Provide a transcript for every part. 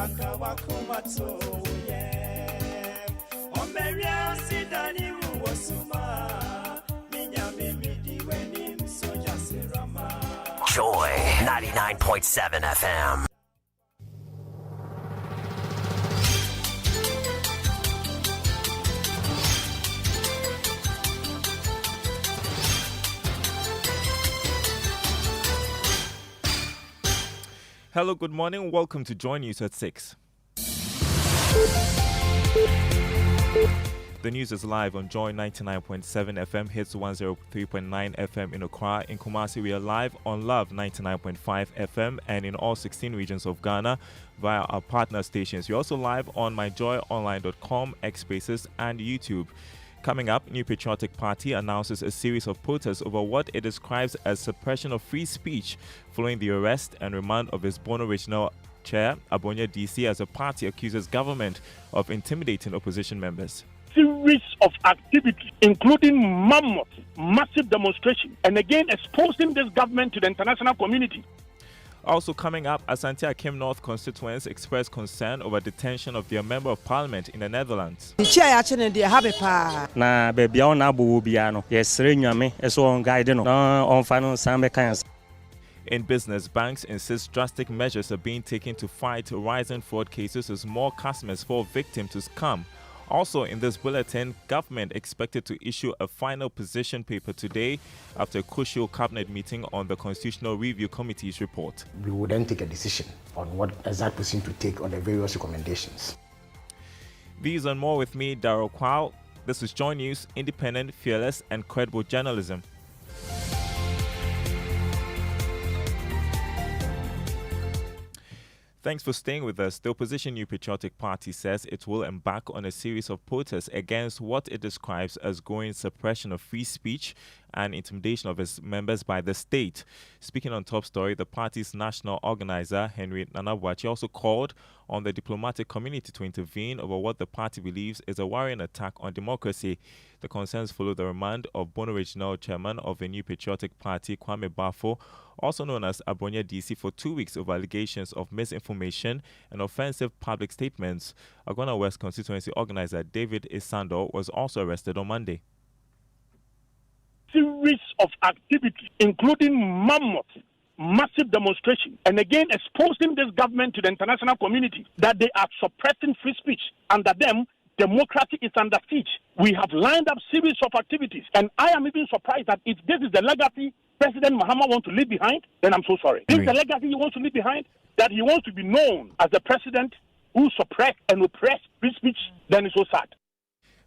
Joy 99.7 FM. Hello, good morning. Welcome to Joy News at 6. The news is live on Joy 99.7 FM, hits 103.9 FM in Accra. In Kumasi, we are live on Love 99.5 FM and in all 16 regions of Ghana via our partner stations. We're also live on myjoyonline.com, X Spaces, and YouTube. Coming up, New Patriotic Party announces a series of protests over what it describes as suppression of free speech following the arrest and remand of its Bono Regional Chair, Abonya DC, as the party accuses government of intimidating opposition members. Series of activities, including massive demonstration, and again exposing this government to the international community. Also coming up, Asante Akim North constituents expressed concern over detention of their member of parliament in the Netherlands. In business, banks insist drastic measures are being taken to fight rising fraud cases as more customers fall victim to scam. Also in this bulletin, government expected to issue a final position paper today after a crucial cabinet meeting on the Constitutional Review Committee's report. We will then take a decision on what exact position to take on the various recommendations. These and more with me, Darryl Kwao. This is Joy News, independent, fearless, and credible journalism. Thanks for staying with us. The opposition New Patriotic Party says it will embark on a series of protests against what it describes as growing suppression of free speech and intimidation of its members by the state. Speaking on Top Story, the party's national organizer, Henry Nanabuachi, also called on the diplomatic community to intervene over what the party believes is a worrying attack on democracy. The concerns follow the remand of Bono Regional Chairman of the New Patriotic Party, Kwame Bafo, also known as Abonya DC, for 2 weeks over allegations of misinformation and offensive public statements. Agona West constituency organizer David Isando was also arrested on Monday. Series of activities, including massive demonstration, and again exposing this government to the international community that they are suppressing free speech. Under them, democracy is under siege. We have lined up series of activities, and I am even surprised that if this is the legacy President Mahama wants to leave behind, then I'm so sorry. If the legacy he wants to leave behind, that he wants to be known as the president who suppressed and oppressed free speech, then it's so sad.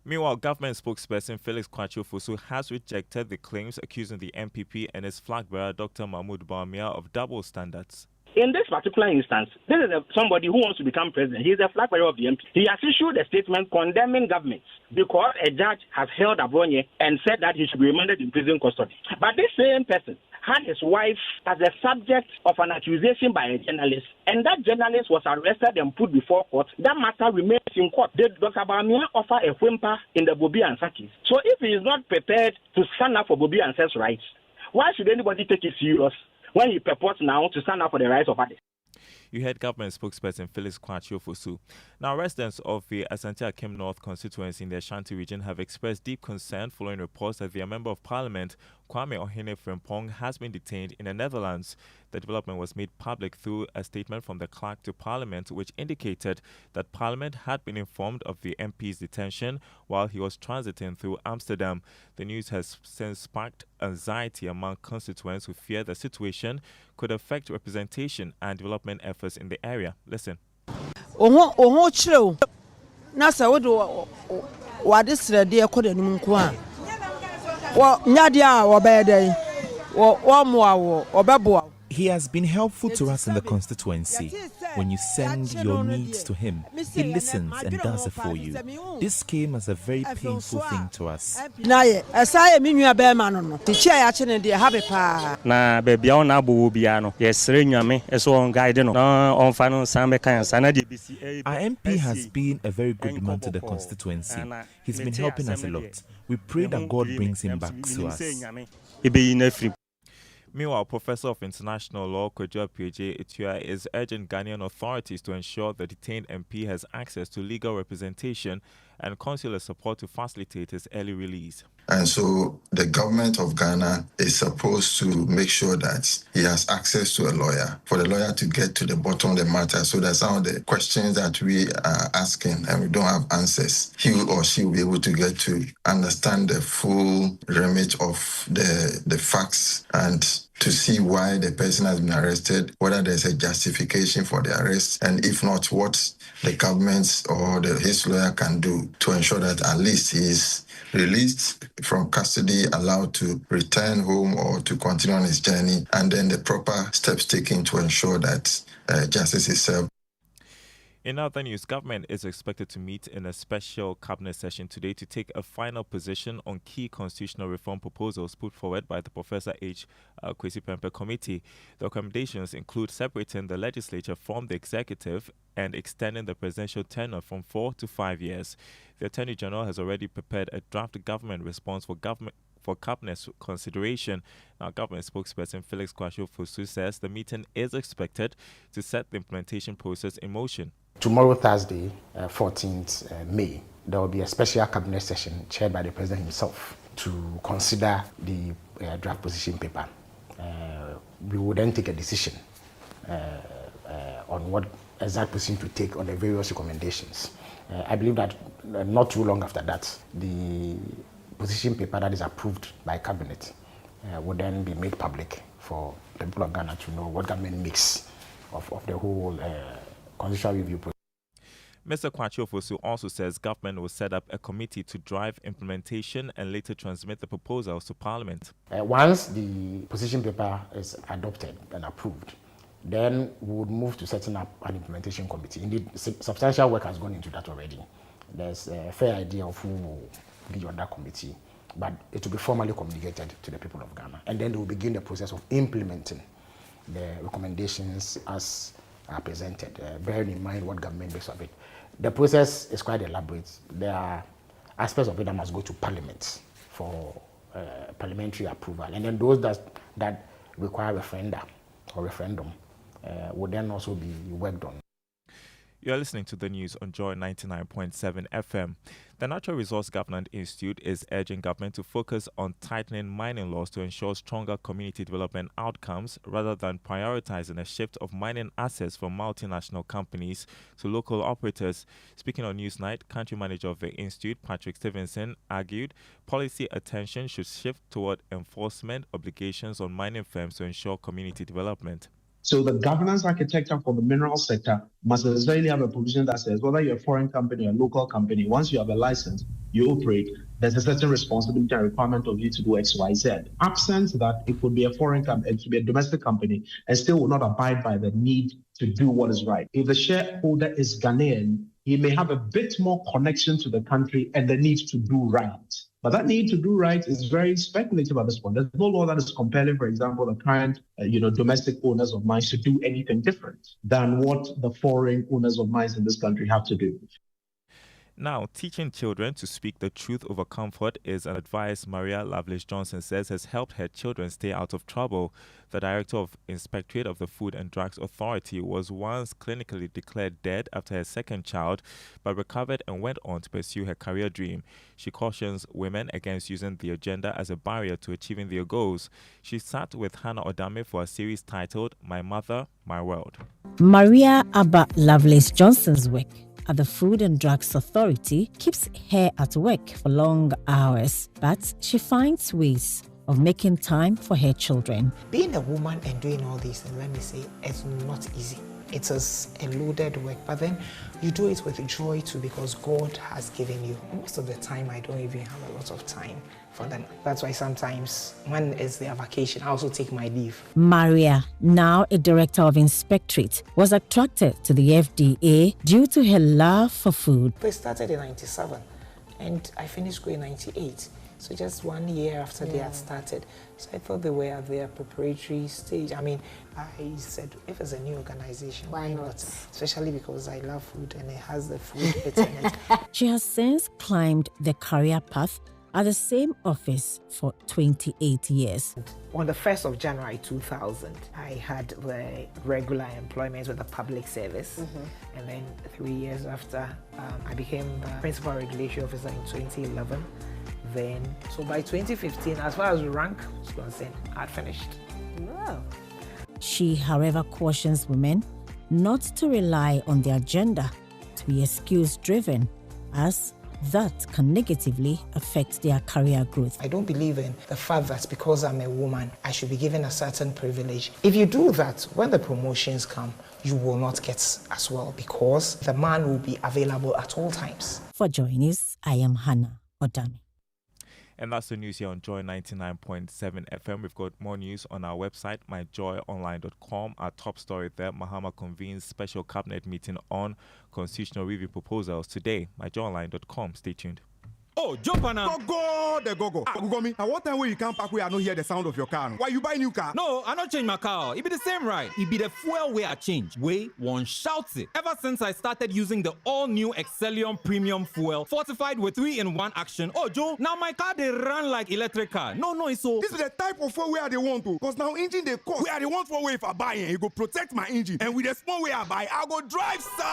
Meanwhile, government spokesperson Felix Kwachu-Fosu has rejected the claims accusing the MPP and its flag bearer, Dr. Mahmoud Bawumia, of double standards. In this particular instance, this is somebody who wants to become president. He is a flag bearer of the MP. He has issued a statement condemning governments because a judge has held Abonye and said that he should be remanded in prison custody. But this same person had his wife as a subject of an accusation by a journalist, and that journalist was arrested and put before court. That matter remains in court. Did Dr. Bawumia offer a whimper in the Bobi Ansah case? So if he is not prepared to stand up for Bobi Ansah's rights, why should anybody take it serious when he purports now to stand up for the rights of others? You heard government spokesperson Felix Kwachu-Fosu. Now, residents of the Asante Akim North constituency in the Ashanti region have expressed deep concern following reports that their Member of Parliament, Kwame Ohene Frimpong, has been detained in the Netherlands. The development was made public through a statement from the clerk to Parliament, which indicated that Parliament had been informed of the MP's detention while he was transiting through Amsterdam. The news has since sparked anxiety among constituents who fear the situation could affect representation and development efforts in the area. Listen. He has been helpful to us in the constituency. When you send your needs to him, he listens and does it for you. This came as a very painful thing to us. Our MP has been a very good man to the constituency. He's been helping us a lot. We pray that God brings him back to us. Meanwhile, Professor of International Law Kojo P.J. Etua is urging Ghanaian authorities to ensure the detained MP has access to legal representation and consular support to facilitate his early release. And so the government of Ghana is supposed to make sure that he has access to a lawyer, for the lawyer to get to the bottom of the matter, so that some of the questions that we are asking and we don't have answers, he or she will be able to get to understand the full remit of the facts and to see why the person has been arrested, whether there's a justification for the arrest, and if not, what the government or his lawyer can do to ensure that at least he is released from custody, allowed to return home or to continue on his journey, and then the proper steps taken to ensure that justice is served. In other news, government is expected to meet in a special cabinet session today to take a final position on key constitutional reform proposals put forward by the Professor H. Kwesi Pempe Committee. The recommendations include separating the legislature from the executive and extending the presidential tenure from 4 to 5 years. The Attorney General has already prepared a draft government response for cabinet consideration. Now, government spokesperson Felix Kwashiorkor says the meeting is expected to set the implementation process in motion. Tomorrow, Thursday, 14th May, there will be a special cabinet session chaired by the President himself to consider the draft position paper. We will then take a decision on what exact position to take on the various recommendations. I believe that not too long after that, the position paper that is approved by cabinet will then be made public for the people of Ghana to know what government makes of the whole constitutional review process. Mr. Kwashiorkor also says government will set up a committee to drive implementation and later transmit the proposals to Parliament. Once the position paper is adopted and approved, then we would move to setting up an implementation committee. Indeed, substantial work has gone into that already. There's a fair idea of who will be on that committee, but it will be formally communicated to the people of Ghana. And then they will begin the process of implementing the recommendations as are presented, bearing in mind what government makes of it. The process is quite elaborate. There are aspects of it that must go to Parliament for parliamentary approval. And then those that require referendum will then also be worked on. You are listening to the news on Joy 99.7 FM. The Natural Resource Governance Institute is urging government to focus on tightening mining laws to ensure stronger community development outcomes rather than prioritizing a shift of mining assets from multinational companies to local operators. Speaking on Newsnight, country manager of the institute, Patrick Stevenson, argued policy attention should shift toward enforcement obligations on mining firms to ensure community development. So the governance architecture for the mineral sector must necessarily have a provision that says whether you're a foreign company or a local company, once you have a license, you operate, there's a certain responsibility and requirement of you to do X, Y, Z. Absent that, it could be a foreign company, it could be a domestic company, and still will not abide by the need to do what is right. If the shareholder is Ghanaian, he may have a bit more connection to the country and the need to do right. But that need to do right is very speculative at this point. There's no law that is compelling, for example, the current domestic owners of mines to do anything different than what the foreign owners of mines in this country have to do. Now, teaching children to speak the truth over comfort is an advice Maria Lovelace Johnson says has helped her children stay out of trouble. The director of Inspectorate of the Food and Drugs Authority was once clinically declared dead after her second child, but recovered and went on to pursue her career dream. She cautions women against using the agenda as a barrier to achieving their goals. She sat with Hannah Odame for a series titled My Mother, My World. Maria Abba Lovelace Johnson's work at the Food and Drugs Authority keeps her at work for long hours, but she finds ways of making time for her children. Being a woman and doing all these things, let me say, it's not easy. It is a loaded work, but then you do it with joy too because God has given you. Most of the time, I don't even have a lot of time for them. That's why sometimes when it's their vacation, I also take my leave. Maria, now a director of Inspectorate, was attracted to the FDA due to her love for food. They started in 97 and I finished school in 98. So just 1 year after they had started. So I thought they were at their preparatory stage. I mean, I said, if it's a new organization, why not? Especially because I love food and it has the food bit in it. She has since climbed the career path at the same office for 28 years. On the 1st of January 2000, I had the regular employment with the public service. And then 3 years after, I became the principal regulatory officer in 2011. So by 2015, as far as rank was concerned, I'd finished. Wow. She, however, cautions women not to rely on their gender to be excuse-driven, as that can negatively affect their career growth. I don't believe in the fact that because I'm a woman, I should be given a certain privilege. If you do that, when the promotions come, you will not get as well because the man will be available at all times. For Joy News, I am Hannah Odami. And that's the news here on Joy 99.7 FM. We've got more news on our website, myjoyonline.com. Our top story there, Mahama convenes special cabinet meeting on constitutional review proposals today. myjoyonline.com. Stay tuned. Oh, jump on now. Go, Gugomi. At what time when you come back, we are not hear the sound of your car. Why you buy new car? No, I not change my car. It be the same, right? It be the fuel way I change. Way one shouts it. Ever since I started using the all-new Excellium Premium Fuel, fortified with 3-in-1 action. Oh, Joe, now my car they run like electric car. No, it's so. This is the type of fuel where they want to. Because now engine they cost. Where they want for way if I buy it, you go protect my engine. And with the small way I buy, I go drive, sir.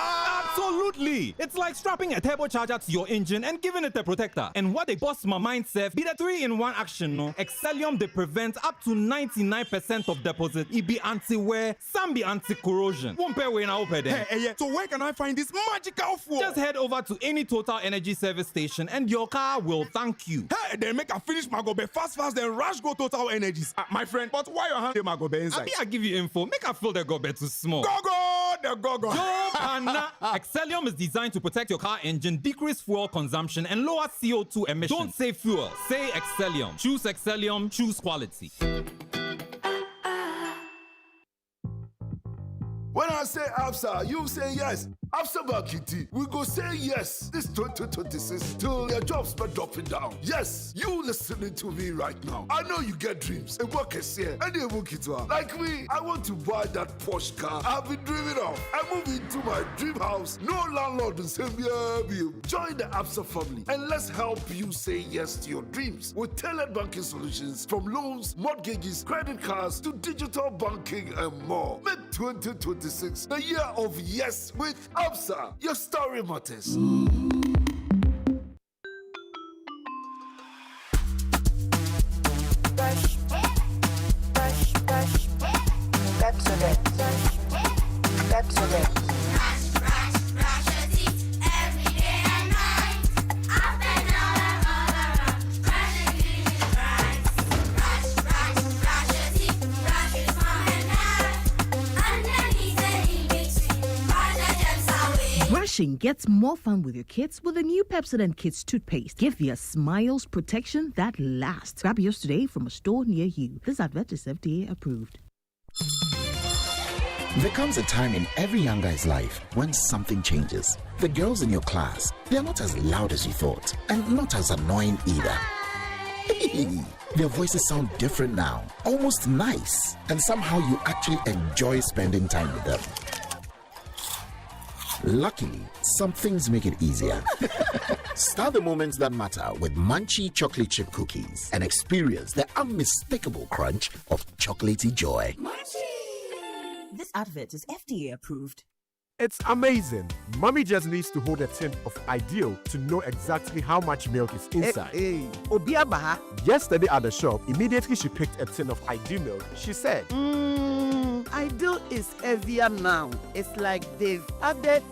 Absolutely. It's like strapping a turbocharger to your engine and giving it a protector. And what they bust my mind, Seth, be the 3-in-1 action, no? Excellium, they prevent up to 99% of deposit. It be anti-wear, some be anti-corrosion. Won't pay when I open them. Hey, so where can I find this magical fuel? Just head over to any Total Energy service station and your car will thank you. Hey, then make a finish my gobe fast, then rush go Total Energies. My friend, but why your hand my gobe inside? I give you info. Make a fill the gobe too small. Go. Excellium is designed to protect your car engine, decrease fuel consumption, and lower CO2 emissions. Don't say fuel, say Excellium. Choose Excellium, choose quality. When I say ABSA, you say yes. ABSA Bakiti, we go say yes this 2026 till your jobs start dropping down. Yes, you listening to me right now. I know you get dreams. A work is here, and they work it well. Like me, I want to buy that Porsche car I've been dreaming of. I move into my dream house. No landlord will say me. Join the ABSA family and let's help you say yes to your dreams with tailored banking solutions from loans, mortgages, credit cards to digital banking and more. Make 2026 the year of yes with ABSA. Your story matters. Brushing gets more fun with your kids with the new Pepsodent Kids toothpaste. Give your smiles protection that lasts. Grab yours today from a store near you. This advert is FDA approved. There comes a time in every young guy's life when something changes. The girls in your class, they're not as loud as you thought, and not as annoying either. Their voices sound different now, almost nice, and somehow you actually enjoy spending time with them. Luckily, some things make it easier. Start the moments that matter with Munchie chocolate chip cookies and experience the unmistakable crunch of chocolatey joy. Munchie! This advert is FDA approved. It's amazing. Mommy just needs to hold a tin of Ideal to know exactly how much milk is inside. Yesterday at the shop, immediately she picked a tin of Ideal milk. She said, Ideal is heavier now. It's like they've added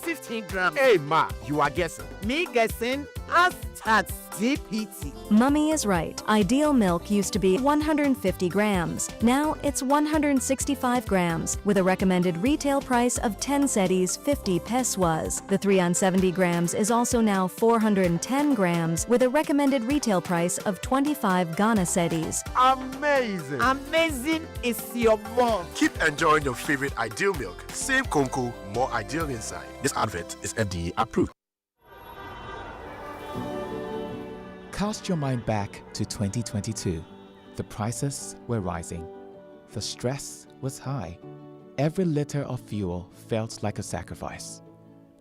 15 grams. Hey, Ma, you are guessing. Me guessing? Ask at DPT. Mummy is right. Ideal milk used to be 150 grams. Now it's 165 grams with a recommended retail price of 10 cedis 50 pesos. The 370 grams is also now 410 grams with a recommended retail price of 25 Ghana cedis. Amazing. Amazing is your mom. Keep enjoying your favorite Ideal milk. Save Conco, more Ideal inside. This advert is FDA approved. Cast your mind back to 2022. The prices were rising. The stress was high. Every liter of fuel felt like a sacrifice.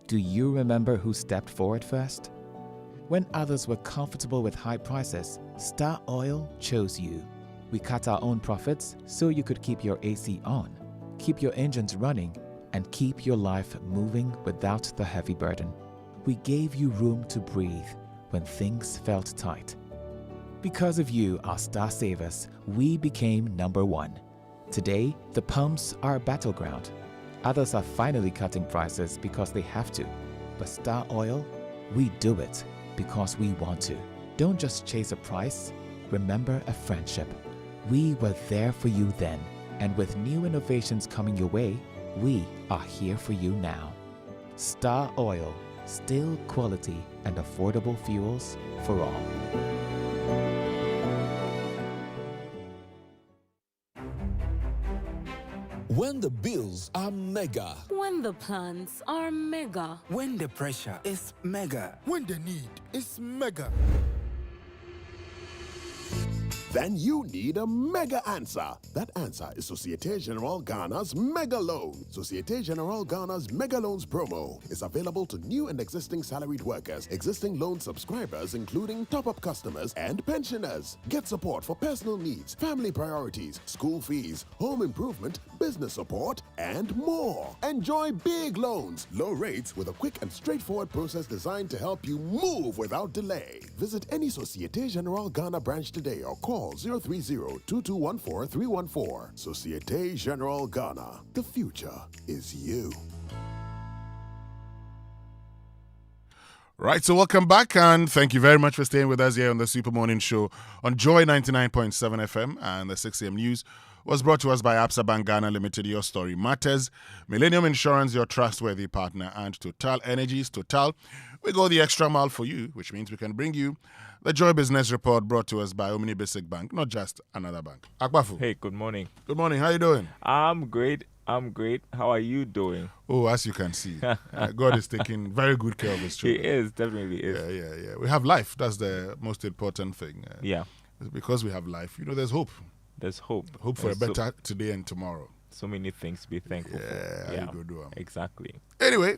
Do you remember who stepped forward first? When others were comfortable with high prices, Star Oil chose you. We cut our own profits so you could keep your AC on, keep your engines running, and keep your life moving without the heavy burden. We gave you room to breathe when things felt tight. Because of you, our star savers, we became number one. Today, the pumps are a battleground. Others are finally cutting prices because they have to. But Star Oil, we do it because we want to. Don't just chase a price, remember a friendship. We were there for you then, and with new innovations coming your way, we are here for you now. Star Oil, still quality and affordable fuels for all. When the bills are mega. When the plans are mega. When the pressure is mega. When the need is mega. Then you need a mega answer. That answer is Societe Generale Ghana's Mega Loan. Societe Generale Ghana's Mega Loans promo is available to new and existing salaried workers, existing loan subscribers, including top-up customers and pensioners. Get support for personal needs, family priorities, school fees, home improvement, business support, and more. Enjoy big loans, low rates with a quick and straightforward process designed to help you move without delay. Visit any Societe Generale Ghana branch today or call 030-2214-314. Societe Generale Ghana. The future is you. Right, so welcome back and thank you very much for staying with us here on the Super Morning Show on Joy 99.7 FM, and the 6 a.m. news was brought to us by Absa Bank Ghana Limited. Your story matters. Millennium Insurance, your trustworthy partner, and Total Energies. Total, we go the extra mile for you, which means we can bring you the Joy Business Report brought to us by Omni Basic Bank, not just another bank. Akbafu. Hey, good morning. Good morning. How you doing? I'm great. How are you doing? Oh, as you can see, God is taking very good care of his children. He is, definitely is. Yeah. We have life. That's the most important thing. Yeah. Because we have life, there's hope. There's hope. Hope for a better today and tomorrow. So many things to be thankful for. Yeah, you do. Exactly. Anyway,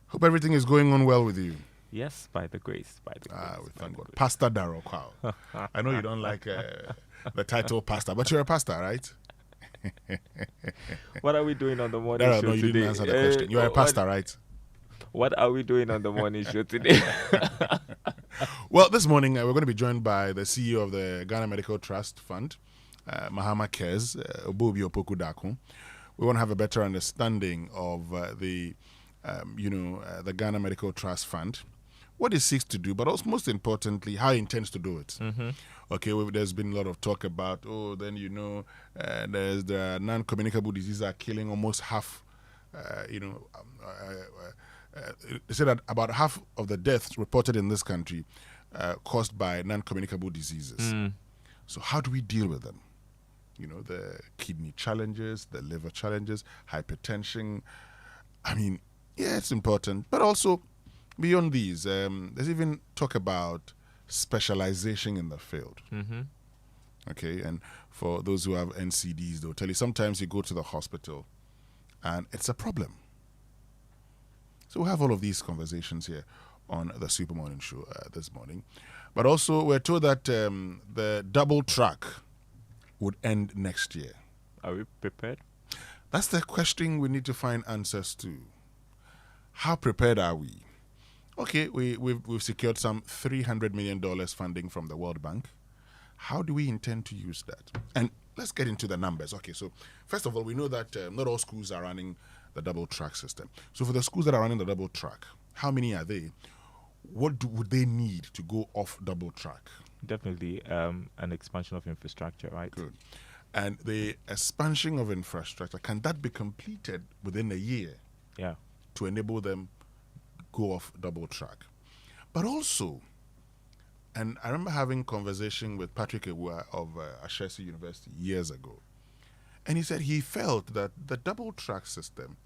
hope everything is going on well with you. Yes, by the grace. We thank God. Pastor Darrow Kwao. I know you don't like the title pastor, but you're a pastor, right? What are we doing on the morning show today? You didn't answer the question. You're a pastor, right? What are we doing on the morning show today? Well, this morning we're going to be joined by the CEO of the Ghana Medical Trust Fund, MahamaCares, Obobi Opoku-Daku. We want to have a better understanding of the Ghana Medical Trust Fund, what it seeks to do, but also most importantly, how it intends to do it. Mm-hmm. Okay, there's been a lot of talk about, there's the non-communicable diseases are killing almost half, they say that about half of the deaths reported in this country caused by non-communicable diseases. So how do we deal with them? The kidney challenges, the liver challenges, hypertension. I mean, yeah, it's important. But also, beyond these, there's even talk about specialization in the field. Mm-hmm. Okay, and for those who have NCDs, they'll tell you sometimes you go to the hospital and it's a problem. So we'll have all of these conversations here on the Super Morning Show this morning. But also, we're told that the double track would end next year. Are we prepared? That's the question we need to find answers to. How prepared are we? Okay, we've secured some $300 million funding from the World Bank. How do we intend to use that? And let's get into the numbers. Okay, so first of all, we know that not all schools are running the double track system. So for the schools that are running the double track, how many are they? What would they need to go off double track? Definitely an expansion of infrastructure, right? Good. And the expansion of infrastructure, can that be completed within a year? Yeah. To enable them go off double track. But also, and I remember having a conversation with Patrick Ewa of SHS University years ago, and he said he felt that the double track system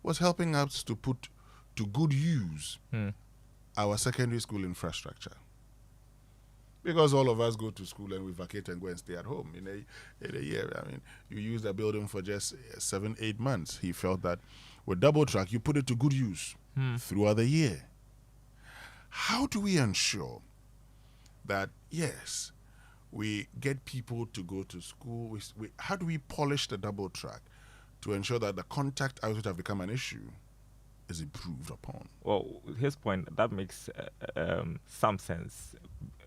was helping us to put to good use our secondary school infrastructure. Because all of us go to school and we vacate and go and stay at home in a year. I mean, you use the building for just 7-8 months. He felt that with double track, you put it to good use throughout the year. how do we ensure that, yes, we get people to go to school? How do we polish the double track to ensure that the contact hours which have become an issue is improved upon? Well, his point, that makes some sense,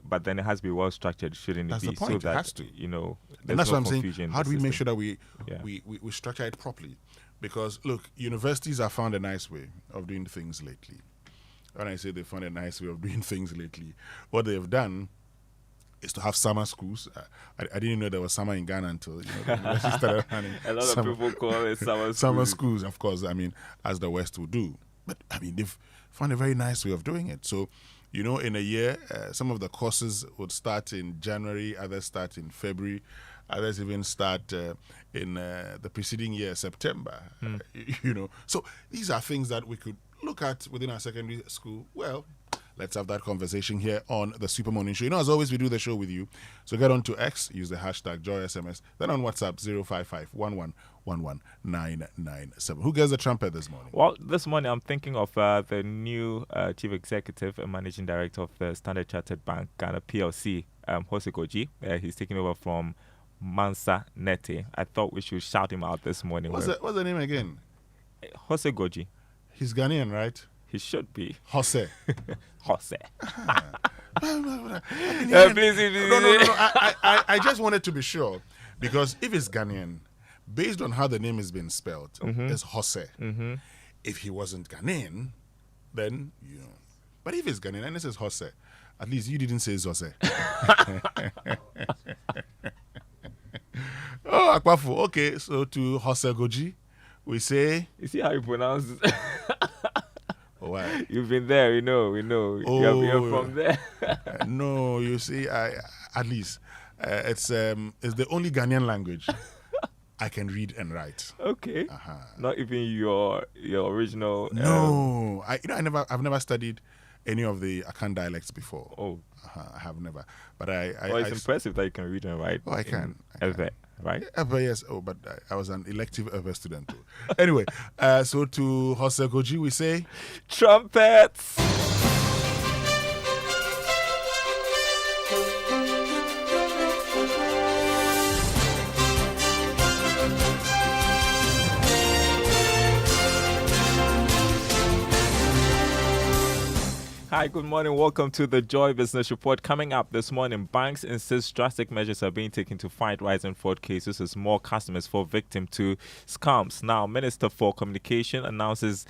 but then it has to be well structured, shouldn't That's it be? the point. So that, it has to. you know, And that's no what I'm saying. confusion in How the do we make system. sure that we structure it properly? Because, look, universities have found a nice way of doing things lately. When I say they found a nice way of doing things lately, what they've done is to have summer schools. I didn't know there was summer in Ghana until the university started running. A lot of people call it summer Summer schools. schools, of course, as the West will do. But, they've found a very nice way of doing it. So, in a year, some of the courses would start in January, others start in February, others even start in the preceding year, September. So these are things that we could look at within our secondary school. Well, let's have that conversation here on the Super Morning Show. As always, we do the show with you. So get on to X, use the hashtag JoySMS, then on WhatsApp 055-11-11997. Who gets the trumpet this morning? Well, this morning I'm thinking of the new Chief Executive and Managing Director of the Standard Chartered Bank, Ghana PLC, Jose Goji. He's taking over from Mansa Nete. I thought we should shout him out this morning. What's the name again? Jose Goji. He's Ghanaian, right? He should be. Jose. Jose. Please. No. I just wanted to be sure, because if it's Ghanaian, based on how the name has been spelled, it's Jose. If he wasn't Ghanaian, then, But if it's Ghanaian and it says Jose, at least you didn't say Jose. Oh, Akwafu. Okay, so to Jose Goji, we say... You see how you pronounce it? Why? You've been there, we know. Oh, You're from there. No, you see, at least it's the only Ghanaian language I can read and write. Okay. Not even your original. No, I've never studied any of the Akan dialects before. Oh, I have never. But it's impressive that you can read and write. Oh, I can. Right? Yes. Oh, but I was an elective student too. Anyway, so to Jose Goji, we say trumpets. Hi, good morning. Welcome to the Joy Business Report. Coming up this morning, banks insist drastic measures are being taken to fight rising fraud cases as more customers fall victim to scams. Now, Minister for Communication announces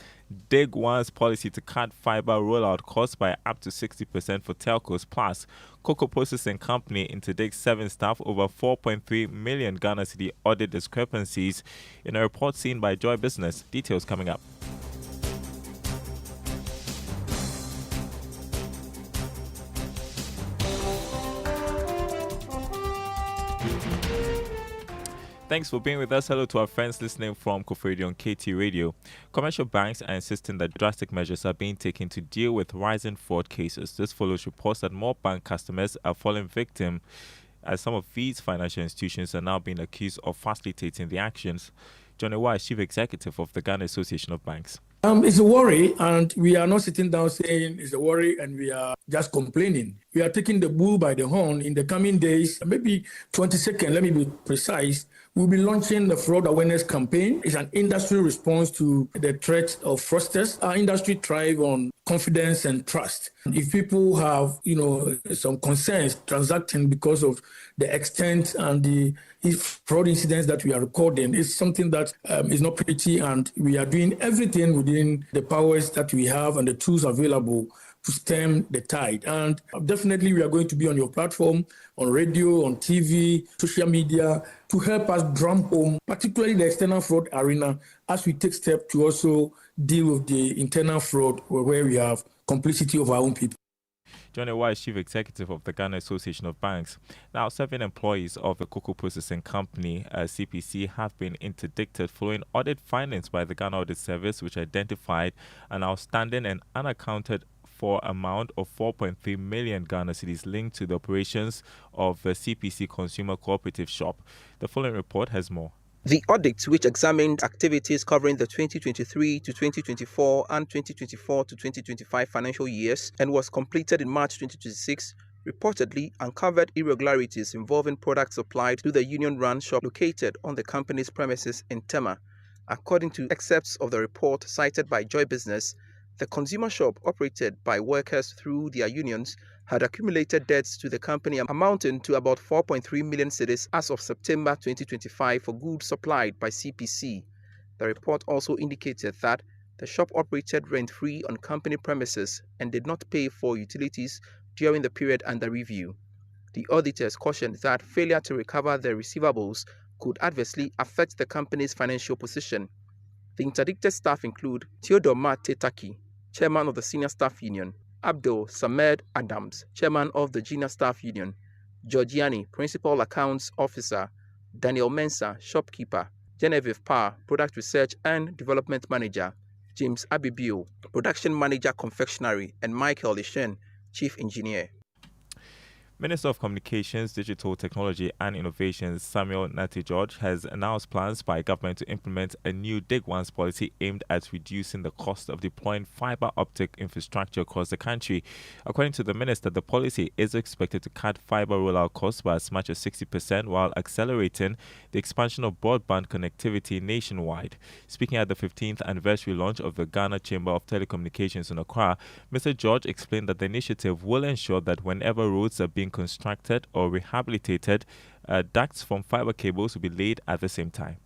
Dig One's policy to cut fiber rollout costs by up to 60% for telcos. Plus, Cocoa Processing Company interdicts 7 staff over 4.3 million Ghana cedi audit discrepancies in a report seen by Joy Business. Details coming up. Thanks for being with us. Hello to our friends listening from Kofredi on KT Radio. Commercial banks are insisting that drastic measures are being taken to deal with rising fraud cases. This follows reports that more bank customers are falling victim as some of these financial institutions are now being accused of facilitating the actions. John Amoah is Chief Executive of the Ghana Association of Banks. It's a worry, and we are not sitting down saying it's a worry and we are just complaining. We are taking the bull by the horn. In the coming days, maybe 22nd, let me be precise, we'll be launching the fraud awareness campaign. It's an industry response to the threat of fraudsters. Our industry thrives on confidence and trust. If people have, some concerns transacting because of the extent and the fraud incidents that we are recording, it's something that is not pretty, and we are doing everything within the powers that we have and the tools available to stem the tide. And definitely we are going to be on your platform, on radio, on TV, social media, to help us drum home, particularly the external fraud arena, as we take steps to also deal with the internal fraud where we have complicity of our own people. John Amoah is Chief Executive of the Ghana Association of Banks. Now, 7 employees of the Cocoa Processing Company, CPC, have been interdicted following audit findings by the Ghana Audit Service, which identified an outstanding and unaccounted for amount of 4.3 million Ghana cedis linked to the operations of the CPC Consumer Cooperative Shop. The following report has more. The audit, which examined activities covering the 2023 to 2024 and 2024 to 2025 financial years and was completed in March 2026, reportedly uncovered irregularities involving products supplied to the union-run shop located on the company's premises in Tema. According to excerpts of the report cited by Joy Business, the consumer shop, operated by workers through their unions, had accumulated debts to the company amounting to about 4.3 million cedis as of September 2025 for goods supplied by CPC. The report also indicated that the shop operated rent-free on company premises and did not pay for utilities during the period under review. The auditors cautioned that failure to recover the receivables could adversely affect the company's financial position. The interdicted staff include Theodore Tetaki, chairman of the Senior Staff Union, Abdul Samed Adams, chairman of the Junior Staff Union, Georgiani, principal accounts officer, Daniel Mensah, shopkeeper, Genevieve Parr, product research and development manager, James Abibio, production manager confectionery, and Michael Ishen, chief engineer. Minister of Communications, Digital Technology and Innovations Samuel Nati George has announced plans by government to implement a new Dig Once policy aimed at reducing the cost of deploying fiber optic infrastructure across the country. According to the minister, the policy is expected to cut fiber rollout costs by as much as 60% while accelerating the expansion of broadband connectivity nationwide. Speaking at the 15th anniversary launch of the Ghana Chamber of Telecommunications in Accra, Mr. George explained that the initiative will ensure that whenever roads are being constructed or rehabilitated, ducts from fiber cables will be laid at the same time.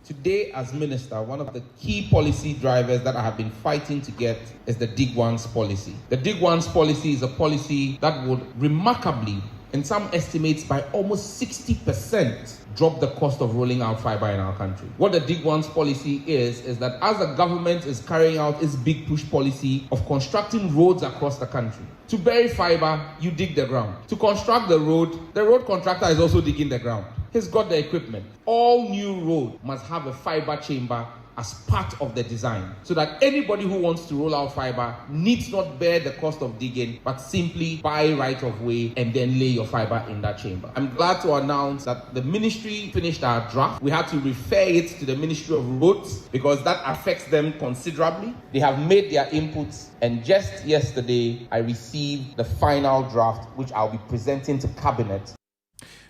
Today, as Minister, one of the key policy drivers that I have been fighting to get is the Dig Once policy. The Dig Once policy is a policy that would remarkably, in some estimates by almost 60%, drop the cost of rolling out fiber in our country. What the Dig Once policy is that as the government is carrying out its big push policy of constructing roads across the country, to bury fiber, you dig the ground. To construct the road contractor is also digging the ground. He's got the equipment. All new road must have a fiber chamber as part of the design, so that anybody who wants to roll out fiber needs not bear the cost of digging, but simply buy right of way and then lay your fiber in that chamber. I'm glad to announce that the ministry finished our draft. We had to refer it to the Ministry of Roads because that affects them considerably. They have made their inputs, and just yesterday I received the final draft, which I'll be presenting to Cabinet.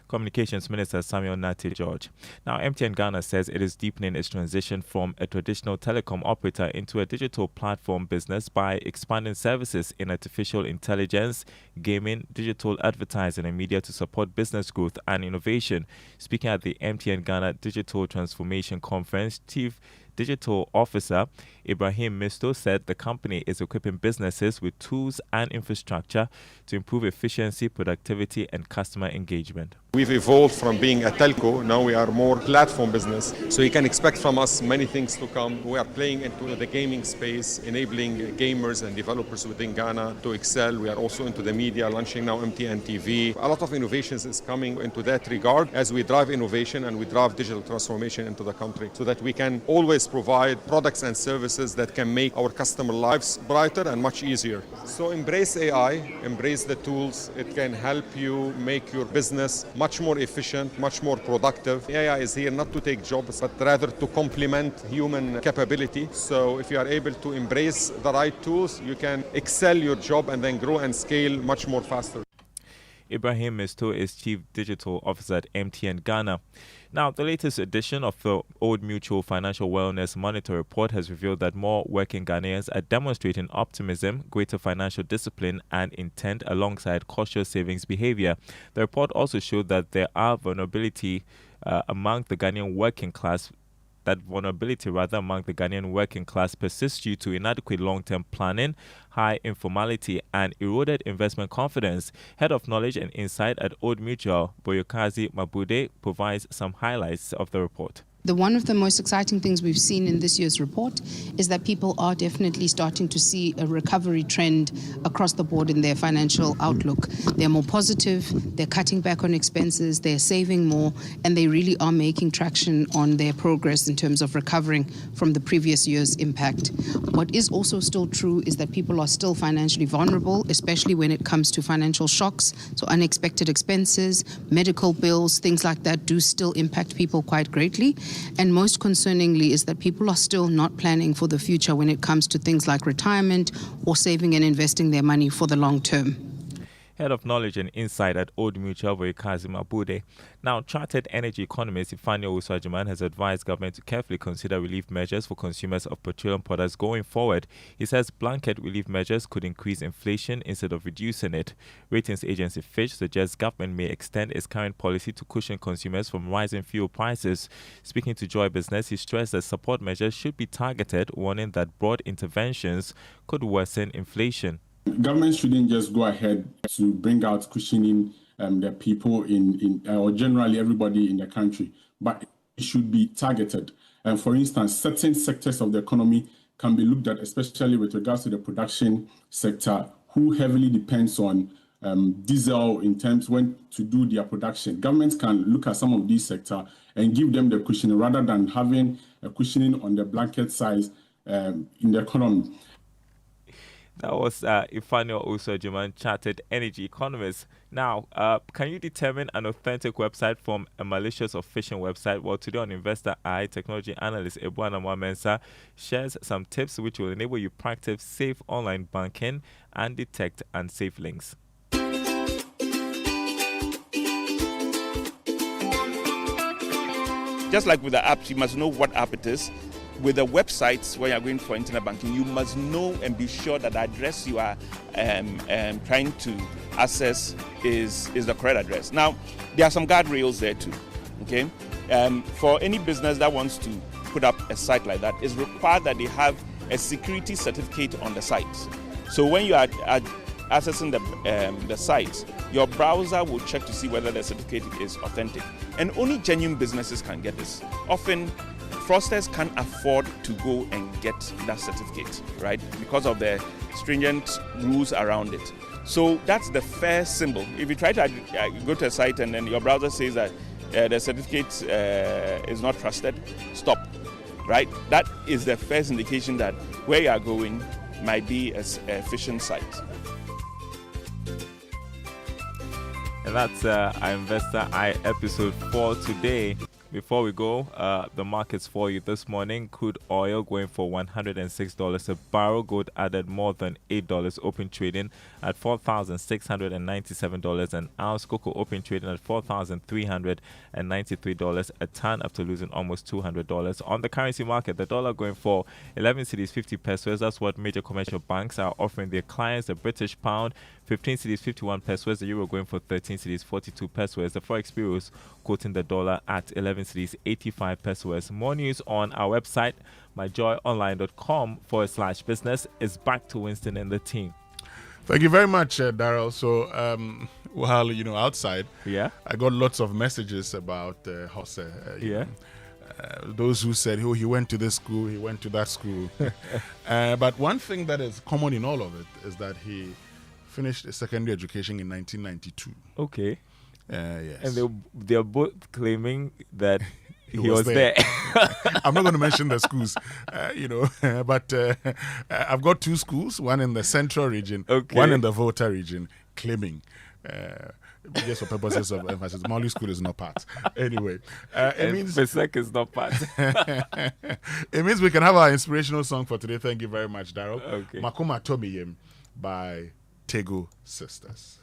Communications Minister Samuel Nati George. Now, MTN Ghana says it is deepening its transition from a traditional telecom operator into a digital platform business by expanding services in artificial intelligence, gaming, digital advertising and media to support business growth and innovation. Speaking at the MTN Ghana Digital Transformation Conference, Chief Digital Officer Ibrahim Misto said the company is equipping businesses with tools and infrastructure to improve efficiency, productivity, and customer engagement. We've evolved from being a telco, now we are more platform business, so you can expect from us many things to come. We are playing into the gaming space, enabling gamers and developers within Ghana to excel. We are also into the media, launching now MTN TV. A lot of innovations is coming into that regard as we drive innovation and we drive digital transformation into the country so that we can always provide products and services that can make our customer lives brighter and much easier. So embrace AI, embrace the tools. It can help you make your business much more efficient, much more productive. AI is here not to take jobs, but rather to complement human capability. So if you are able to embrace the right tools, you can excel your job and then grow and scale much more faster. Ibrahim Misto is Chief Digital Officer at MTN Ghana. Now, the latest edition of the Old Mutual Financial Wellness Monitor Report has revealed that more working Ghanaians are demonstrating optimism, greater financial discipline and intent alongside cautious savings behavior. The report also showed that there are vulnerability among the Ghanaian working class. That vulnerability among the Ghanaian working class persists due to inadequate long-term planning, high informality, and eroded investment confidence. Head of Knowledge and Insight at Old Mutual, Boyokazi Mabude, provides some highlights of the report. One of the most exciting things we've seen in this year's report is that people are definitely starting to see a recovery trend across the board in their financial outlook. They're more positive, they're cutting back on expenses, they're saving more, and they really are making traction on their progress in terms of recovering from the previous year's impact. What is also still true is that people are still financially vulnerable, especially when it comes to financial shocks. So unexpected expenses, medical bills, things like that do still impact people quite greatly. And most concerningly is that people are still not planning for the future when it comes to things like retirement or saving and investing their money for the long term. Head of Knowledge and Insight at Old Mutual, Kazim Abude. Now, chartered energy economist Ifeanyi Owusu-Agyemang has advised government to carefully consider relief measures for consumers of petroleum products going forward. He says blanket relief measures could increase inflation instead of reducing it. Ratings agency Fitch suggests government may extend its current policy to cushion consumers from rising fuel prices. Speaking to Joy Business, he stressed that support measures should be targeted, warning that broad interventions could worsen inflation. Government shouldn't just go ahead to bring out cushioning the people or generally everybody in the country, but it should be targeted. And for instance, certain sectors of the economy can be looked at, especially with regards to the production sector, who heavily depends on diesel in terms when to do their production. Governments can look at some of these sectors and give them the cushioning rather than having a cushioning on the blanket size in the economy. That was Ifeanyi Owusu-Agyemang, chartered energy economist. Now, can you determine an authentic website from a malicious or phishing website? Well, today on Investor Eye, technology analyst Winston Amoah shares some tips which will enable you practice safe online banking and detect unsafe links. Just like with the apps, you must know what app it is. With the websites where you're going for internet banking, you must know and be sure that the address you are trying to access is the correct address. Now, there are some guardrails there too, okay? For any business that wants to put up a site like that, it's required that they have a security certificate on the site. So when you are accessing the site, your browser will check to see whether the certificate is authentic. And only genuine businesses can get this. Often, fraudsters can't afford to go and get that certificate, right? Because of the stringent rules around it. So that's the first symbol. If you try to go to a site and then your browser says that the certificate is not trusted, stop, right? That is the first indication that where you are going might be a phishing site. And that's our Investor Eye episode for today. Before we go, the markets for you this morning. Crude oil going for $106 a barrel. Gold added more than $8. Open trading at $4,697 an ounce. Cocoa open trading at $4,393 a ton after losing almost $200. On the currency market, the dollar going for 11 cedis 50 pesos. That's what major commercial banks are offering their clients. The British pound 15 cedis 51 pesos. The euro going for 13 cedis 42 pesos. The Forex bureaus quoting the dollar at 11 cedis 85 pesos. More news on our website, myjoyonline.com/business. Is back to Winston and the team. Thank you very much, Daryl. So, while outside, I got lots of messages about Jose. Those who said, "Oh, he went to this school, he went to that school." But one thing that is common in all of it is that he finished his secondary education in 1992. Okay. Yes. And they're both claiming that he was there. I'm not going to mention the schools, but I've got two schools, one in the central region, one in the Volta region, claiming, just for purposes of emphasis, Mali School is not part. Anyway, it means Pesek is not part. It means we can have our inspirational song for today. Thank you very much, Daryl. Okay. Makoma Tomiyem by Tego Sisters.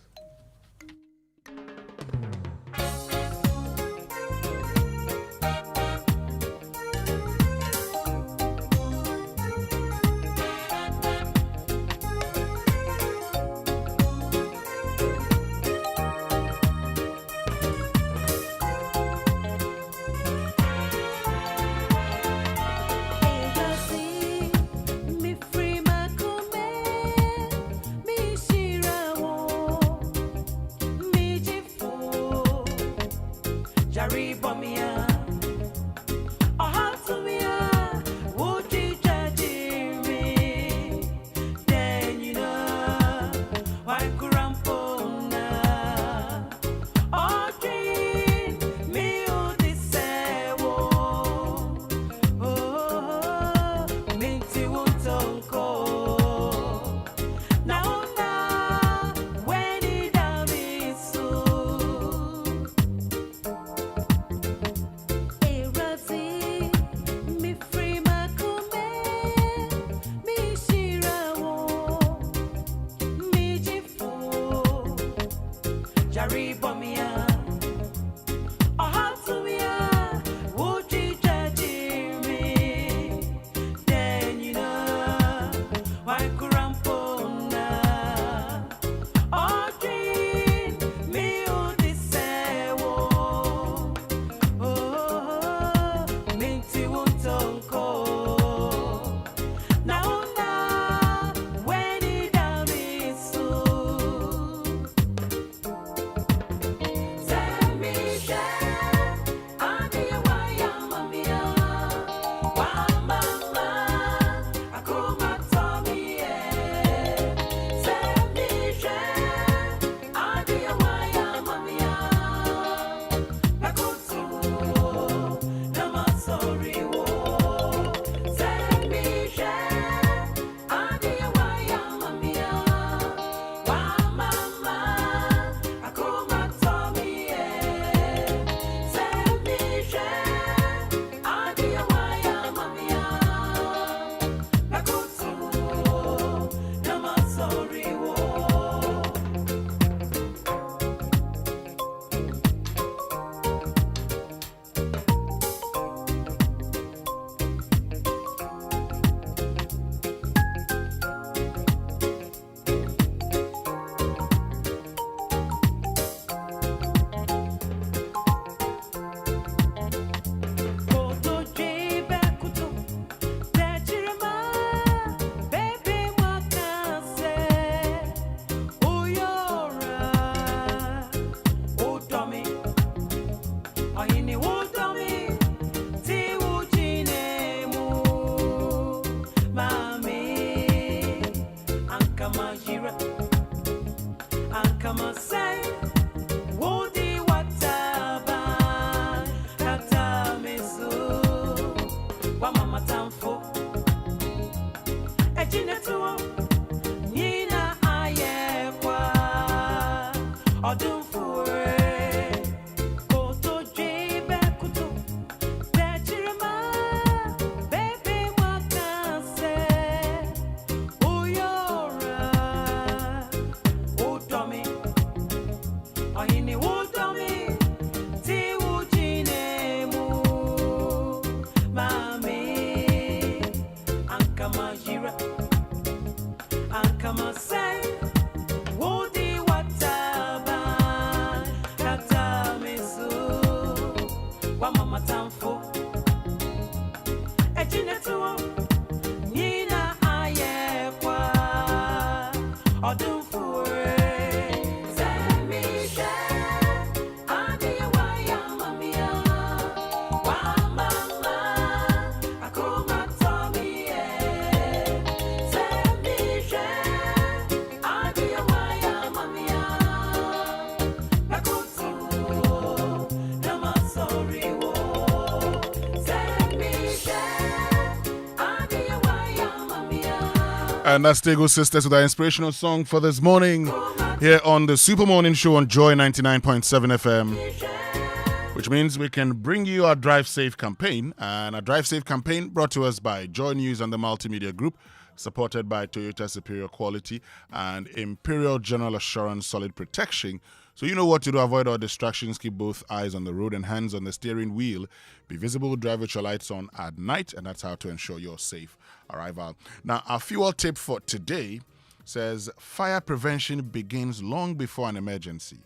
And that's Tego Sisters with our inspirational song for this morning here on the Super Morning Show on Joy 99.7 FM, which means we can bring you our Drive Safe campaign. And our Drive Safe campaign brought to us by Joy News and the Multimedia Group, supported by Toyota Superior Quality and Imperial General Assurance Solid Protection. So you know what to do. Avoid all distractions. Keep both eyes on the road and hands on the steering wheel. Be visible. Drive with your lights on at night, and that's how to ensure your safe arrival. Now, our fuel tip for today says fire prevention begins long before an emergency.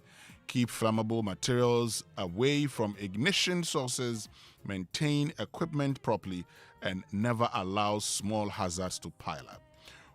Keep flammable materials away from ignition sources. Maintain equipment properly, and never allow small hazards to pile up.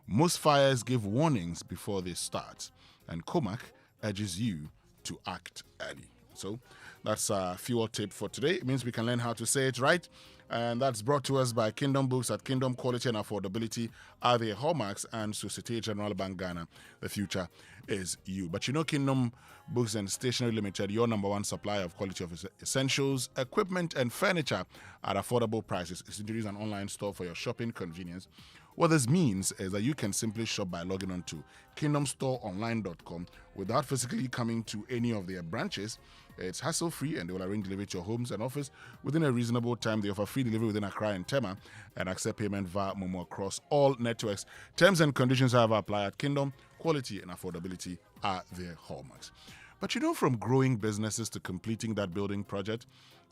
Most fires give warnings before they start, and Comac urges you to act early. So that's our fuel tip for today. It means we can learn how to say it right. And that's brought to us by Kingdom Books. At Kingdom, quality and affordability are their hallmarks, and Societe Generale Bank Ghana, the future is you. But you know, Kingdom Books and Stationery Limited, your number one supplier of quality of essentials, equipment, and furniture at affordable prices. It's introduced an online store for your shopping convenience. What this means is that you can simply shop by logging on to kingdomstoreonline.com without physically coming to any of their branches. It's hassle-free, and they will arrange delivery to your homes and office within a reasonable time. They offer free delivery within Accra and Tema and accept payment via Momo across all networks. Terms and conditions, however, apply at Kingdom. Quality and affordability are their hallmarks. But from growing businesses to completing that building project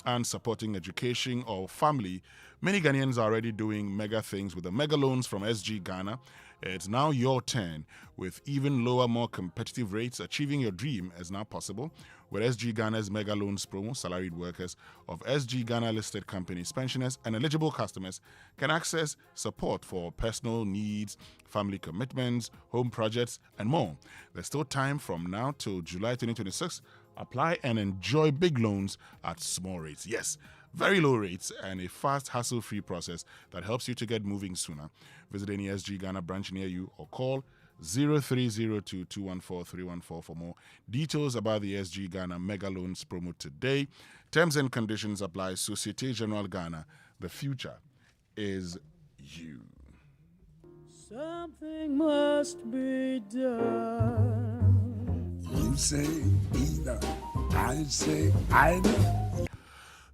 and supporting education or family, many Ghanaians are already doing mega things with the mega loans from SG Ghana. It's now your turn. With even lower, more competitive rates, achieving your dream is now possible with SG Ghana's mega loans promo. Salaried workers of SG Ghana listed companies, pensioners, and eligible customers can access support for personal needs, family commitments, home projects, and more. There's still time from now till July 2026. Apply and enjoy big loans at small rates. Yes, very low rates and a fast, hassle-free process that helps you to get moving sooner. Visit any SG Ghana branch near you or call 0302-214-314 for more details about the SG Ghana Mega Loans promo today. Terms and conditions apply. Societe Generale Ghana. The future is you. Something must be done. You say either, I say either.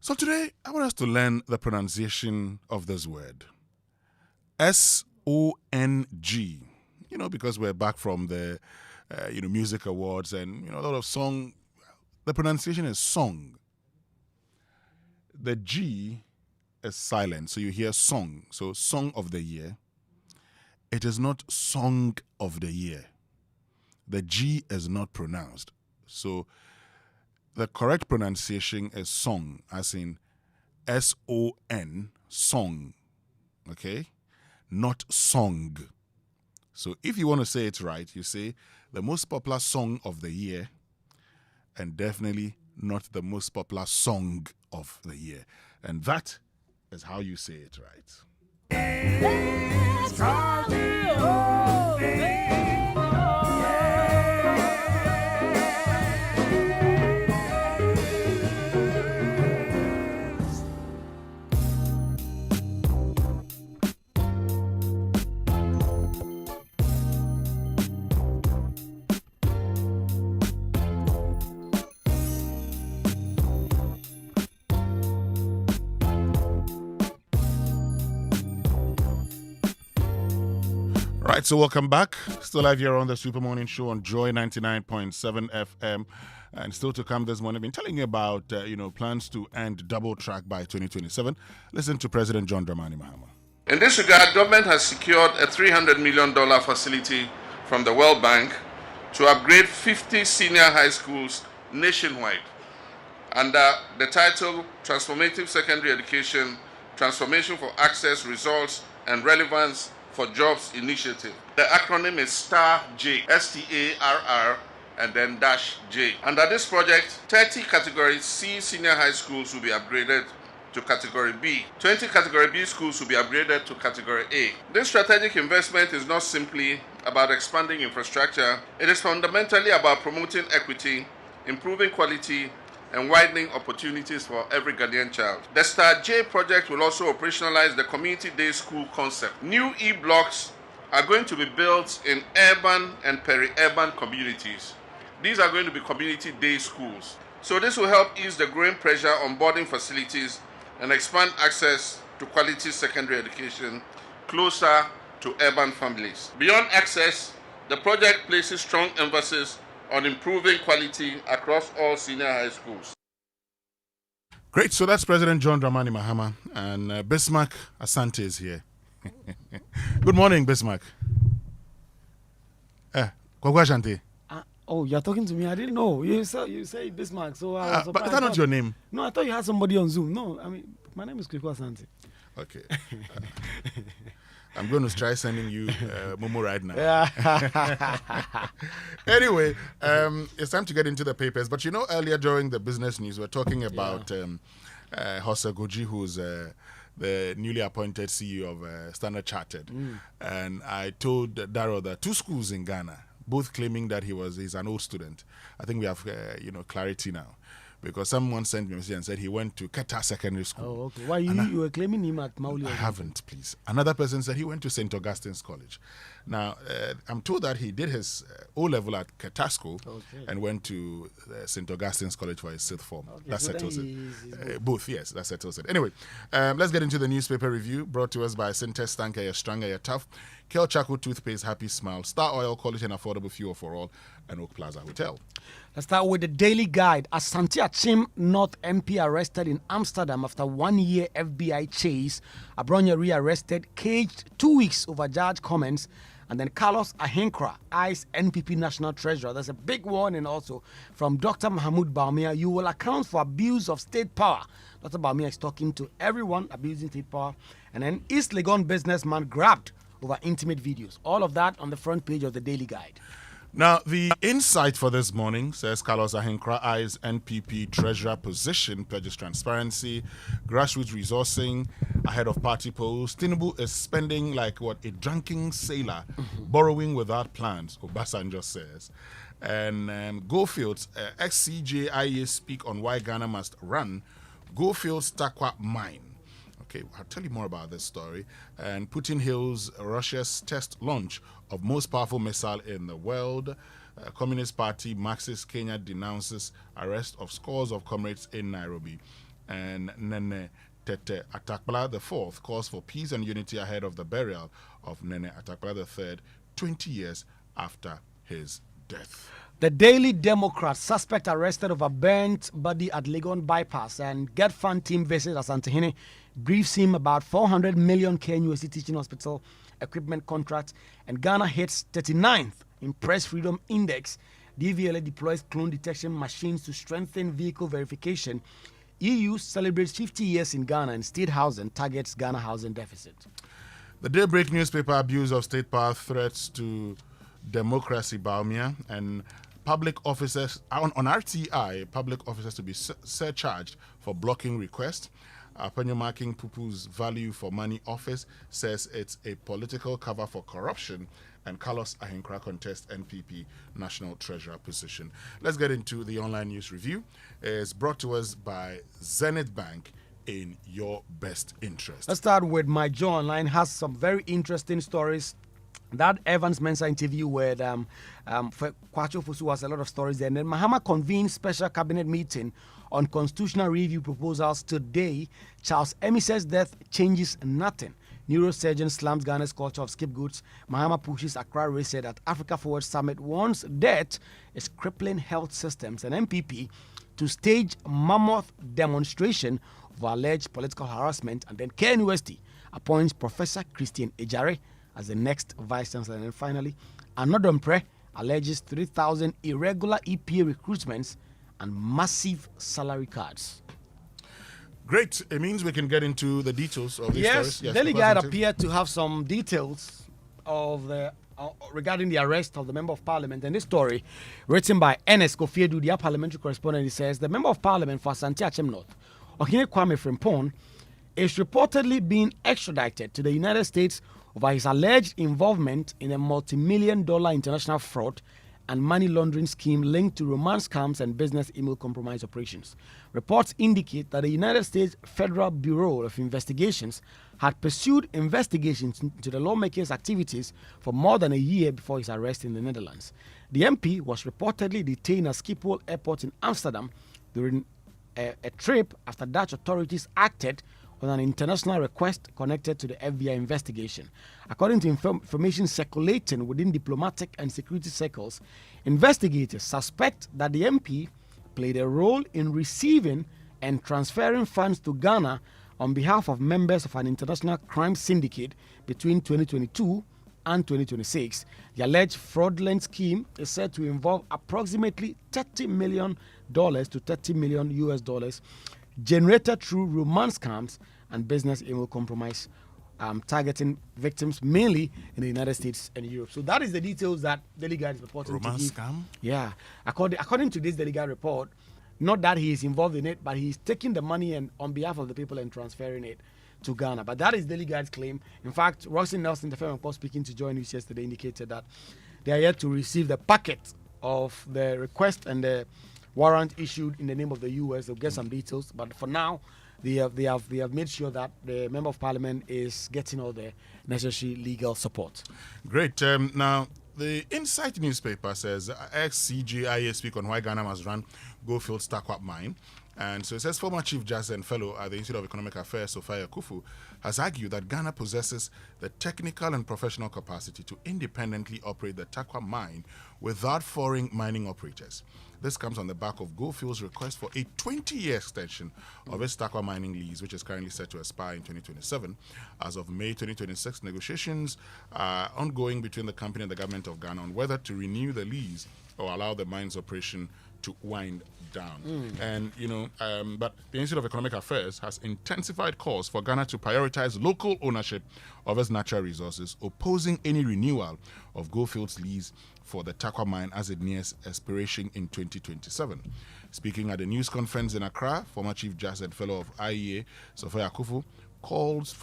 So today, I want us to learn the pronunciation of this word. S-O-N-G. Because we're back from the, music awards and, a lot of song. The pronunciation is song. The G is silent, so you hear song. So song of the year. It is not song of the year. The G is not pronounced. So the correct pronunciation is song, as in S-O-N, song. Okay? Not song. So if you want to say it right, you say the most popular song of the year, and definitely not the most popular song of the year. And that is how you say it right. Right, so welcome back. Still live here on the Super Morning Show on Joy 99.7 FM. And still to come this morning, I've been telling you about, plans to end double track by 2027. Listen to President John Dramani Mahama. In this regard, government has secured a $300 million facility from the World Bank to upgrade 50 senior high schools nationwide under the title Transformative Secondary Education, Transformation for Access, Results, and Relevance for Jobs Initiative. The acronym is STAR-J, S-T-A-R-R, and then -J. Under this project, 30 Category C senior high schools will be upgraded to Category B. 20 Category B schools will be upgraded to Category A. This strategic investment is not simply about expanding infrastructure. It is fundamentally about promoting equity, improving quality, and widening opportunities for every Ghanaian child. The STAR-J project will also operationalize the community day school concept. New E-blocks are going to be built in urban and peri-urban communities. These are going to be community day schools. So this will help ease the growing pressure on boarding facilities and expand access to quality secondary education closer to urban families. Beyond access, the project places strong emphasis on improving quality across all senior high schools. Great, so that's President John Dramani Mahama, and Bismarck Asante is here. Good morning, Bismarck. Kwagwa Asante. Oh, you're talking to me? I didn't know. You say Bismarck, so I was surprised. But is that not your name? No, I thought you had somebody on Zoom. No, I mean, my name is Kwagwa Asante. Okay. I'm going to try sending you Momo right now. Anyway, it's time to get into the papers. But earlier during the business news, we're talking about Hossa Goji, who's the newly appointed CEO of Standard Chartered. And I told Darryl that 2 schools in Ghana, both claiming that he's an old student. I think we have clarity now. Because someone sent me a message and said he went to Keta Secondary School. Oh, okay. Why you were claiming him at Mauli? I haven't, please. Another person said he went to St. Augustine's College. Now, I'm told that he did his O-level at Ketasco and went to St. Augustine's College for his 6th form. Okay, that so settles then it. Both, yes, that settles it. Anyway, let's get into the newspaper review brought to us by Syntest Tanker, you're stronger, you're tough. Kel Chaco Toothpaste, Happy Smile, Star Oil, quality and affordable fuel for all, and Oak Plaza Hotel. Let's start with the Daily Guide. Asante Achim North MP arrested in Amsterdam after 1 year FBI chase. Abronya rearrested, caged 2 weeks over judge comments. And then Carlos Ahenkra, ICE NPP National Treasurer. There's a big warning also from Dr. Mahmoud Bawumia. You will account for abuse of state power. Dr. Bawumia is talking to everyone abusing state power. And then East Legon businessman grabbed over intimate videos. All of that on the front page of the Daily Guide. Now, the insight for this morning says Carlos Ahenkra eyes NPP Treasurer position, pledges transparency, grassroots resourcing ahead of party polls. Tinubu is spending like a drunken sailor, borrowing without plans, Obasanjo says. And Goldfields, ex-CJIA speak on why Ghana must run Goldfields Takwa mine. Okay, I'll tell you more about this story. And Putin hails Russia's test launch of most powerful missile in the world. Communist Party Marxist Kenya denounces arrest of scores of comrades in Nairobi. And Nene Tete Atakpala IV calls for peace and unity ahead of the burial of Nene Atakpala III 20 years after his death. The Daily Democrat, suspect arrested over burnt body at Legon bypass, and Get Fund team visits Asantehene, briefs him about 400 million KNUST teaching hospital equipment contracts, and Ghana hits 39th in Press Freedom Index. DVLA deploys clone detection machines to strengthen vehicle verification. EU celebrates 50 years in Ghana, and State Housing targets Ghana housing deficit. The Daybreak newspaper, abuse of state power threats to democracy, Bawumia, and public officers on RTI, public officers to be surcharged for blocking requests. Penyo Marking Pupu's value for money office says it's a political cover for corruption, and Carlos Ahenkra contests NPP National Treasurer position. Let's get into the online news review. It's brought to us by Zenith Bank, in your best interest. Let's start with My Joe Online. Has some very interesting stories. That Evans Mensah interview with Kwacho Fosu has a lot of stories there. And then Mahama convened special cabinet meeting on constitutional review proposals today. Charles Emise's death changes nothing. Neurosurgeon slams Ghana's culture of scapegoats. Mahama pushes Accra Race said at Africa Forward Summit warns debt is crippling health systems. And MPP to stage mammoth demonstration of alleged political harassment. And then KNUST appoints Professor Christian Ejare as the next vice chancellor. And then finally, Anodompre alleges 3,000 irregular EPA recruitments and massive salary cards. Great. It means we can get into the details of these stories. Yes, Daily Guide appeared to have some details of the regarding the arrest of the Member of Parliament. And this story, written by Ernest Kofiedu, the parliamentary correspondent, he says the Member of Parliament for Asante Achem North, Ohene Kwame Frimpong, is reportedly being extradited to the United States over his alleged involvement in a multi-million-dollar international fraud and money laundering scheme linked to romance scams and business email compromise operations. Reports indicate that the United States Federal Bureau of Investigations had pursued investigations into the lawmaker's activities for more than a year before his arrest in the Netherlands. The MP was reportedly detained at Schiphol Airport in Amsterdam during a trip after Dutch authorities acted on an international request connected to the FBI investigation. According to information circulating within diplomatic and security circles, investigators suspect that the MP played a role in receiving and transferring funds to Ghana on behalf of members of an international crime syndicate between 2022 and 2026. The alleged fraudulent scheme is said to involve approximately $30 million to $30 million US generated through romance scams and business email compromise, targeting victims mainly in the United States and Europe. So that is the details that Daily Guide is reporting. Romance scam? Yeah. According to this Daily Guide report, not that he is involved in it, but he's taking the money and on behalf of the people and transferring it to Ghana. But that is Daily Guide's claim. In fact, Roxy Nelson, the firm report speaking to Joy News yesterday, indicated that they are yet to receive the packet of the request and the warrant issued in the name of the U.S. They'll get some details, but for now, they have made sure that the Member of Parliament is getting all the necessary legal support. Great. Now, the Insight newspaper says ex-CGIA speak on why Ghana must run Goldfields Takwap mine. And so it says former Chief Justice and Fellow at the Institute of Economic Affairs, Sophia Kufu, has argued that Ghana possesses the technical and professional capacity to independently operate the Takwap mine without foreign mining operators. This comes on the back of Goldfields' request for a 20-year extension of its Takwap mining lease, which is currently set to expire in 2027. As of May 2026, negotiations are ongoing between the company and the government of Ghana on whether to renew the lease or allow the mine's operation to wind down. And, but the Institute of Economic Affairs has intensified calls for Ghana to prioritize local ownership of its natural resources, opposing any renewal of Goldfields' lease for the Takwap mine as it nears expiration in 2027. Speaking at a news conference in Accra, former Chief Justice and Fellow of IEA, Sophia Kufu,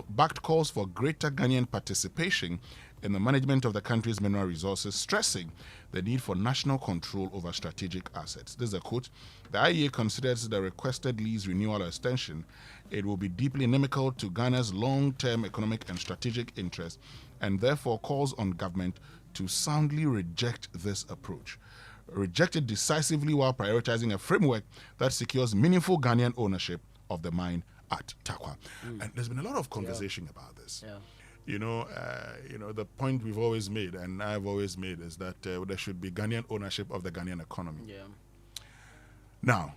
backed calls for greater Ghanaian participation in the management of the country's mineral resources, stressing the need for national control over strategic assets. This is a quote. The IEA considers the requested lease renewal or extension. It will be deeply inimical to Ghana's long-term economic and strategic interests, and therefore calls on government to soundly reject this approach. Reject it decisively while prioritizing a framework that secures meaningful Ghanaian ownership of the mine at Takwap. And there's been a lot of conversation about this. The point we've always made, and I've always made, is that there should be Ghanaian ownership of the Ghanaian economy. Now,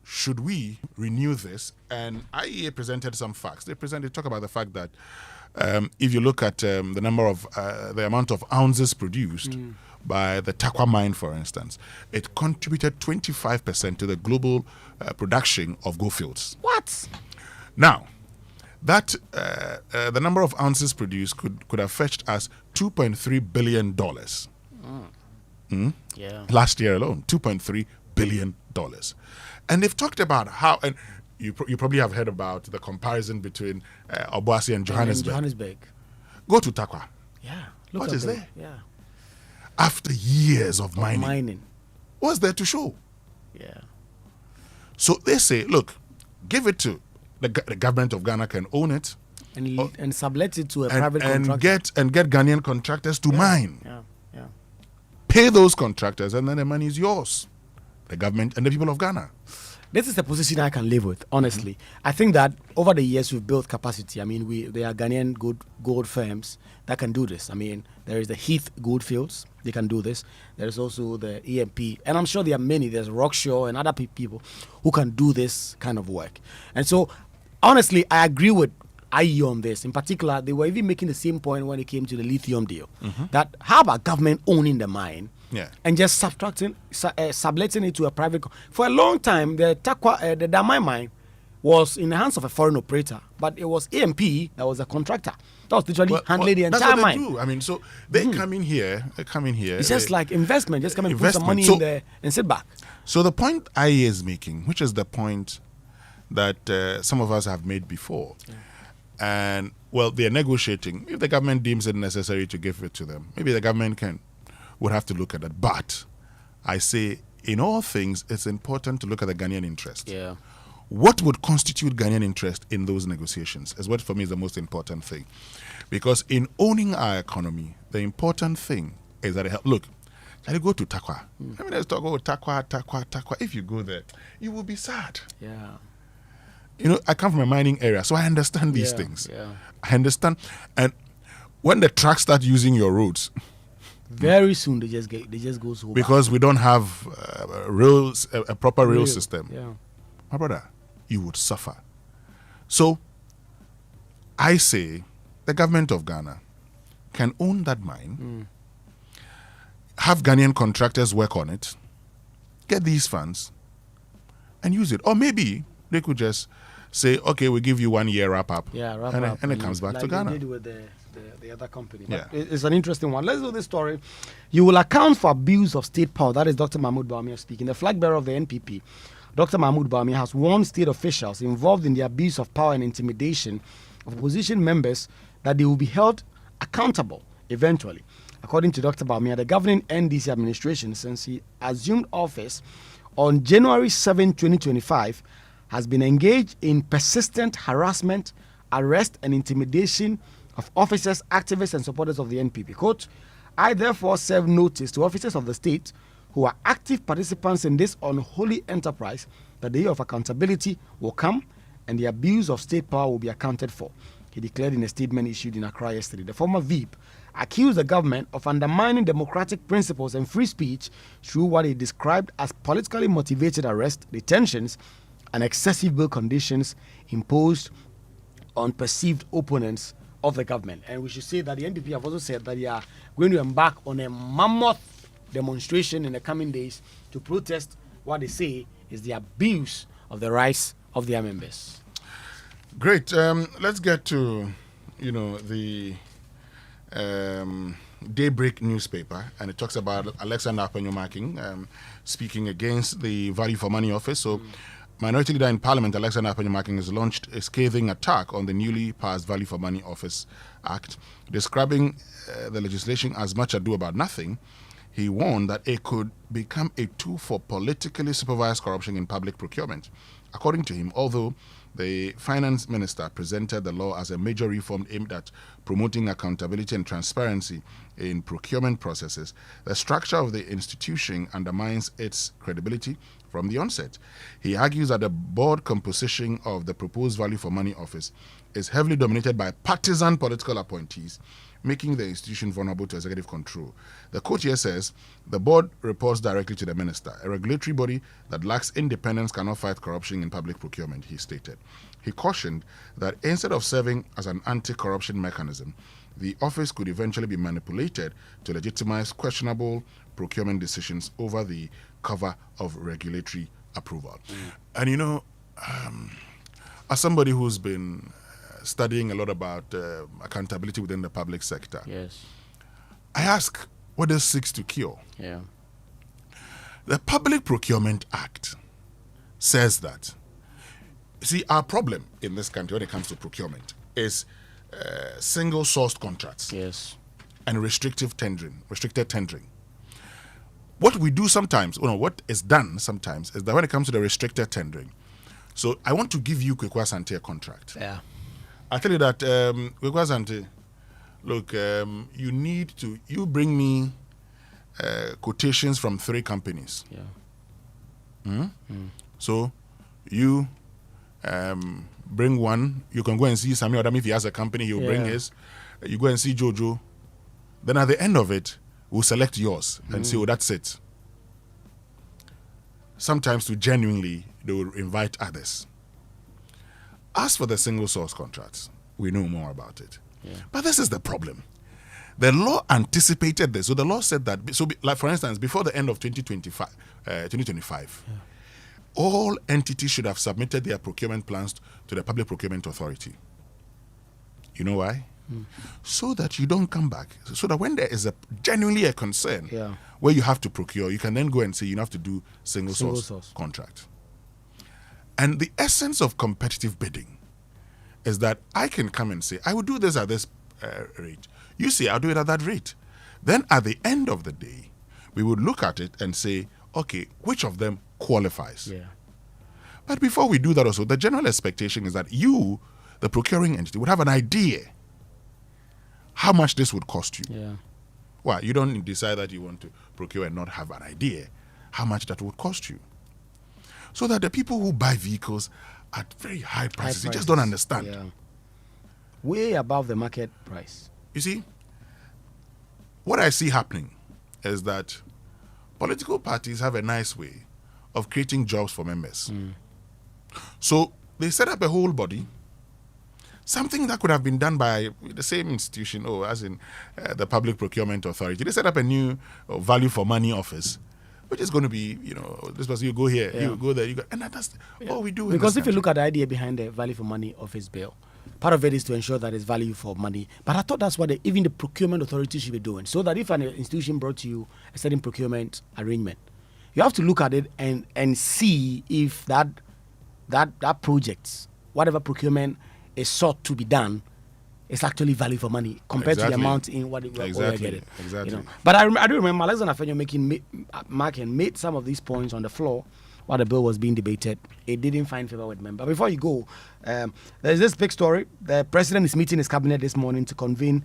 should we renew this? And IEA presented some facts. They talk about the fact that if you look at the number of the amount of ounces produced by the Takwap mine, for instance, it contributed 25% to the global production of Goldfields. What? Now, that the number of ounces produced could have fetched us $2.3 billion. Last year alone, $2.3 billion. And they've talked about how, and you probably have heard about the comparison between Obuasi and Johannesburg. Go to Takwap. Yeah. What is there? Yeah. After years of mining. What's there to show? Yeah. So they say, look, give it to the government of Ghana can own it and sublet it to a private contractor and get Ghanaian contractors to mine. Yeah. Pay those contractors, and then the money is yours, the government and the people of Ghana. This is a position I can live with, honestly. I think that over the years we've built capacity. I mean, there are Ghanaian gold firms that can do this. I mean, there is the Heath Goldfields, they can do this. There is also the EMP, and I'm sure there are many. There's Rockshore and other people who can do this kind of work. And so, honestly, I agree with IE on this. In particular, they were even making the same point when it came to the lithium deal. That how about government owning the mine and just subletting it to a private for a long time. The Damai mine was in the hands of a foreign operator, but it was AMP that was a contractor. That was literally handling the entire mine. That's what they do. I mean, so they come in here. It's just like investment. Just come and put some money in there and sit back. So the point IE is making, which is the point that some of us have made before, and they're negotiating. If the government deems it necessary to give it to them, maybe the government would have to look at that. But I say, in all things, it's important to look at the Ghanaian interest. Yeah. What would constitute Ghanaian interest in those negotiations is what for me is the most important thing. Because in owning our economy, the important thing is that it helps. Look, shall you go to Takwap? I mean, let's talk about Takwap. If you go there, you will be sad. Yeah. I come from a mining area, so I understand these things. Yeah. I understand. And when the trucks start using your roads, very soon they just go so because bad. We don't have a proper rail system. Yeah. My brother, you would suffer. So I say the government of Ghana can own that mine, have Ghanaian contractors work on it, get these funds, and use it. Or maybe they could just say, okay, we give you 1 year wrap up. Yeah, wrap and up. And it comes back to Ghana. They did with the other company. But it's an interesting one. Let's do this story. You will account for abuse of state power. That is Dr. Mahmoud Bawumia speaking. The flag bearer of the NPP, Dr. Mahmoud Bawumia, has warned state officials involved in the abuse of power and intimidation of opposition members that they will be held accountable eventually. According to Dr. Bawumia, the governing NDC administration, since he assumed office on January 7, 2025, has been engaged in persistent harassment, arrest, and intimidation of officers, activists, and supporters of the NPP. Quote, I therefore serve notice to officers of the state who are active participants in this unholy enterprise that the day of accountability will come and the abuse of state power will be accounted for, he declared in a statement issued in Accra yesterday. The former VP accused the government of undermining democratic principles and free speech through what he described as politically motivated arrest, detentions, and excessive bail conditions imposed on perceived opponents of the government. And we should say that the NPP have also said that they are going to embark on a mammoth demonstration in the coming days to protest what they say is the abuse of the rights of their members. Great. Let's get to, the Daybreak newspaper, and it talks about Alexander Apenyomaking speaking against the Value for Money office. So, Minority Leader in Parliament Alexander Apenyomaking has launched a scathing attack on the newly passed Value for Money Office Act, describing the legislation as much ado about nothing. He warned that it could become a tool for politically supervised corruption in public procurement. According to him, although the finance minister presented the law as a major reform aimed at promoting accountability and transparency in procurement processes, the structure of the institution undermines its credibility from the onset. He argues that the board composition of the proposed Value for Money office is heavily dominated by partisan political appointees, making the institution vulnerable to executive control. The quote here says, the board reports directly to the minister. A regulatory body that lacks independence cannot fight corruption in public procurement, he stated. He cautioned that instead of serving as an anti-corruption mechanism, the office could eventually be manipulated to legitimize questionable procurement decisions over the cover of regulatory approval. And as somebody who's been studying a lot about accountability within the public sector, yes, I ask, what does seeks to cure? Yeah. The Public Procurement Act says that, see, our problem in this country when it comes to procurement is single-sourced contracts, yes, and restricted tendering. What we do sometimes, what is done sometimes, is that when it comes to the restricted tendering, so I want to give you Kwekwa Asante a contract. Yeah. I tell you that, Kwekwa Asante, look, you bring me quotations from 3 companies. Yeah. So you bring one, you can go and see Sami Adam if he has a company, he'll bring his. You go and see Jojo. Then at the end of it, we'll select yours and say, oh, that's it. Sometimes to genuinely, they will invite others. As for the single source contracts, we know more about it. Yeah. But this is the problem. The law anticipated this. So the law said that, like for instance, before the end of 2025, all entities should have submitted their procurement plans to the Public Procurement Authority. You know why? So that you don't come back. So that when there is genuinely a concern where you have to procure, you can then go and say you have to do single source contract. And the essence of competitive bidding is that I can come and say, I will do this at this rate. You say, I'll do it at that rate. Then at the end of the day, we would look at it and say, okay, which of them qualifies? Yeah. But before we do that also, the general expectation is that you, the procuring entity, would have an idea how much this would cost you. Yeah. Well, you don't decide that you want to procure and not have an idea how much that would cost you. So that the people who buy vehicles at very high prices, they just don't understand. Yeah. Way above the market price. You see, what I see happening is that political parties have a nice way of creating jobs for members. So they set up a whole body, something that could have been done by the same institution, as in the Public Procurement Authority. They set up a new Value for Money office, which is going to be, this person, you go here, you go there, you go, and that's all we do. Because if you look at the idea behind the Value for Money office bill, part of it is to ensure that it's value for money. But I thought that's what even the procurement authority should be doing. So that if an institution brought you a certain procurement arrangement, you have to look at it and see if that project, whatever procurement is sought to be done, is actually value for money compared to the amount in what we're getting. Exactly. But I do remember Alexander Apenyomaking made some of these points on the floor while the bill was being debated. It didn't find favor with members. Before you go, there's this big story. The president is meeting his cabinet this morning to convene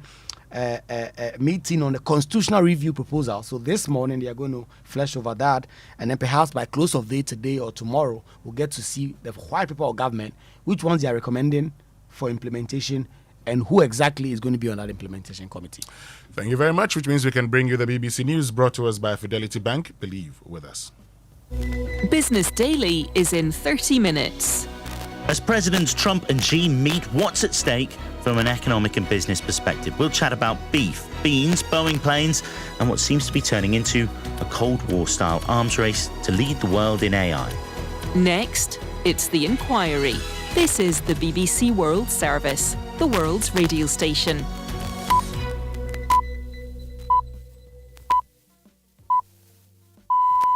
a meeting on the constitutional review proposal. So this morning they are going to flesh over that, and then perhaps by close of day today or tomorrow, we'll get to see the white paper of government, which ones they are recommending for implementation, and who exactly is going to be on that implementation committee. Thank you very much, which means we can bring you the BBC News brought to us by Fidelity Bank. Believe with us. Business Daily is in 30 minutes. As Presidents Trump and Xi meet, what's at stake from an economic and business perspective? We'll chat about beef, beans, Boeing planes, and what seems to be turning into a Cold War-style arms race to lead the world in AI. Next, it's The Inquiry. This is the BBC World Service, the world's radio station.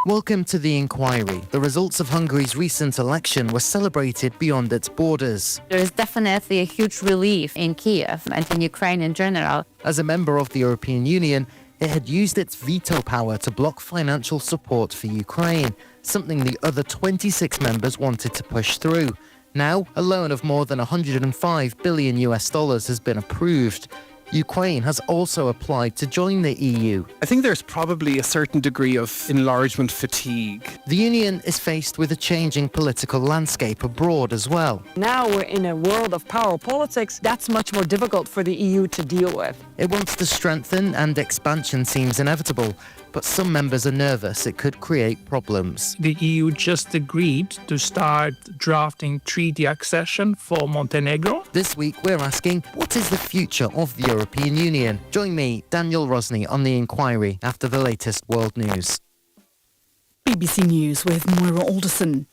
Welcome to The Inquiry. The results of Hungary's recent election were celebrated beyond its borders. There is definitely a huge relief in Kiev and in Ukraine in general. As a member of the European Union, it had used its veto power to block financial support for Ukraine, something the other 26 members wanted to push through. Now, a loan of more than $105 billion has been approved. Ukraine has also applied to join the EU. I think there's probably a certain degree of enlargement fatigue. The Union is faced with a changing political landscape abroad as well. Now we're in a world of power politics. That's much more difficult for the EU to deal with. It wants to strengthen, and expansion seems inevitable. But some members are nervous it could create problems. The EU just agreed to start drafting treaty accession for Montenegro. This week we're asking, what is the future of the European Union? Join me, Daniel Rosney, on The Inquiry after the latest world news. BBC News with Moira Alderson.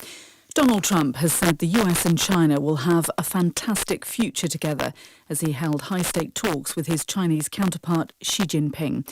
Donald Trump has said the US and China will have a fantastic future together as he held high-stake talks with his Chinese counterpart Xi Jinping.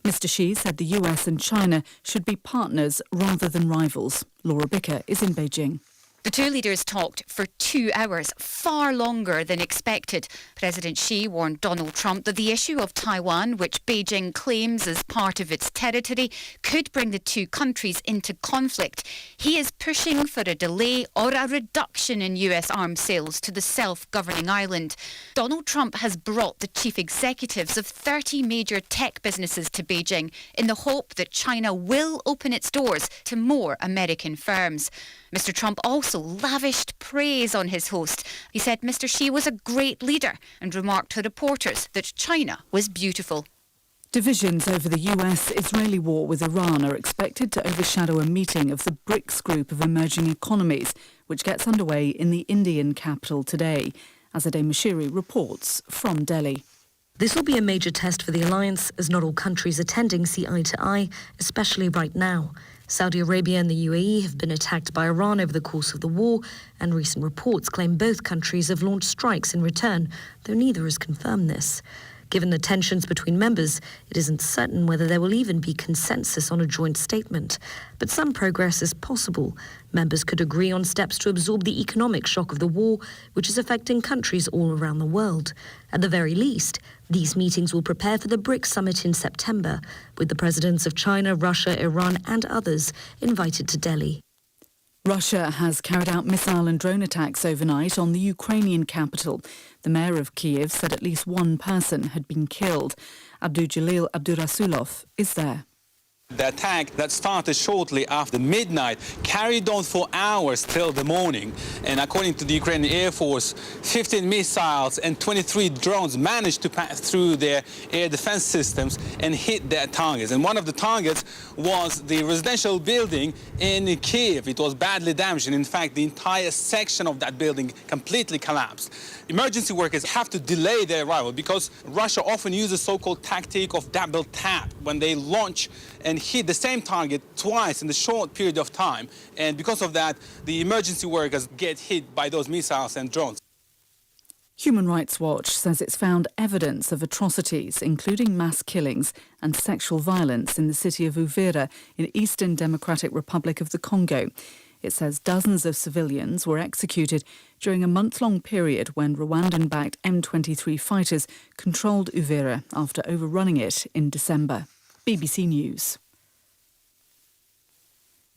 Mr. Xi said the US and China should be partners rather than rivals. Laura Bicker is in Beijing. The two leaders talked for 2 hours, far longer than expected. President Xi warned Donald Trump that the issue of Taiwan, which Beijing claims as part of its territory, could bring the two countries into conflict. He is pushing for a delay or a reduction in US arms sales to the self-governing island. Donald Trump has brought the chief executives of 30 major tech businesses to Beijing in the hope that China will open its doors to more American firms. Mr. Trump also lavished praise on his host. He said Mr. Xi was a great leader and remarked to reporters that China was beautiful. Divisions over the US-Israeli war with Iran are expected to overshadow a meeting of the BRICS group of emerging economies, which gets underway in the Indian capital today. Azadeh Mashiri reports from Delhi. This will be a major test for the alliance, as not all countries attending see eye to eye, especially right now. Saudi Arabia and the UAE have been attacked by Iran over the course of the war, and recent reports claim both countries have launched strikes in return, though neither has confirmed this. Given the tensions between members, it isn't certain whether there will even be consensus on a joint statement. But some progress is possible. Members could agree on steps to absorb the economic shock of the war, which is affecting countries all around the world. At the very least, these meetings will prepare for the BRICS summit in September, with the presidents of China, Russia, Iran and others invited to Delhi. Russia has carried out missile and drone attacks overnight on the Ukrainian capital. The mayor of Kiev said at least one person had been killed. Abdujalil Abdurasulov is there. The attack that started shortly after midnight carried on for hours till the morning. And according to the Ukrainian Air Force, 15 missiles and 23 drones managed to pass through their air defense systems and hit their targets. And one of the targets was the residential building in Kiev. It was badly damaged, and in fact, the entire section of that building completely collapsed. Emergency workers have to delay their arrival because Russia often uses so-called tactic of double tap when they launch and hit the same target twice in a short period of time. And because of that, the emergency workers get hit by those missiles and drones. Human Rights Watch says it's found evidence of atrocities, including mass killings and sexual violence in the city of Uvira in Eastern Democratic Republic of the Congo. It says dozens of civilians were executed during a month-long period when Rwandan-backed M23 fighters controlled Uvira after overrunning it in December. BBC News.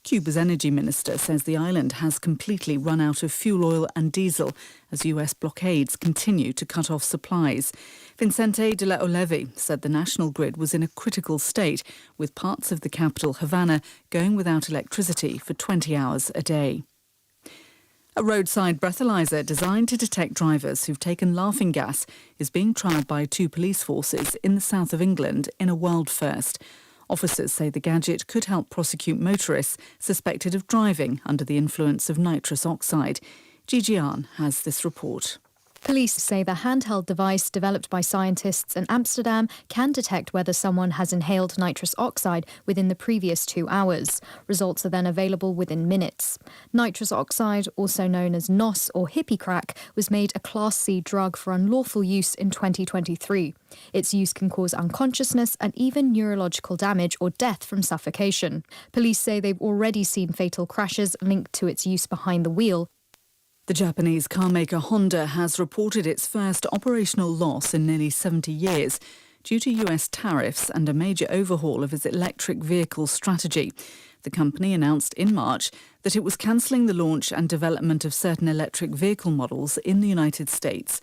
Cuba's energy minister says the island has completely run out of fuel oil and diesel as US blockades continue to cut off supplies. Vicente de la Oleve said the national grid was in a critical state, with parts of the capital, Havana, going without electricity for 20 hours a day. A roadside breathalyzer designed to detect drivers who've taken laughing gas is being trialled by 2 police forces in the south of England in a world first. Officers say the gadget could help prosecute motorists suspected of driving under the influence of nitrous oxide. Gigi Arn has this report. Police say the handheld device developed by scientists in Amsterdam can detect whether someone has inhaled nitrous oxide within the previous 2 hours. Results are then available within minutes. Nitrous oxide, also known as NOS or hippie crack, was made a Class C drug for unlawful use in 2023. Its use can cause unconsciousness and even neurological damage or death from suffocation. Police say they've already seen fatal crashes linked to its use behind the wheel. The Japanese carmaker Honda has reported its first operational loss in nearly 70 years due to US tariffs and a major overhaul of its electric vehicle strategy. The company announced in March that it was cancelling the launch and development of certain electric vehicle models in the United States.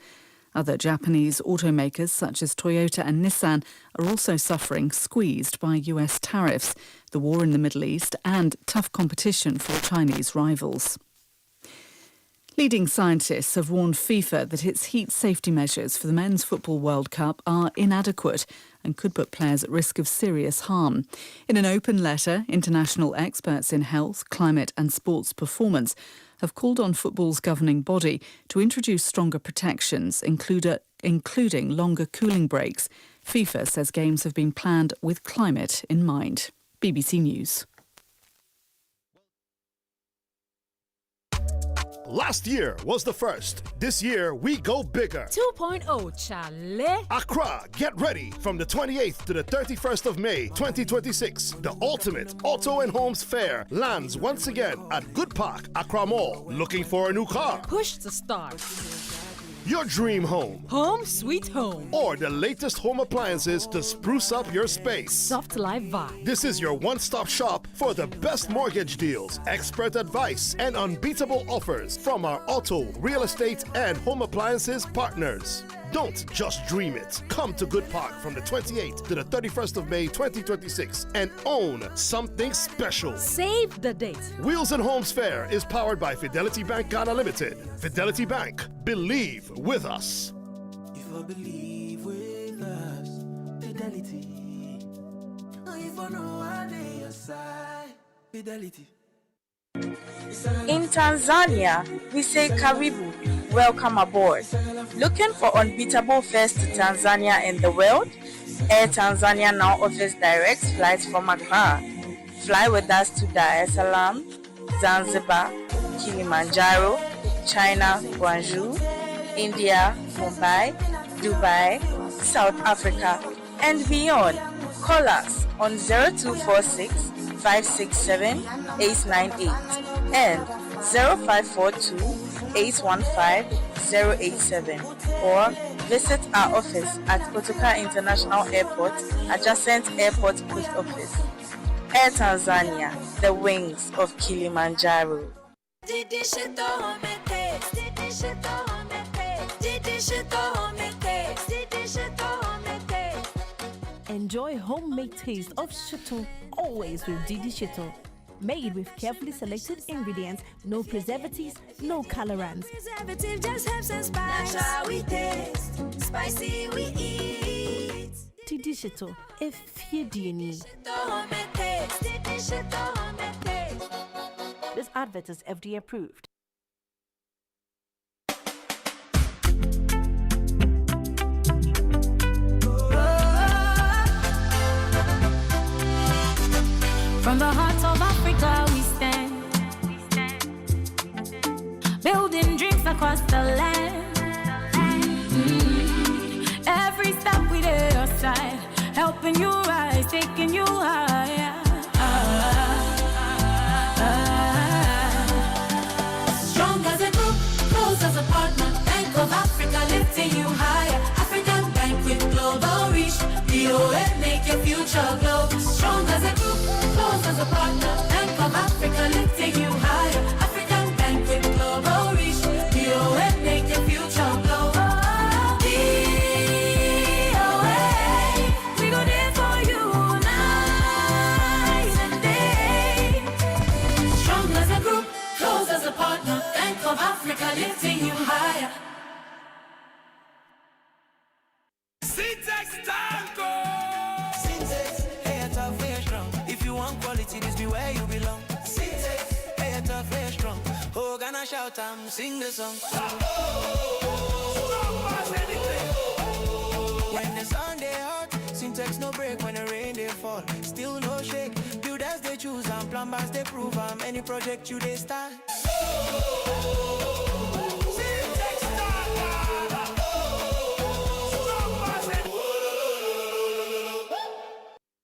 Other Japanese automakers such as Toyota and Nissan are also suffering, squeezed by US tariffs, the war in the Middle East and tough competition for Chinese rivals. Leading scientists have warned FIFA that its heat safety measures for the Men's Football World Cup are inadequate and could put players at risk of serious harm. In an open letter, international experts in health, climate and sports performance have called on football's governing body to introduce stronger protections, including longer cooling breaks. FIFA says games have been planned with climate in mind. BBC News. Last year was the first. This year, we go bigger. 2.0, Charlie. Accra, get ready. From the 28th to the 31st of May, 2026, the ultimate auto and homes fair lands once again at Good Park, Accra Mall. Looking for a new car? Push to start. Your dream home. Home sweet home. Or the latest home appliances to spruce up your space. Soft life vibe. This is your one-stop shop for the best mortgage deals, expert advice, and unbeatable offers from our auto, real estate, and home appliances partners. Don't just dream it. Come to Good Park from the 28th to the 31st of May 2026 and own something special. Save the date. Wheels and Homes Fair is powered by Fidelity Bank Ghana Limited. Fidelity Bank. Believe with us. If I believe with us, Fidelity. If I know I lay aside, Fidelity. In Tanzania, we say Karibu, welcome aboard. Looking for unbeatable fares to Tanzania and the world? Air Tanzania now offers direct flights from Accra. Fly with us to Dar es Salaam, Zanzibar, Kilimanjaro, China, Guangzhou, India, Mumbai, Dubai, South Africa, and beyond. Call us on 0246 567 898 and 0542 815 087 or visit our office at Kotoka International Airport, adjacent Airport Post Office. Air Tanzania, the wings of Kilimanjaro. Enjoy homemade taste of shito always with Didi Shito. Made with carefully selected ingredients, no preservatives, no colorants. Preservative just helps us spice. That's how we taste. Spicy we eat. Didi Shito, if you need. This advert is FDA approved. From the heart of Africa we stand, building dreams across the land. Every step we did our side, helping you rise, taking you higher. Strong as a group, close as a partner. Bank of Africa lifting you higher. African Bank with global reach. BOA make your future glow. Strong as a group, close as a partner. Bank of Africa where you belong. Hey, tough, hey, strong. Oh, gonna shout, sing the song. When the sun they hot, syntax no break. When the rain they fall, still no shake. Builders they choose and plumbers they prove. Any project you they start.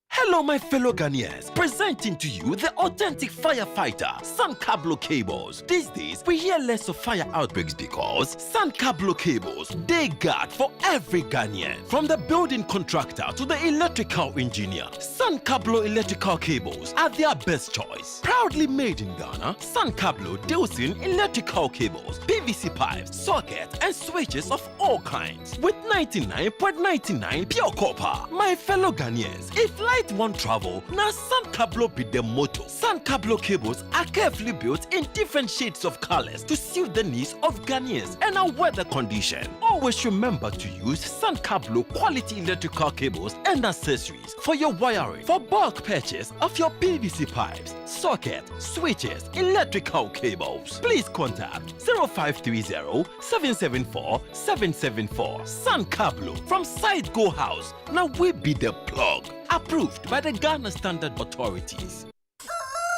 Hello, my fellow Ghanaians. Presenting to you the authentic firefighter, San Cablo Cables. These days, we hear less of fire outbreaks because San Cablo Cables, they guard for every Ghanaian. From the building contractor to the electrical engineer, San Cablo electrical cables are their best choice. Proudly made in Ghana, San Cablo deals in electrical cables, PVC pipes, sockets, and switches of all kinds. With 99.99 pure copper. My fellow Ghanaians, if light won't travel, now San Cablo be the motto. San Cablo cables are carefully built in different shades of colors to suit the needs of Ghanaians and our weather condition. Always remember to use San Cablo quality electrical cables and accessories for your wiring. For bulk purchase of your PVC pipes, socket, switches, electrical cables, please contact 0530-774-774. San Cablo from Side Go House. Now we be the plug. Approved by the Ghana Standard Authorities.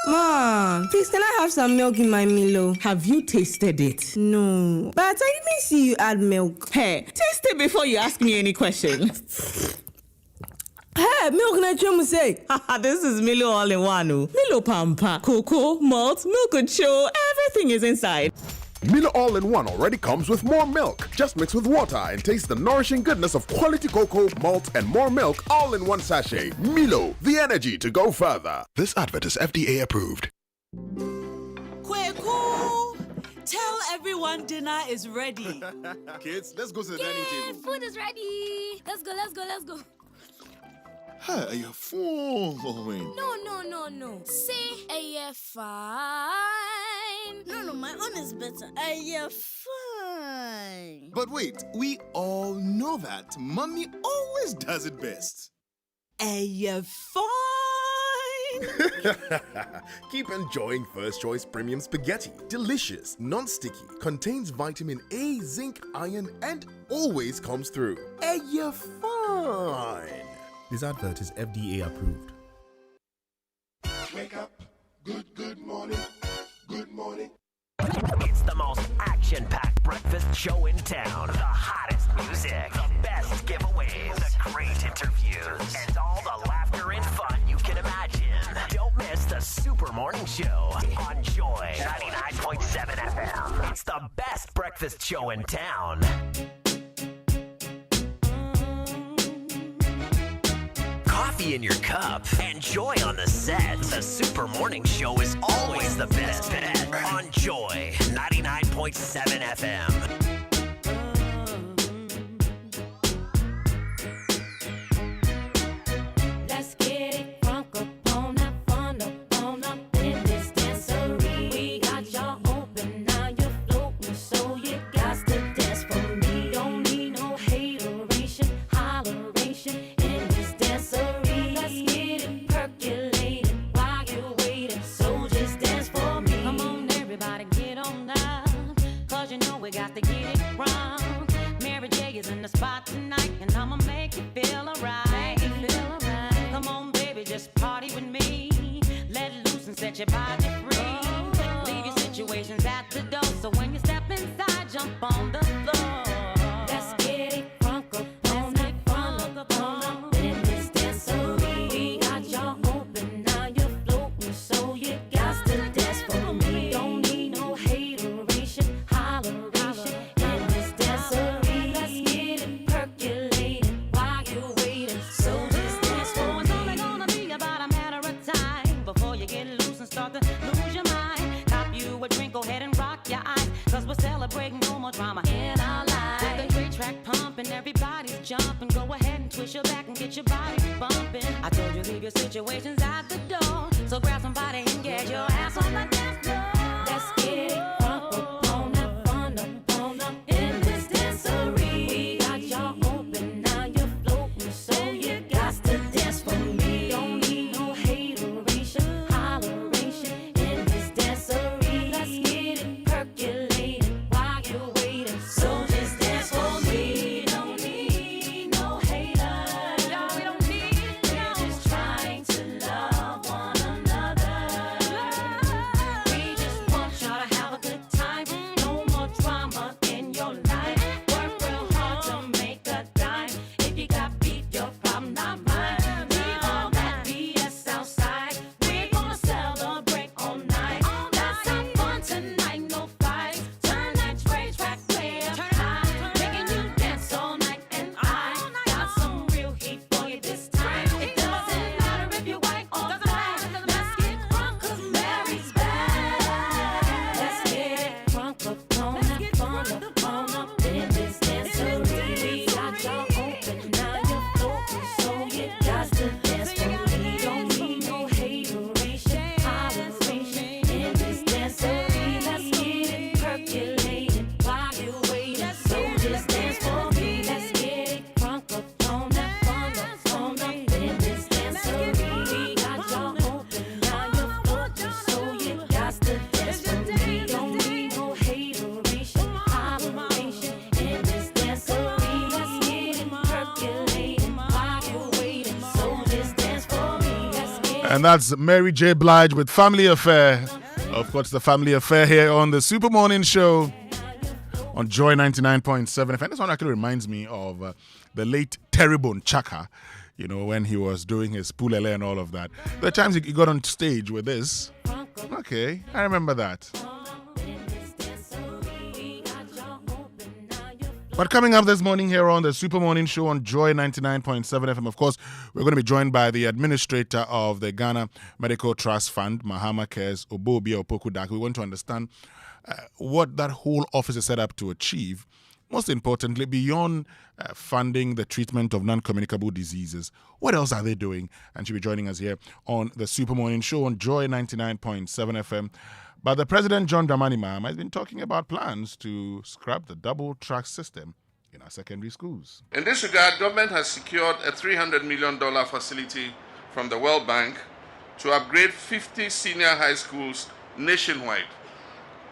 Mom, please can I have some milk in my Milo? Have you tasted it? No, but I didn't see you add milk. Hey, taste it before you ask me any questions. Hey, milk na chum say. This is Milo all in one. Milo Pampa, cocoa, malt, milk and show, everything is inside. Milo All-in-One already comes with more milk. Just mix with water and taste the nourishing goodness of quality cocoa, malt, and more milk all in one sachet. Milo, the energy to go further. This advert is FDA approved. Kweku, tell everyone dinner is ready. Kids, let's go to the dining table. Food is ready. Let's go. Hey, you're full. No. Say, you're fine. No, my own is better. You're fine. But wait, we all know that Mommy always does it best. You're fine. Keep enjoying First Choice Premium Spaghetti. Delicious, non-sticky, contains vitamin A, zinc, iron, and always comes through. You're fine. This advert is FDA approved. Wake up. Good morning. Good morning. It's the most action-packed breakfast show in town. The hottest music, the best giveaways, the great interviews, and all the laughter and fun you can imagine. Don't miss the Super Morning Show on Joy 99.7 FM. It's the best breakfast show in town. Coffee in your cup and Joy on the set. The Super Morning Show is always the best bet on Joy 99.7 FM. Let's get it crunk up on that fun up in this dancery. We got y'all open, now you're floating, so you got to dance for me. Don't need no hateration, holleration in this dancery. Let's get it percolated while you're waiting, so just dance for me. Come on, everybody, get on down, 'cause you know we got to get it wrong. Mary J is in the spot tonight, and I'ma make you feel alright. Come on, baby, just party with me. Let loose and set your body free. Leave your situations at the door, so when you step inside, jump on the floor. Let's get it crunk up on that fun up in this dancery. We got y'all open, now you're floating, so you got to dance for me. Don't need no hateration, holleration in this dancery. Let's get it percolated while you're waiting, so just dance for me. It's only gonna be about a matter of time before you get loose and start to lose your mind. Cop you a drink, go ahead and rock your eyes, 'cause we're celebrating no more drama in our lives. With the great track pumping, everybody's jumping. Go ahead and twist your back and get your body bumping. I told you leave your situations at the door, so grab somebody and get your ass on the dance floor. Let's get it crunk up on that fun up in this dancery. We got y'all open, now you're floating, so you got to dance for me. Don't need no hateration, holleration. And that's Mary J. Blige with Family Affair. Of course, the Family Affair here on the Super Morning Show on Joy 99.7 FM. This one actually reminds me of the late Teribone Chaka, when he was doing his Pulele and all of that. The times he got on stage with this. Okay, I remember that. But coming up this morning here on the Super Morning Show on Joy 99.7 FM, of course, we're going to be joined by the administrator of the Ghana Medical Trust Fund, MahamaCares, Obobia Opoku-Dak. We want to understand what that whole office is set up to achieve. Most importantly, beyond funding the treatment of non-communicable diseases, what else are they doing? And she'll be joining us here on the Super Morning Show on Joy 99.7 FM. But the President, John Dramani Mahama, has been talking about plans to scrap the double-track system in our secondary schools. In this regard, government has secured a $300 million facility from the World Bank to upgrade 50 senior high schools nationwide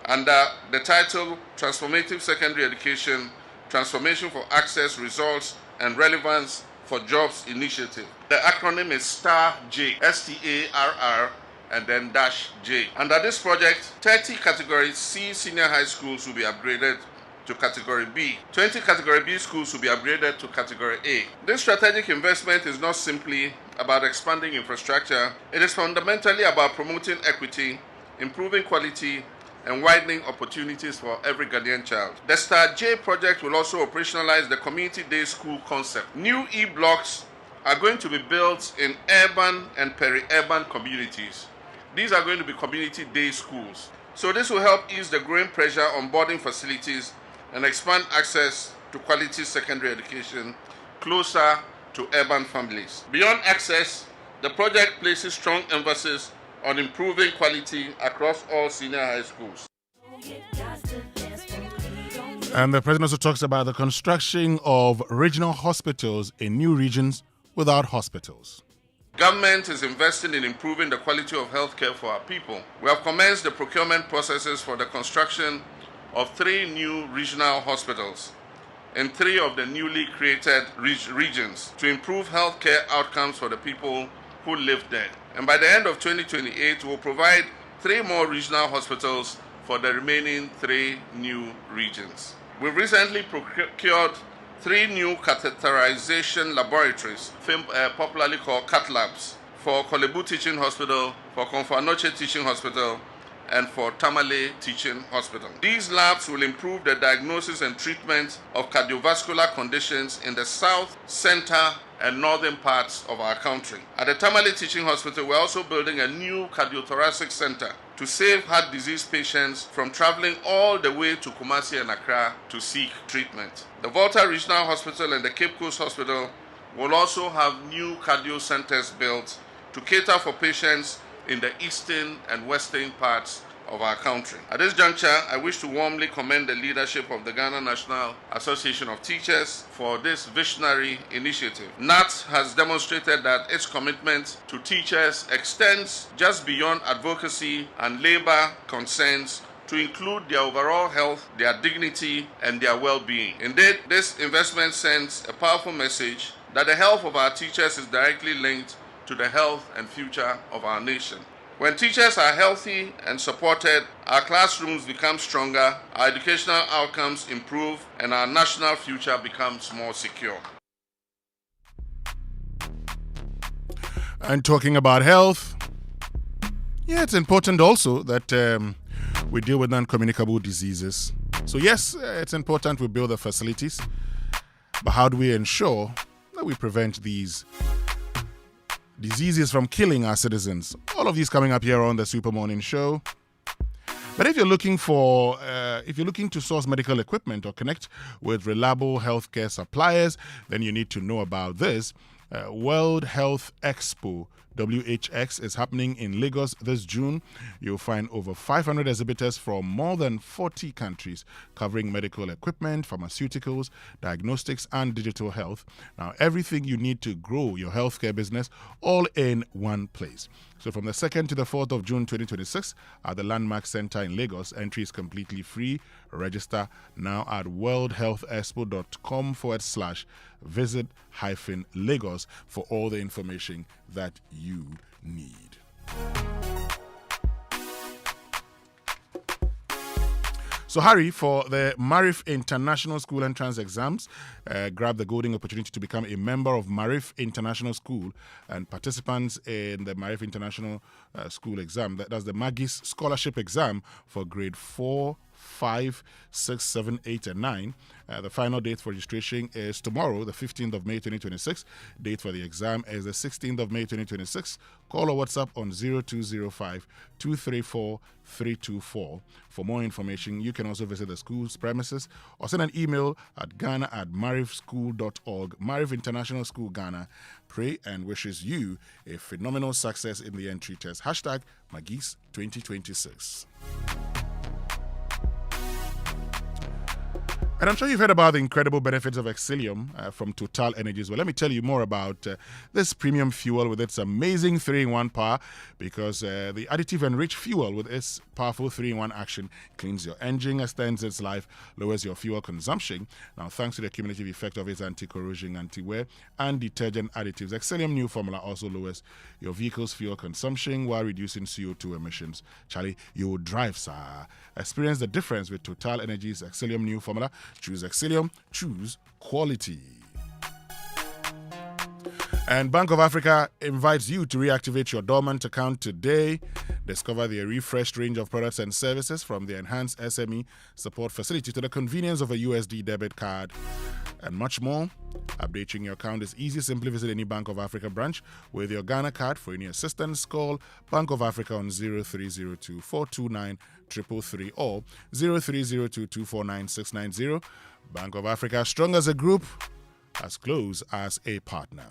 under the title Transformative Secondary Education, Transformation for Access, Results, and Relevance for Jobs Initiative. The acronym is STAR-J, STARR, and then -J. Under this project, 30 Category C senior high schools will be upgraded to Category B. 20 Category B schools will be upgraded to Category A. This strategic investment is not simply about expanding infrastructure. It is fundamentally about promoting equity, improving quality, and widening opportunities for every Ghanaian child. The STAR-J project will also operationalize the community day school concept. New E-blocks are going to be built in urban and peri-urban communities. These are going to be community day schools. So this will help ease the growing pressure on boarding facilities and expand access to quality secondary education closer to urban families. Beyond access, the project places strong emphasis on improving quality across all senior high schools. And the President also talks about the construction of regional hospitals in new regions without hospitals. Government is investing in improving the quality of healthcare for our people. We have commenced the procurement processes for the construction of 3 new regional hospitals in 3 of the newly created regions to improve healthcare outcomes for the people who live there. And by the end of 2028, we'll provide 3 more regional hospitals for the remaining 3 new regions. We've recently procured 3 new catheterization laboratories, popularly called cath labs, for Kolebu Teaching Hospital, for Konfanoche Teaching Hospital, and for Tamale Teaching Hospital. These labs will improve the diagnosis and treatment of cardiovascular conditions in the south, center, and northern parts of our country. At the Tamale Teaching Hospital, we're also building a new cardiothoracic center to save heart disease patients from traveling all the way to Kumasi and Accra to seek treatment. The Volta Regional Hospital and the Cape Coast Hospital will also have new cardio centers built to cater for patients in the eastern and western parts of our country. At this juncture, I wish to warmly commend the leadership of the Ghana National Association of Teachers for this visionary initiative. NAT has demonstrated that its commitment to teachers extends just beyond advocacy and labor concerns to include their overall health, their dignity, and their well-being. Indeed, this investment sends a powerful message that the health of our teachers is directly linked to the health and future of our nation. When teachers are healthy and supported, our classrooms become stronger, our educational outcomes improve, and our national future becomes more secure. And talking about health, it's important also that we deal with non-communicable diseases. So yes, it's important we build the facilities, but how do we ensure that we prevent these diseases from killing our citizens? All of these coming up here on the Super Morning Show. But if you're looking to source medical equipment or connect with reliable healthcare suppliers, then you need to know about this. World Health Expo, WHX, is happening in Lagos this June. You'll find over 500 exhibitors from more than 40 countries covering medical equipment, pharmaceuticals, diagnostics, and digital health. Now, everything you need to grow your healthcare business all in one place. So from the 2nd to the 4th of June 2026 at the Landmark Center in Lagos, entry is completely free. Register now at worldhealthexpo.com/visit-Lagos for all the information that you need. So hurry for the Marif International School entrance exams. Grab the golden opportunity to become a member of Marif International School, and participants in the Marif International School exam, that's the Magis Scholarship Exam for grade 4, 5, 6, 7, 8, and 9. The final date for registration is tomorrow, the 15th of May 2026. Date for the exam is the 16th of May 2026. Call or WhatsApp on 0205 234 324. For more information, you can also visit the school's premises or send an email at ghana@marifschool.org. Marif International School Ghana pray and wishes you a phenomenal success in the entry test. Hashtag Magis 2026. And I'm sure you've heard about the incredible benefits of Exilium from Total Energies. Well, let me tell you more about this premium fuel with its amazing 3-in-1 power, because the additive-enriched fuel with its powerful 3-in-1 action cleans your engine, extends its life, lowers your fuel consumption. Now, thanks to the cumulative effect of its anti-corrosion, anti-wear, and detergent additives, Exilium new formula also lowers your vehicle's fuel consumption while reducing CO2 emissions. Charlie, you will drive, sir. Experience the difference with Total Energies Exilium new formula. Choose Exilium, choose quality. And Bank of Africa invites you to reactivate your dormant account today. Discover the refreshed range of products and services, from the enhanced SME support facility to the convenience of a USD debit card and much more. Updating your account is easy. Simply visit any Bank of Africa branch with your Ghana card. For any assistance, call Bank of Africa on 0302 429 333 or 0302 249 690. Bank of Africa, strong as a group, as close as a partner.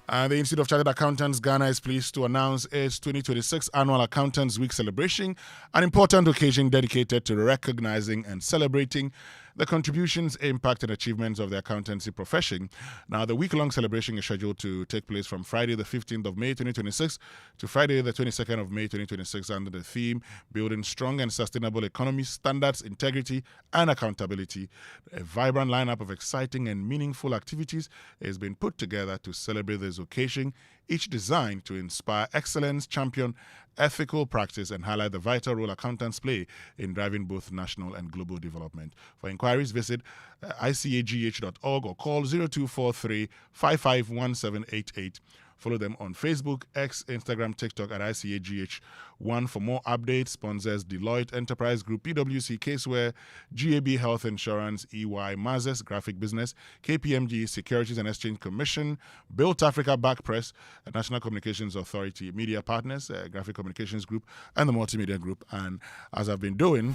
And the Institute of Chartered Accountants Ghana is pleased to announce its 2026 Annual Accountants Week celebration, an important occasion dedicated to recognizing and celebrating the contributions, impact, and achievements of the accountancy profession. Now, the week-long celebration is scheduled to take place from Friday, the 15th of May 2026 to Friday, the 22nd of May 2026, under the theme Building Strong and Sustainable Economies, Standards, Integrity, and Accountability. A vibrant lineup of exciting and meaningful activities has been put together to celebrate this occasion, each designed to inspire excellence, champion ethical practice, and highlight the vital role accountants play in driving both national and global development. For inquiries, visit icagh.org or call 0243 551788. Follow them on Facebook, X, Instagram, TikTok at ICAGH1 for more updates. Sponsors Deloitte Enterprise Group, PwC Caseware, GAB Health Insurance, EY, Mazes Graphic Business, KPMG Securities and Exchange Commission, Built Africa Back Press, National Communications Authority, Media Partners, Graphic Communications Group, and the Multimedia Group. And as I've been doing,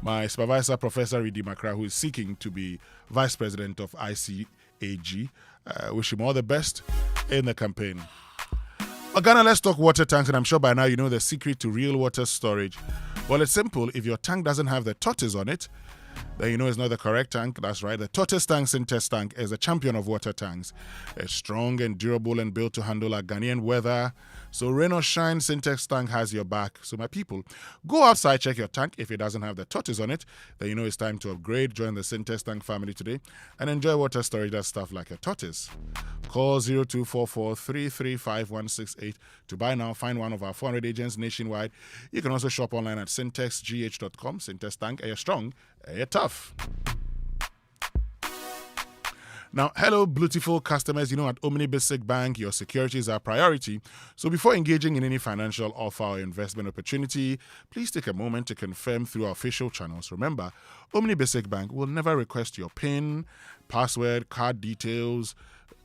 my supervisor, Professor Ridi Makra, who is seeking to be Vice President of ICAG, wish him all the best in the campaign. But Ghana, let's talk water tanks, and I'm sure by now you know the secret to real water storage. Well, it's simple. If your tank doesn't have the tortoise on it, then you know it's not the correct tank. That's right. The Tortoise Tank Syntex Tank is a champion of water tanks. It's strong and durable and built to handle our Ghanaian weather. So rain or shine, Syntex Tank has your back. So my people, go outside, check your tank. If it doesn't have the tortoise on it, then you know it's time to upgrade. Join the Syntex Tank family today and enjoy water storage that's stuff like a tortoise. Call 0244 335 168 to buy now. Find one of our 400 agents nationwide. You can also shop online at syntexgh.com. Syntex Tank, are you strong? Are you tough? Now, hello, beautiful customers. You know, at Omni Basic Bank, your security is our priority. So before engaging in any financial offer or investment opportunity, please take a moment to confirm through our official channels. Remember, Omni Basic Bank will never request your PIN, password, card details,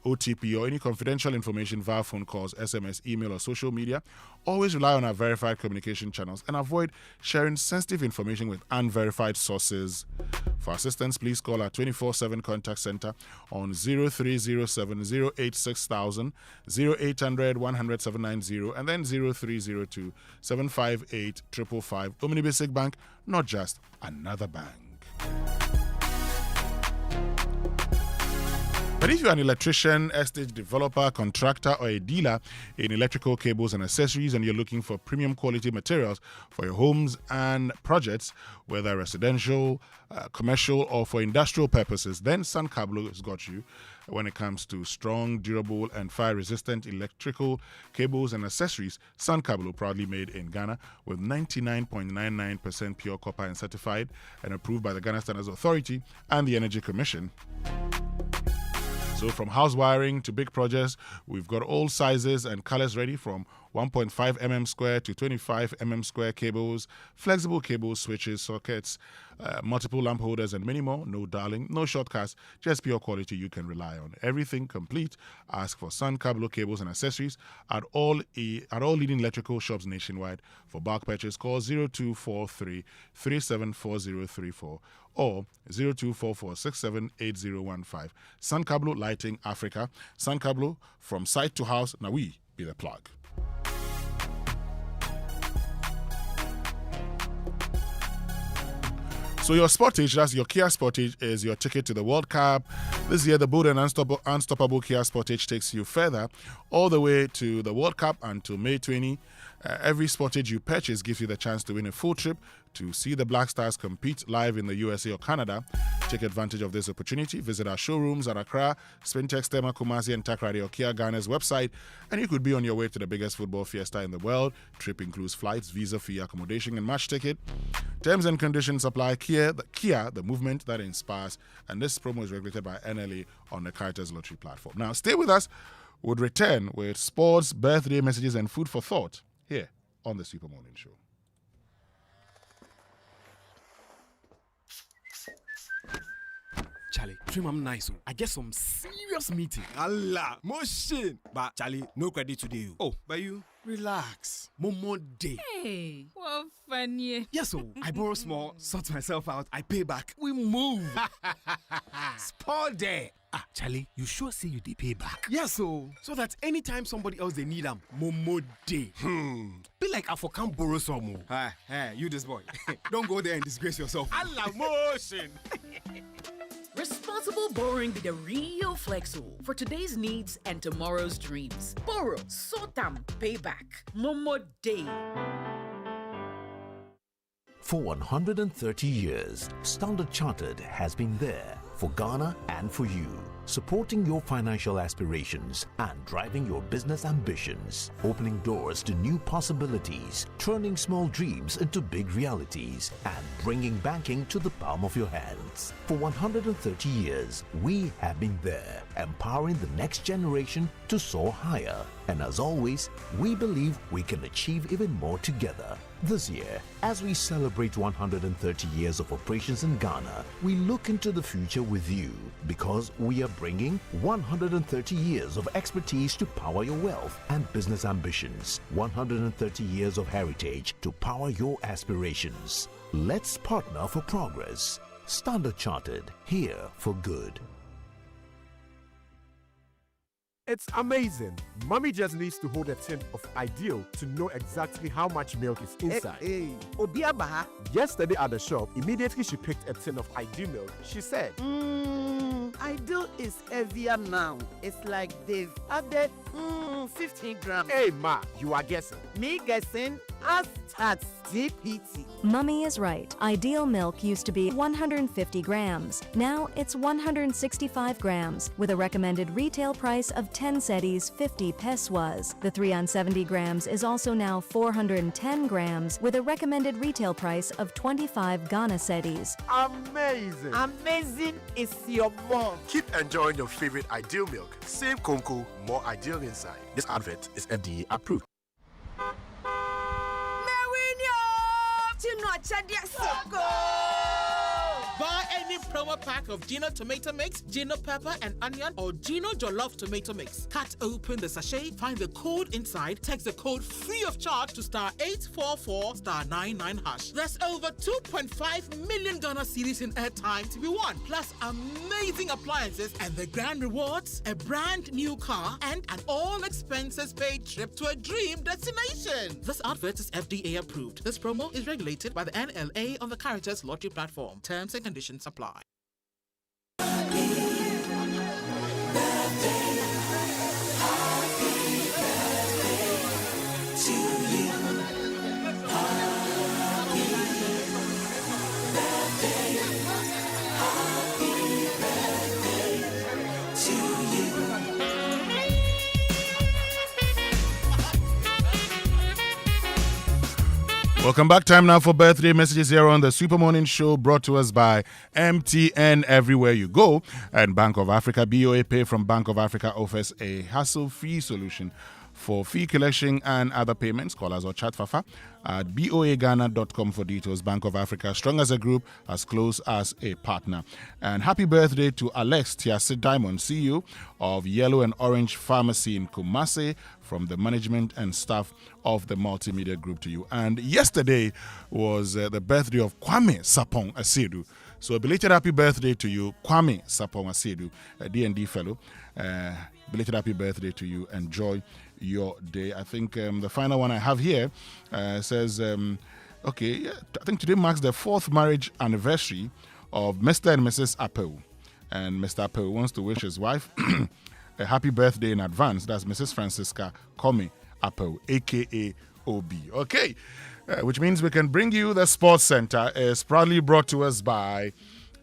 OTP, or any confidential information via phone calls, SMS, email, or social media. Always rely on our verified communication channels and avoid sharing sensitive information with unverified sources. For assistance, please call our 24/7 contact center on 0307 086 0800 100 790 and then 0302 758 555. Omni Basic Bank, not just another bank. But if you're an electrician, estate developer, contractor, or a dealer in electrical cables and accessories, and you're looking for premium quality materials for your homes and projects, whether residential, commercial, or for industrial purposes, then San Cablo has got you when it comes to strong, durable, and fire-resistant electrical cables and accessories. San Cablo, proudly made in Ghana, with 99.99% pure copper and certified and approved by the Ghana Standards Authority and the Energy Commission. So from house wiring to big projects, we've got all sizes and colors ready, from 1.5 mm square to 25 mm square cables, flexible cables, switches, sockets, multiple lamp holders, and many more. No darling, no shortcuts, just pure quality you can rely on. Everything complete. Ask for San Cablo cables and accessories at all leading electrical shops nationwide. For bulk purchase, call 0243 374034 or 0244678015. San Cablo Lighting Africa. San Cablo, from site to house. Now we be the plug. So your Sportage, that's your Kia Sportage, is your ticket to the World Cup. This year, the bold and unstoppable Kia Sportage takes you further, all the way to the World Cup until May 20. Every Sportage you purchase gives you the chance to win a full trip to see the Black Stars compete live in the USA or Canada. Take advantage of this opportunity. Visit our showrooms at Accra, Spintex, Tema, Kumasi, and Takrady or Kia Ghana's website, and you could be on your way to the biggest football fiesta in the world. Trip includes flights, visa fee, accommodation, and match ticket. Terms and conditions apply. Kia, the movement that inspires. And this promo is regulated by NLA on the Caritas Lottery platform. Now, stay with us. We'll return with sports, birthday messages, and food for thought here on the Super Morning Show. Charlie, dream I'm nice. I get some serious meeting. Allah, motion. But Charlie, no credit today. Oh, but you relax. More day. Hey, what funny. Yes, so I borrow small, sort myself out, I pay back. We move. Sport day. Ah, Charlie, you sure say you dey pay back? Yes, so that anytime somebody else they need them, Momo day. Be like I for can't borrow some more. Hey, you this boy. Don't go there and disgrace yourself. Allah motion. Responsible borrowing be the real Flexo for today's needs and tomorrow's dreams. Borrow, sort them, pay back. Momo day. For 130 years, Standard Chartered has been there for Ghana and for you, supporting your financial aspirations and driving your business ambitions, opening doors to new possibilities, turning small dreams into big realities, and bringing banking to the palm of your hands. For 130 years, we have been there, empowering the next generation to soar higher. And as always, we believe we can achieve even more together. This year, as we celebrate 130 years of operations in Ghana, we look into the future with you, because we are bringing 130 years of expertise to power your wealth and business ambitions, 130 years of heritage to power your aspirations. Let's partner for progress. Standard Chartered, here for good. It's amazing. Mommy just needs to hold a tin of Ideal to know exactly how much milk is inside. Yesterday at the shop, immediately she picked a tin of Ideal milk. She said, Ideal is heavier now. It's like they've added 15 grams. Hey ma, you are guessing. Me guessing? Hashtag DPT. Mummy is right. Ideal milk used to be 150 grams. Now it's 165 grams with a recommended retail price of 10 cedis 50 pesos. The 3 on 70 grams is also now 410 grams with a recommended retail price of 25 Ghana cedis. Amazing. Amazing is your mom. Keep enjoying your favorite Ideal milk. Same Conco, more Ideal inside. This advert is FDA approved. Buy any promo pack of Gino Tomato Mix, Gino Pepper and Onion, or Gino Jollof Tomato Mix. Cut open the sachet, find the code inside, text the code free of charge to *844 *99#. There's over 2.5 million Ghana cedis in airtime to be won, plus amazing appliances and the grand rewards, a brand new car, and an all expenses paid trip to a dream destination. This advert is FDA approved. This promo is regulated by the NLA on the Caritas Lottery platform. Terms and conditions apply. Welcome back. Time now for birthday messages here on the Super Morning Show, brought to us by MTN Everywhere You Go and Bank of Africa. BOA Pay from Bank of Africa offers a hassle-free solution for fee collection and other payments. Call us or chat Fafa at boaghana.com for details. Bank of Africa, strong as a group, as close as a partner. And happy birthday to Alex Tiase Diamond, CEO of Yellow and Orange Pharmacy in Kumasi, from the management and staff of the Multimedia Group to you. And yesterday was the birthday of Kwame Sapong Asedu. So a belated happy birthday to you, Kwame Sapong Asedu, a D&D fellow. Belated happy birthday to you. Enjoy your day. I think the final one I have here says, I think today marks the 4th marriage anniversary of Mr. and Mrs. Apeu. And Mr. Apeu wants to wish his wife a happy birthday in advance. That's Mrs. Francisca Komi Apeu, a.k.a. OB. Okay, which means we can bring you the Sports Center. It's proudly brought to us by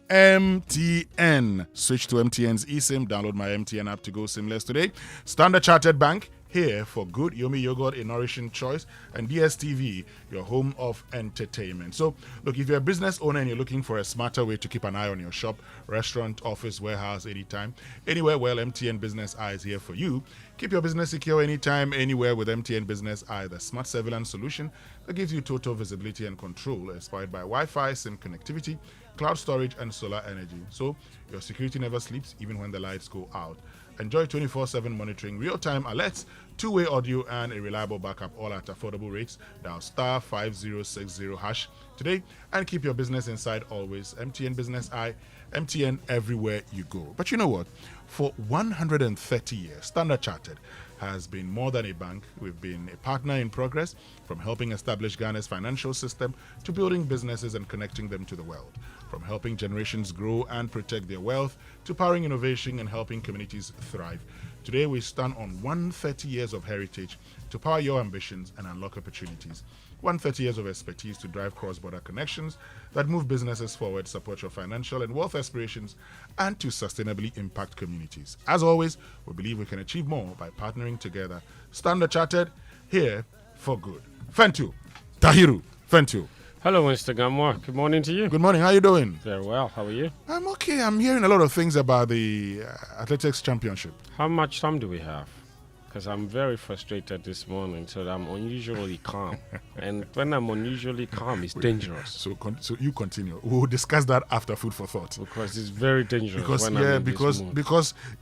MTN. Switch to MTN's eSIM. Download my MTN app to go SIMless today. Standard Chartered Bank, here for good Yomi yogurt, a nourishing choice, and DSTV, your home of entertainment. So, look, if you're a business owner and you're looking for a smarter way to keep an eye on your shop, restaurant, office, warehouse, anytime, anywhere, well, MTN Business Eye is here for you. Keep your business secure anytime, anywhere with MTN Business Eye, the smart surveillance solution that gives you total visibility and control, inspired by Wi-Fi, SIM connectivity, cloud storage, and solar energy. So, your security never sleeps, even when the lights go out. Enjoy 24/7 monitoring, real-time alerts, two-way audio, and a reliable backup, all at affordable rates. Dial *5060# today and keep your business inside always. MTN Business Eye, MTN Everywhere You Go. But you know what? For 130 years, Standard Chartered has been more than a bank. We've been a partner in progress, from helping establish Ghana's financial system to building businesses and connecting them to the world. From helping generations grow and protect their wealth to powering innovation and helping communities thrive. Today we stand on 130 years of heritage to power your ambitions and unlock opportunities. 130 years of expertise to drive cross-border connections that move businesses forward, support your financial and wealth aspirations, and to sustainably impact communities. As always, we believe we can achieve more by partnering together. Standard Chartered, here for good. Fentu, Tahiru, Fentu. Hello, Winston Amoah. Good morning to you. Good morning. How are you doing? Very well. How are you? I'm okay. I'm hearing a lot of things about the athletics championship. How much time do we have? Because I'm very frustrated this morning, so I'm unusually calm. And when I'm unusually calm, it's dangerous. So you continue. We'll discuss that after food for thought. Because it's very dangerous. Because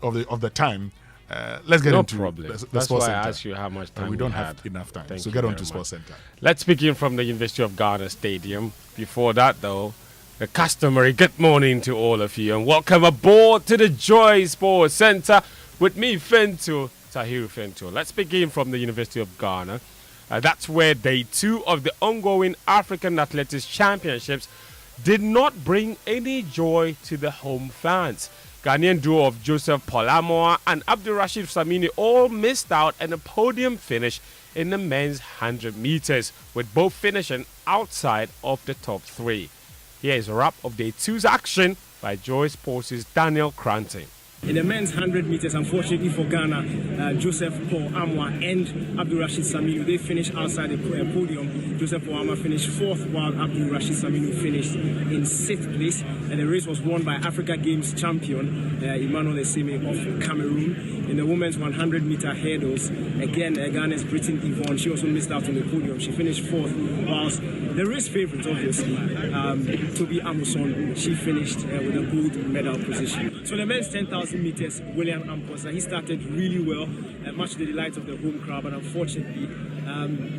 of the time. Let's get into problem. The That's Sports why Center. I asked you how much time we don't have enough time. Thank so you get on very to Sports much. Center. Let's begin from the University of Ghana Stadium. Before that, though, the customary good morning to all of you and welcome aboard to the Joy Sports Center with me, Fentu, Tahiru Fentu. Let's begin from the University of Ghana. That's where day 2 of the ongoing African Athletics Championships did not bring any joy to the home fans. Ghanaian duo of Joseph Amoah and Abdulrashid Samini all missed out on a podium finish in the men's 100 meters, with both finishing outside of the top 3. Here is a wrap of day 2's action by Joy Sports' Daniel Cranton. In the men's 100 meters, unfortunately for Ghana, Joseph Amoah and Abdulrashid Saminu, they finished outside the podium. Joseph Amoah finished 4th, while Abdulrashid Saminu finished in 6th place. And the race was won by Africa Games champion Emmanuel Eseme of Cameroon. In the women's 100-meter hurdles, again, Ghana's Britain Yvonne, she also missed out on the podium. She finished 4th, whilst the race favourite, obviously, Toby Amuson, she finished with a gold medal position. So the men's 10,000 meters, William Amposa, he started really well, much to the delight of the home crowd, but unfortunately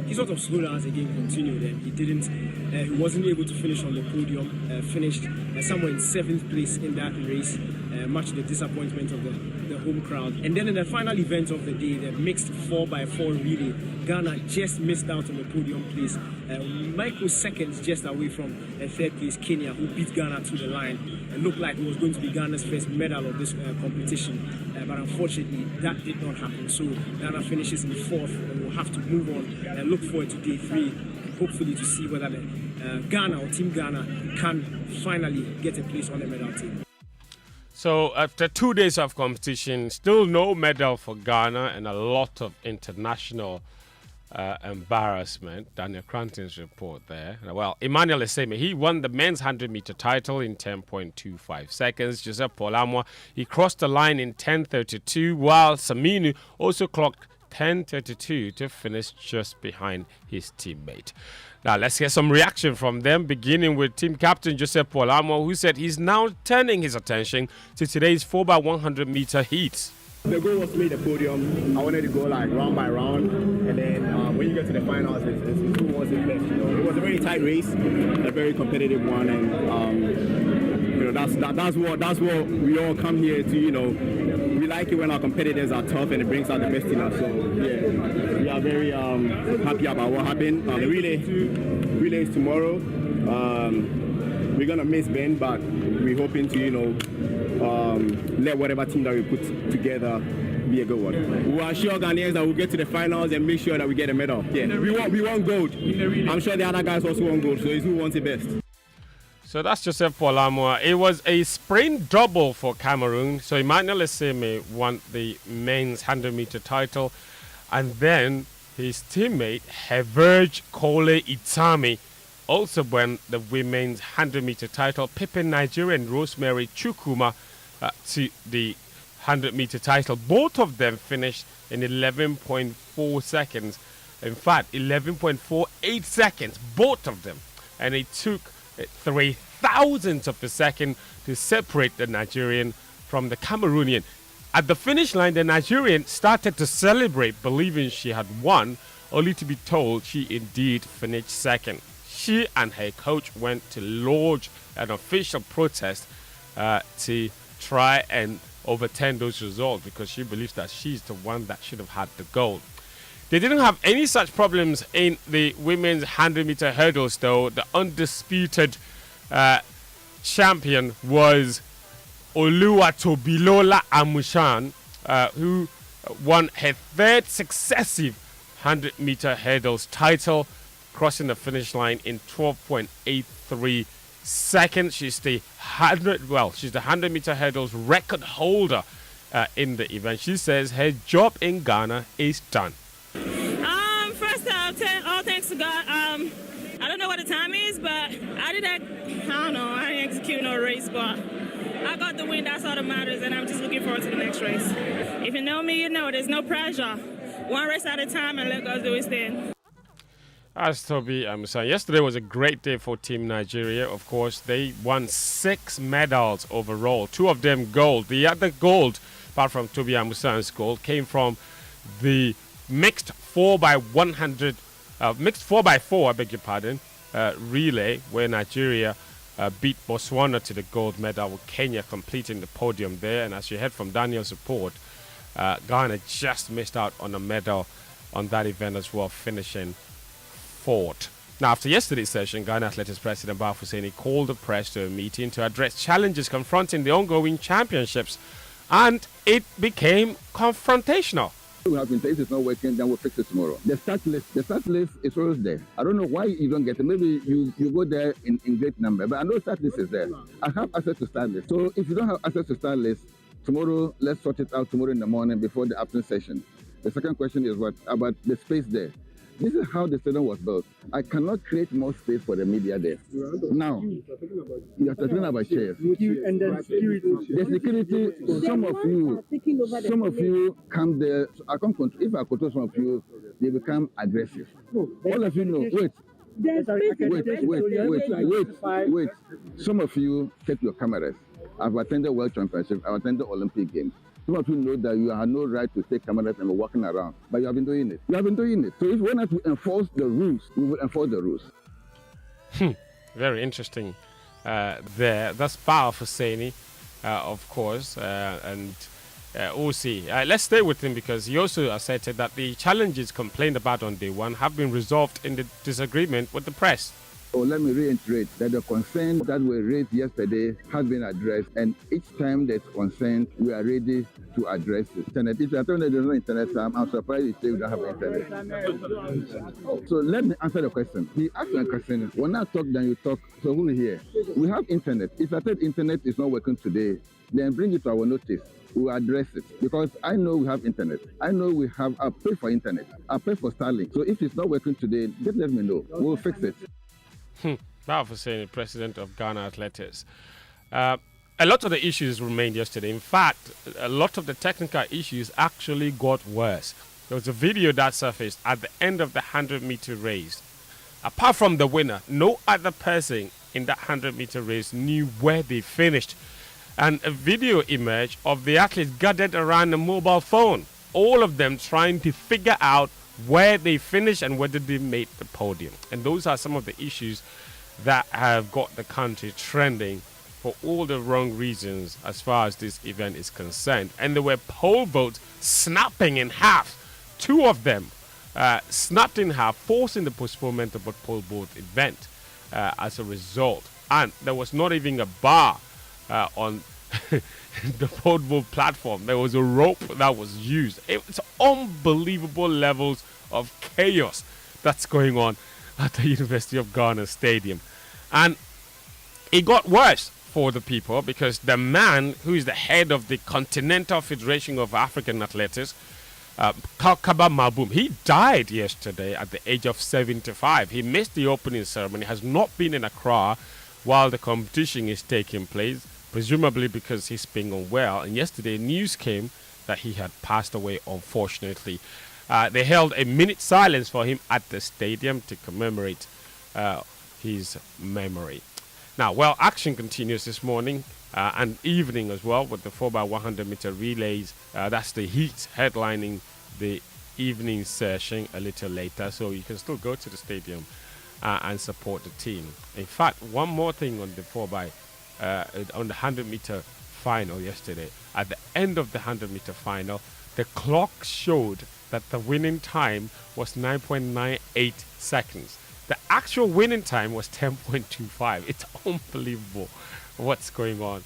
he sort of slowed down as the game continued, and he wasn't able to finish on the podium. Finished somewhere in 7th place in that race, much to the disappointment of the home crowd. And then in the final event of the day, the mixed 4x4 relay, Ghana just missed out on the podium place, microseconds just away from 3rd place Kenya, who beat Ghana to the line. It looked like it was going to be Ghana's first medal of this competition, but unfortunately that did not happen. So Ghana finishes in 4th, and we'll have to move on and look forward to day 3, and hopefully to see whether Ghana or Team Ghana can finally get a place on the medal team. So after 2 days of competition, still no medal for Ghana and a lot of international embarrassment. Daniel Cranton's report there. Well, Emmanuel Eseme, he won the men's 100-meter title in 10.25 seconds. Joseph Paul Amoah, he crossed the line in 10.32, while Saminu also clocked 10.32 to finish just behind his teammate. Now, let's get some reaction from them, beginning with team captain Joseph Paul Amoah, who said he's now turning his attention to today's 4x100-meter heat. The goal was to make the podium. I wanted to go like round by round, and then when you get to the finals, it's who wants it best. It was a very tight race, a very competitive one, and that's what we all come here to. We like it when our competitors are tough and it brings out the best in us. So yeah, we are very happy about what happened. The relay is tomorrow. We're gonna miss Ben, but we're hoping to let whatever team that we put together be a good one. We are sure Ghanaians that we'll get to the finals and make sure that we get a medal. Yeah, we want gold. I'm sure the other guys also want gold, so it's who wants it best. So that's Joseph Paul Amoah. It was a sprint double for Cameroon. So Emmanuel Eseme won the men's 100-meter title, and then his teammate Heverge Kole Itami also won the women's 100-meter title, pipping Nigerian Rosemary Chukwuma to the 100-meter title. Both of them finished in 11.4 seconds. In fact, 11.48 seconds, both of them. And it took 3 thousandths of a second to separate the Nigerian from the Cameroonian. At the finish line, the Nigerian started to celebrate, believing she had won, only to be told she indeed finished second. She and her coach went to lodge an official protest to try and overturn those results, because she believes that she's the one that should have had the gold. They didn't have any such problems in the women's 100-meter hurdles, though. The undisputed champion was Oluwatobilola Amushan, who won her third successive 100-meter hurdles title, crossing the finish line in 12.83 seconds. She's the 100-meter hurdles record holder in the event. She says her job in Ghana is done. First all thanks to God. I don't know what the time is, but I didn't execute no race, but I got the win. That's all that matters, and I'm just looking forward to the next race. If you know me, you know there's no pressure. One race at a time, and let God do his thing. As Toby saying, yesterday was a great day for Team Nigeria. Of course, they won 6 medals overall, 2 of them gold. The other gold, apart from Toby Amusan's gold, came from the mixed 4x100, mixed 4x4, I beg your pardon, relay, where Nigeria beat Botswana to the gold medal, with Kenya completing the podium there. And as you heard from Daniel's report, Ghana just missed out on a medal on that event as well, finishing 4th. Now, after yesterday's session, Ghana Athletics President Ba Husseini called the press to a meeting to address challenges confronting the ongoing championships, and it became confrontational. We have been saying it's not working, then we'll fix it tomorrow. The start list is always there. I don't know why you don't get it. Maybe you go there in great number, but I know start list is there. I have access to start list. So if you don't have access to start list, tomorrow, let's sort it out tomorrow in the morning before the afternoon session. The second question is what about the space there? This is how the stadium was built. I cannot create more space for the media there. Now, you are talking about chairs. And then security. The security, some of you come there. I can't control. If I control some of you, they become aggressive. All of you know, wait. Some of you take your cameras. I've attended World Championship, I've attended Olympic Games. Some of you know that you have no right to take cameras and be walking around, but you have been doing it. So if we want to enforce the rules, we will enforce the rules. Very interesting there. That's Ba Husseini, of course, and we'll see. Let's stay with him, because he also asserted that the challenges complained about on day one have been resolved in the disagreement with the press. So let me reiterate that the concern that were raised yesterday has been addressed, and each time there's concern, we are ready to address it. Internet. If you are telling me there's no internet, I'm surprised you say we don't have internet. So let me answer the question. He asked me a question. When I talk, then you talk. So who is here? We have internet. If I said internet is not working today, then bring it to our notice. we will address it. Because I know we have internet. I know we have, I pay for internet. I pay for Starlink. So if it's not working today, just let me know. We'll fix it. That was saying the president of Ghana Athletics. A lot of the issues remained yesterday. In fact, a lot of the technical issues actually got worse. There was a video that surfaced at the end of the 100-meter race. Apart from the winner, no other person in that 100-meter race knew where they finished. And a video emerged of the athletes gathered around a mobile phone, all of them trying to figure out where they finished and whether they made the podium. And those are some of the issues that have got the country trending for all the wrong reasons as far as this event is concerned. And there were pole votes snapping in half. Two of them snapped in half, forcing the postponement of the pole vote event as a result. And there was not even a bar on the pole vote platform. There was a rope that was used. It's unbelievable levels of chaos that's going on at the University of Ghana Stadium. And it got worse for the people because the man who is the head of the Continental Federation of African Athletics, Kalkaba Mabum, he died yesterday at the age of 75. He missed the opening ceremony, has not been in Accra while the competition is taking place, presumably because he's being unwell. And yesterday news came that he had passed away, unfortunately. They held a minute silence for him at the stadium to commemorate his memory. Now, well, action continues this morning and evening as well with the 4x100 meter relays. That's the heat headlining the evening session a little later, so you can still go to the stadium and support the team. In fact, one more thing on the 4x on the 100 meter final yesterday. At the end of the 100 meter final, the clock showed that the winning time was 9.98 seconds. The actual winning time was 10.25. It's unbelievable what's going on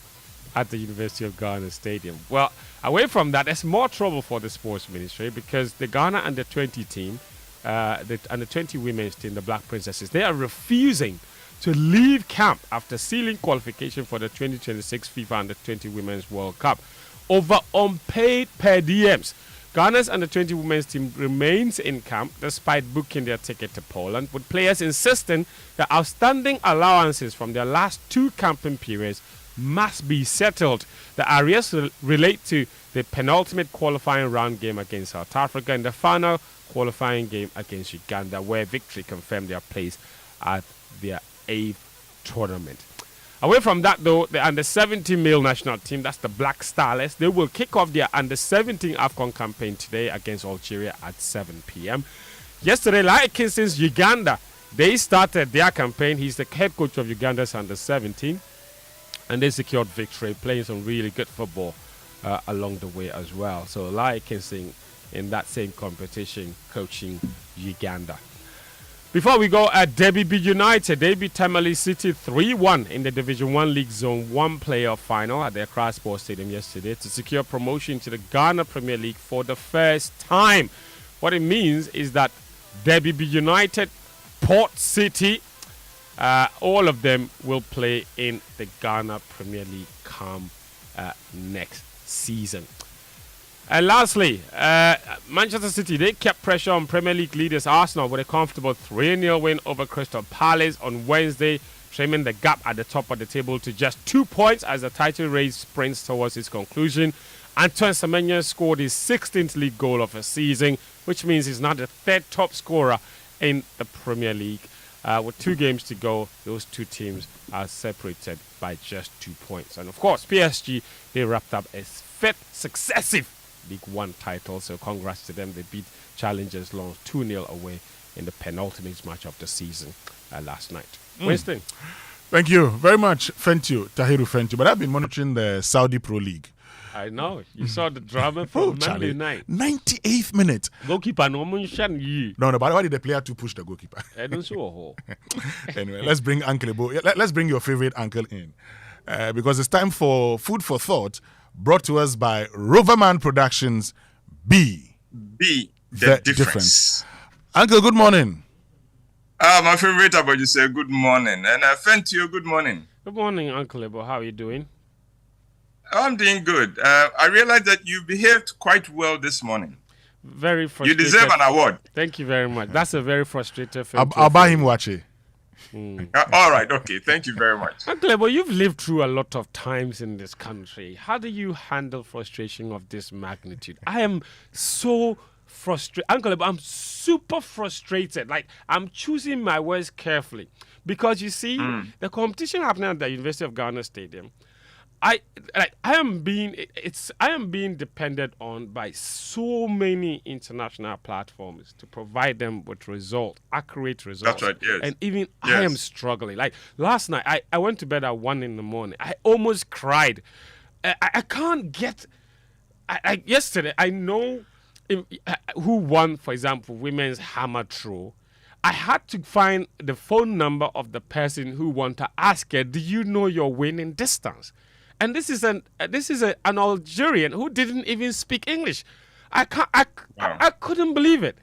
at the University of Ghana Stadium. Well, away from that, there's more trouble for the sports ministry because the Ghana under-20 team, the under-20 women's team, the Black Princesses, they are refusing to leave camp after sealing qualification for the 2026 FIFA Under-20 Women's World Cup over unpaid per diems. Ghana's under-20 women's team remains in camp despite booking their ticket to Poland, with players insisting that outstanding allowances from their last two camping periods must be settled. The arrears relate to the penultimate qualifying round game against South Africa and the final qualifying game against Uganda, where victory confirmed their place at their 8th tournament. Away from that, though, the under-17 male national team, that's the Black Starlets, they will kick off their under-17 AFCON campaign today against Algeria at 7 p.m. Yesterday, Lai Kingston's Uganda, they started their campaign. He's the head coach of Uganda's under-17, and they secured victory, playing some really good football along the way as well. So Lai Kingston in that same competition, coaching Uganda. Before we go, at Derby United, they beat Tamale City 3-1 in the Division 1 League Zone 1 playoff final at the Accra Sports Stadium yesterday to secure promotion to the Ghana Premier League for the first time. What it means is that Derby United, Port City, all of them will play in the Ghana Premier League come next season. And lastly, Manchester City, they kept pressure on Premier League leaders Arsenal with a comfortable 3-0 win over Crystal Palace on Wednesday, trimming the gap at the top of the table to just 2 points as the title race sprints towards its conclusion. Antoine Semenyo scored his 16th league goal of the season, which means he's now the third top scorer in the Premier League. With 2 games to go, those two teams are separated by just 2 points. And of course, PSG, they wrapped up a 5th successive League One title, so congrats to them. They beat challengers Lens 2-0 away in the penultimate match of the season last night. Winston. Thank you very much, Tahiru Fentu. But I've been monitoring the Saudi Pro League. I know. You saw the drama from Monday night. 98th minute. Goalkeeper no mention you. No, but why did the player to push the goalkeeper? I don't show. Anyway, let's bring Uncle Ebo. Let's bring your favorite uncle in. Because it's time for Food for Thought, brought to us by Roverman Productions. B, the difference. Uncle, good morning. My favorite about you say good morning. And I thank you, good morning. Good morning, Uncle Ebo. How are you doing? I'm doing good. I realized that you behaved quite well this morning. Very frustrated. You deserve an award. Thank you very much. That's a very frustrated film. I'll buy him Wache. All right, okay. Thank you very much. Uncle Ebo, you've lived through a lot of times in this country. How do you handle frustration of this magnitude? I am so frustrated. Uncle Ebo, I'm super frustrated. Like, I'm choosing my words carefully. Because you see, the competition happening at the University of Ghana Stadium, I am being depended on by so many international platforms to provide them with accurate results. That's right, yes. And even I am struggling. Like last night, I went to bed at 1 a.m. I almost cried. I can't get. Yesterday, I know who won, for example, women's hammer throw. I had to find the phone number of the person who won to ask her, "Do you know your winning distance?" And this is an Algerian who didn't even speak English. I couldn't believe it.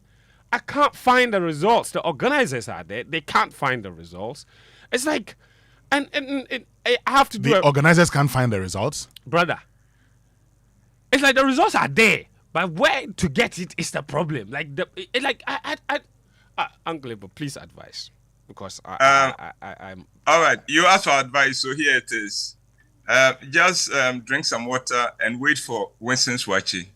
I can't find the results. The organizers are there. They can't find the results. It's like, and I have to do. The organizers can't find the results, brother. It's like the results are there, but where to get it is the problem. Uncle Ebo, please advise, because I'm. All right, you asked for advice, so here it is. Just drink some water and wait for Winston's Wache.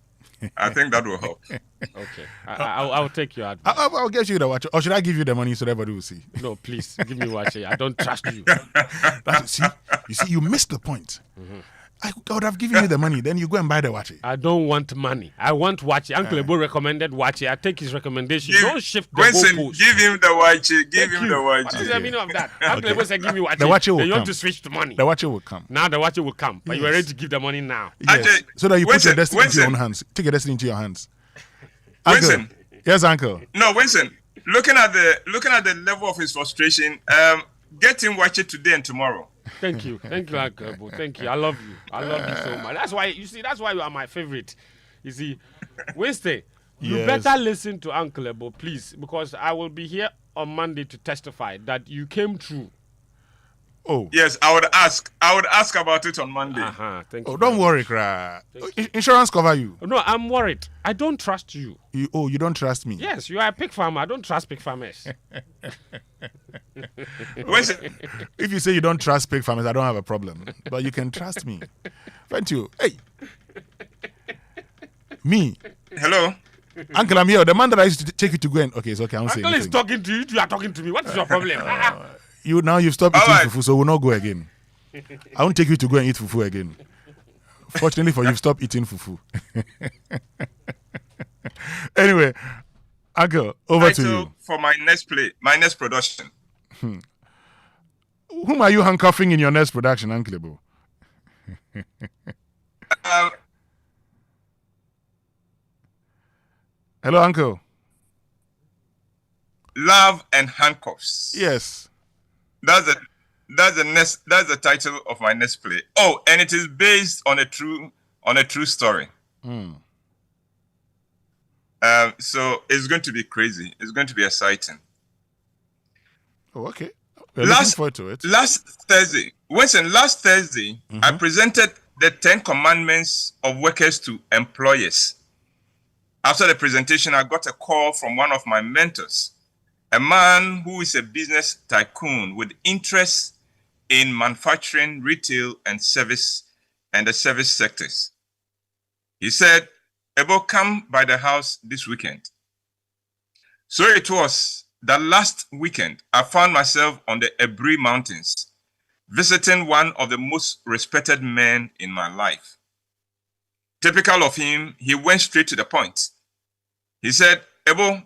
I think that will help. Okay, I'll take your advice. I'll get you the Wache, or should I give you the money so everybody will see? No, please give me Wache. I don't trust you. You see, you missed the point. Mm-hmm. I would have given you the money, then you go and buy the Wache. I don't want money. I want Wache. Uncle Ebo recommended Wache. I take his recommendation. Don't shift the Winston, goalpost. give him the Wache. Give him the Wache. What is the meaning of that? Uncle Ebo said, give me Wache. The Wache will then you come. want to switch the money. The Wache will come. Now the Wache will come. But you are ready to give the money now. Yes. So that you put your destiny into your own hands. Take your destiny into your hands. Winston. Yes, Uncle. No, Winston. Looking at the level of his frustration, get him Wache today and tomorrow. Thank you, Uncle Ebo. Thank you. I love you. I love you so much. That's why you are my favorite. You see, Winston, you better listen to Uncle Ebo, please, because I will be here on Monday to testify that you came through. Oh. Yes, I would ask about it on Monday. Thank you. Oh, don't worry, Kra. Insurance cover you. No, I'm worried. I don't trust you. You don't trust me? Yes, you are a pig farmer. I don't trust pig farmers. If you say you don't trust pig farmers, I don't have a problem. But you can trust me. Thank you. Hey. Me. Hello. Uncle, I'm here. The man that I used to take you to go and... Okay, it's okay. I won't say Uncle anything. is talking to you. You are talking to me. What is your problem? You've stopped eating fufu, so we'll not go again. I won't take you to go and eat fufu again. Fortunately for you, you've stopped eating fufu. Anyway, Uncle, over to you. For my next play, my next production. Whom are you handcuffing in your next production, Uncle Ebo? Hello, Uncle. Love and Handcuffs. Yes. That's the title of my next play. Oh, and it is based on a true story. So it's going to be crazy. It's going to be exciting. Oh, okay. We're looking forward to it. Last Thursday, I presented the 10 commandments of workers to employers. After the presentation, I got a call from one of my mentors, a man who is a business tycoon with interests in manufacturing, retail, and the service sectors. He said, Ebo, come by the house this weekend. So it was that last weekend, I found myself on the Ebri Mountains, visiting one of the most respected men in my life. Typical of him, he went straight to the point. He said, Ebo,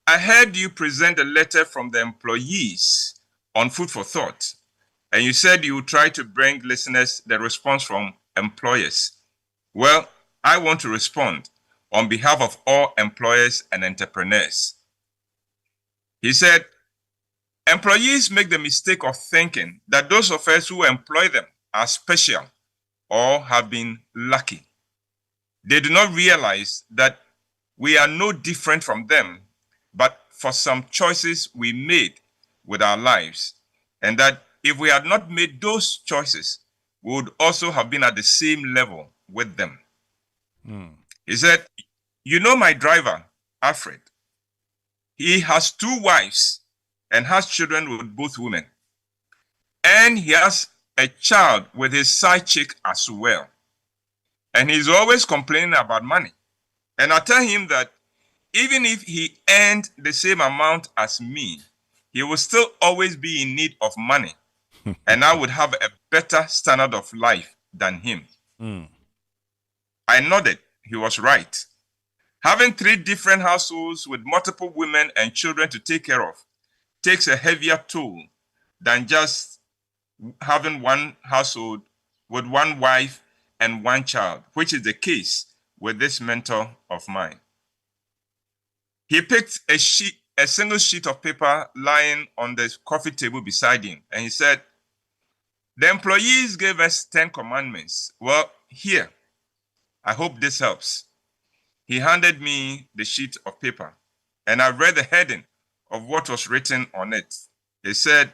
I heard you present a letter from the employees on Food for Thought, and you said you would try to bring listeners the response from employers. Well, I want to respond on behalf of all employers and entrepreneurs. He said, employees make the mistake of thinking that those of us who employ them are special or have been lucky. They do not realize that we are no different from them, but for some choices we made with our lives, and that if we had not made those choices, we would also have been at the same level with them. Hmm. He said, you know my driver, Alfred. He has 2 wives and has children with both women. And he has a child with his side chick as well. And he's always complaining about money. And I tell him that even if he earned the same amount as me, he will still always be in need of money. And I would have a better standard of life than him. I nodded. He was right. Having 3 different households with multiple women and children to take care of takes a heavier toll than just having one household with 1 wife and 1 child, which is the case with this mentor of mine. He picked a single sheet of paper lying on the coffee table beside him, and he said, the employees gave us 10 commandments. Well, here, I hope this helps. He handed me the sheet of paper, and I read the heading of what was written on it. It said,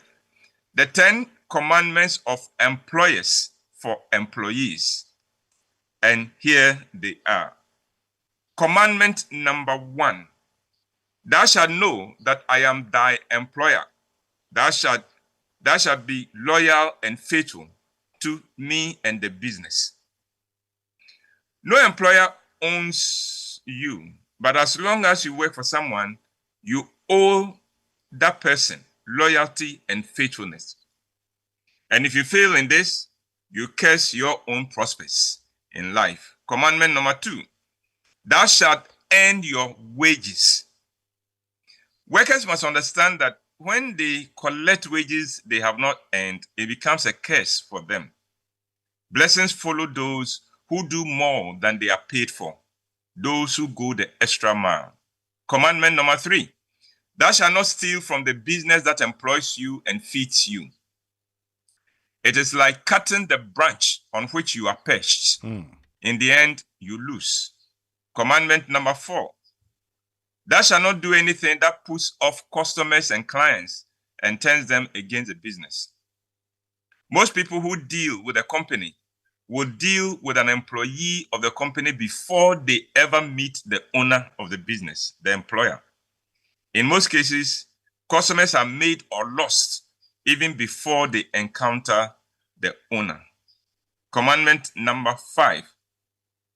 the 10 commandments of employers for employees. And here they are. Commandment number 1. Thou shalt know that I am thy employer. Thou shalt be loyal and faithful to me and the business. No employer owns you, but as long as you work for someone, you owe that person loyalty and faithfulness. And if you fail in this, you curse your own prospects in life. Commandment number 2, thou shalt earn your wages. Workers must understand that when they collect wages they have not earned, it becomes a curse for them. Blessings follow those who do more than they are paid for, those who go the extra mile. Commandment number 3, thou shalt not steal from the business that employs you and feeds you. It is like cutting the branch on which you are perched. In the end, you lose. Commandment number 4, thou shalt not do anything that puts off customers and clients and turns them against the business. Most people who deal with a company will deal with an employee of the company before they ever meet the owner of the business, the employer. In most cases, customers are made or lost even before they encounter the owner. Commandment number 5,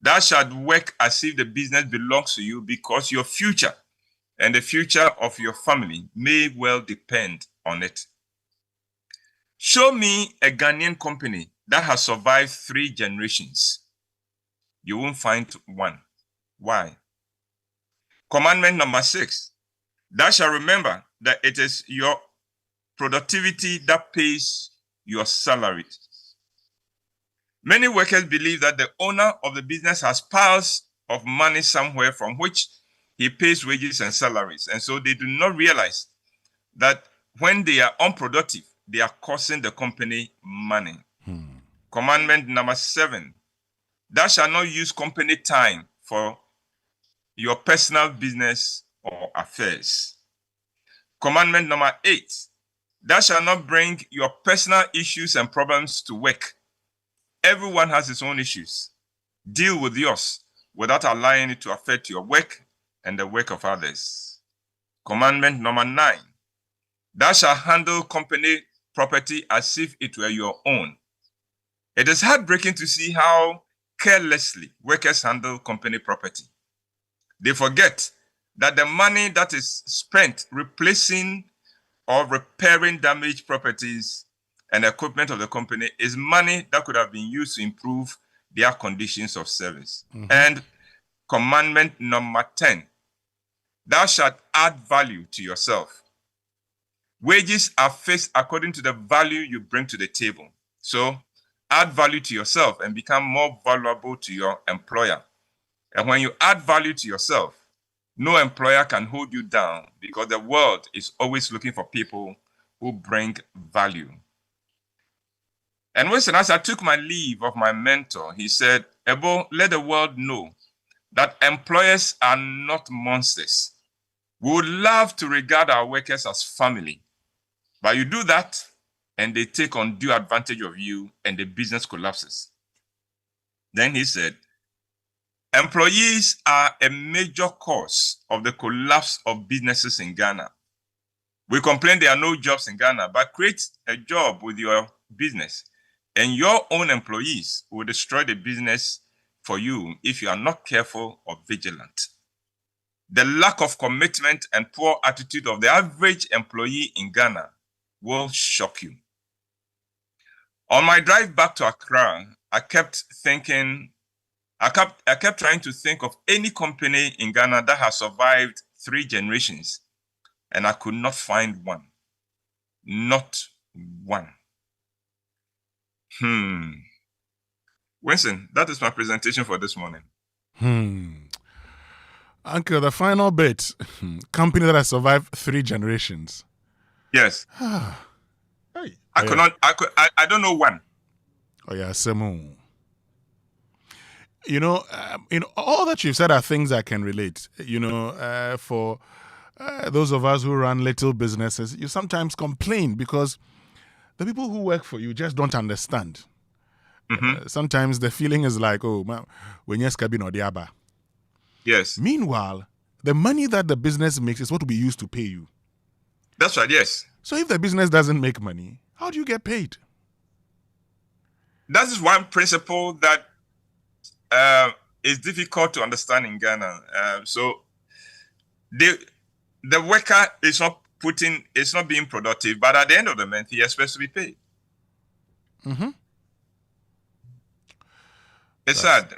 thou shalt work as if the business belongs to you, because your future and the future of your family may well depend on it. Show me a Ghanaian company that has survived 3 generations. You won't find one. Why? Commandment number 6, thou shalt remember that it is your productivity that pays your salary. Many workers believe that the owner of the business has piles of money somewhere from which he pays wages and salaries. And so they do not realize that when they are unproductive, they are costing the company money. Commandment number 7, thou shalt not use company time for your personal business or affairs. Commandment number 8, thou shalt not bring your personal issues and problems to work. Everyone has his own issues. Deal with yours without allowing it to affect your work and the work of others. Commandment number 9, thou shalt handle company property as if it were your own. It is heartbreaking to see how carelessly workers handle company property. They forget that the money that is spent replacing or repairing damaged properties and equipment of the company is money that could have been used to improve their conditions of service. And commandment number 10, thou shalt add value to yourself. Wages are fixed according to the value you bring to the table. So add value to yourself and become more valuable to your employer. And when you add value to yourself, no employer can hold you down, because the world is always looking for people who bring value. And Winston, as I took my leave of my mentor, he said, Ebo, let the world know that employers are not monsters. We would love to regard our workers as family, but you do that and they take undue advantage of you and the business collapses. Then he said, employees are a major cause of the collapse of businesses in Ghana. We complain there are no jobs in Ghana, but create a job with your business, and your own employees will destroy the business for you if you are not careful or vigilant. The lack of commitment and poor attitude of the average employee in Ghana will shock you. On my drive back to Accra, I kept trying to think of any company in Ghana that has survived 3 generations, and I could not find one. Not one. Winston, that is my presentation for this morning. Uncle, the final bit. Company that has survived 3 generations. Yes. Hey. I don't know one. Oh yeah, Semu. You know, in all that you've said are things I can relate. You know, for those of us who run little businesses, you sometimes complain because the people who work for you just don't understand. Sometimes the feeling is like, oh, when you're scabbing or diaba. Yes. Meanwhile, the money that the business makes is what will be used to pay you. That's right, yes. So if the business doesn't make money, how do you get paid? That is one principle that is difficult to understand in Ghana. So the worker is not being productive, but at the end of the month, he is supposed to be paid. It's sad.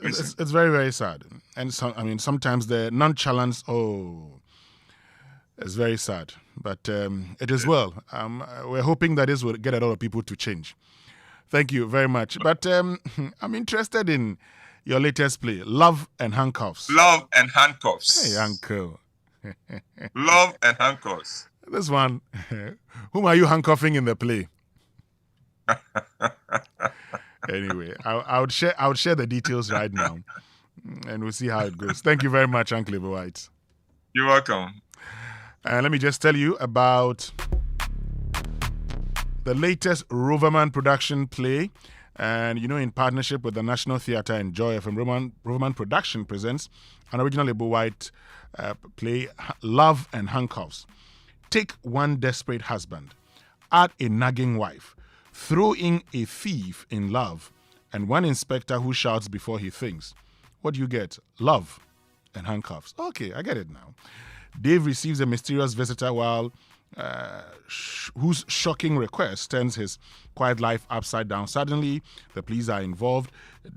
It's very, very sad. And sometimes the nonchalance, it's very sad. But it is well. We're hoping that this will get a lot of people to change. Thank you very much. But I'm interested in your latest play, Love and Handcuffs. Love and Handcuffs. Hey, Uncle. Love and Handcuffs. This one, whom are you handcuffing in the play? Anyway, I would share the details right now, and we'll see how it goes. Thank you very much, Uncle White. You're welcome. And let me just tell you about the latest Roverman production play. And, you know, in partnership with the National Theatre and Joy FM, Roverman Production presents an original Ebo White play, Love and Handcuffs. Take one desperate husband, add a nagging wife, throw in a thief in love, and one inspector who shouts before he thinks. What do you get? Love and handcuffs. Okay, I get it now. Dave receives a mysterious visitor whose shocking request turns his quiet life upside down. Suddenly, the police are involved.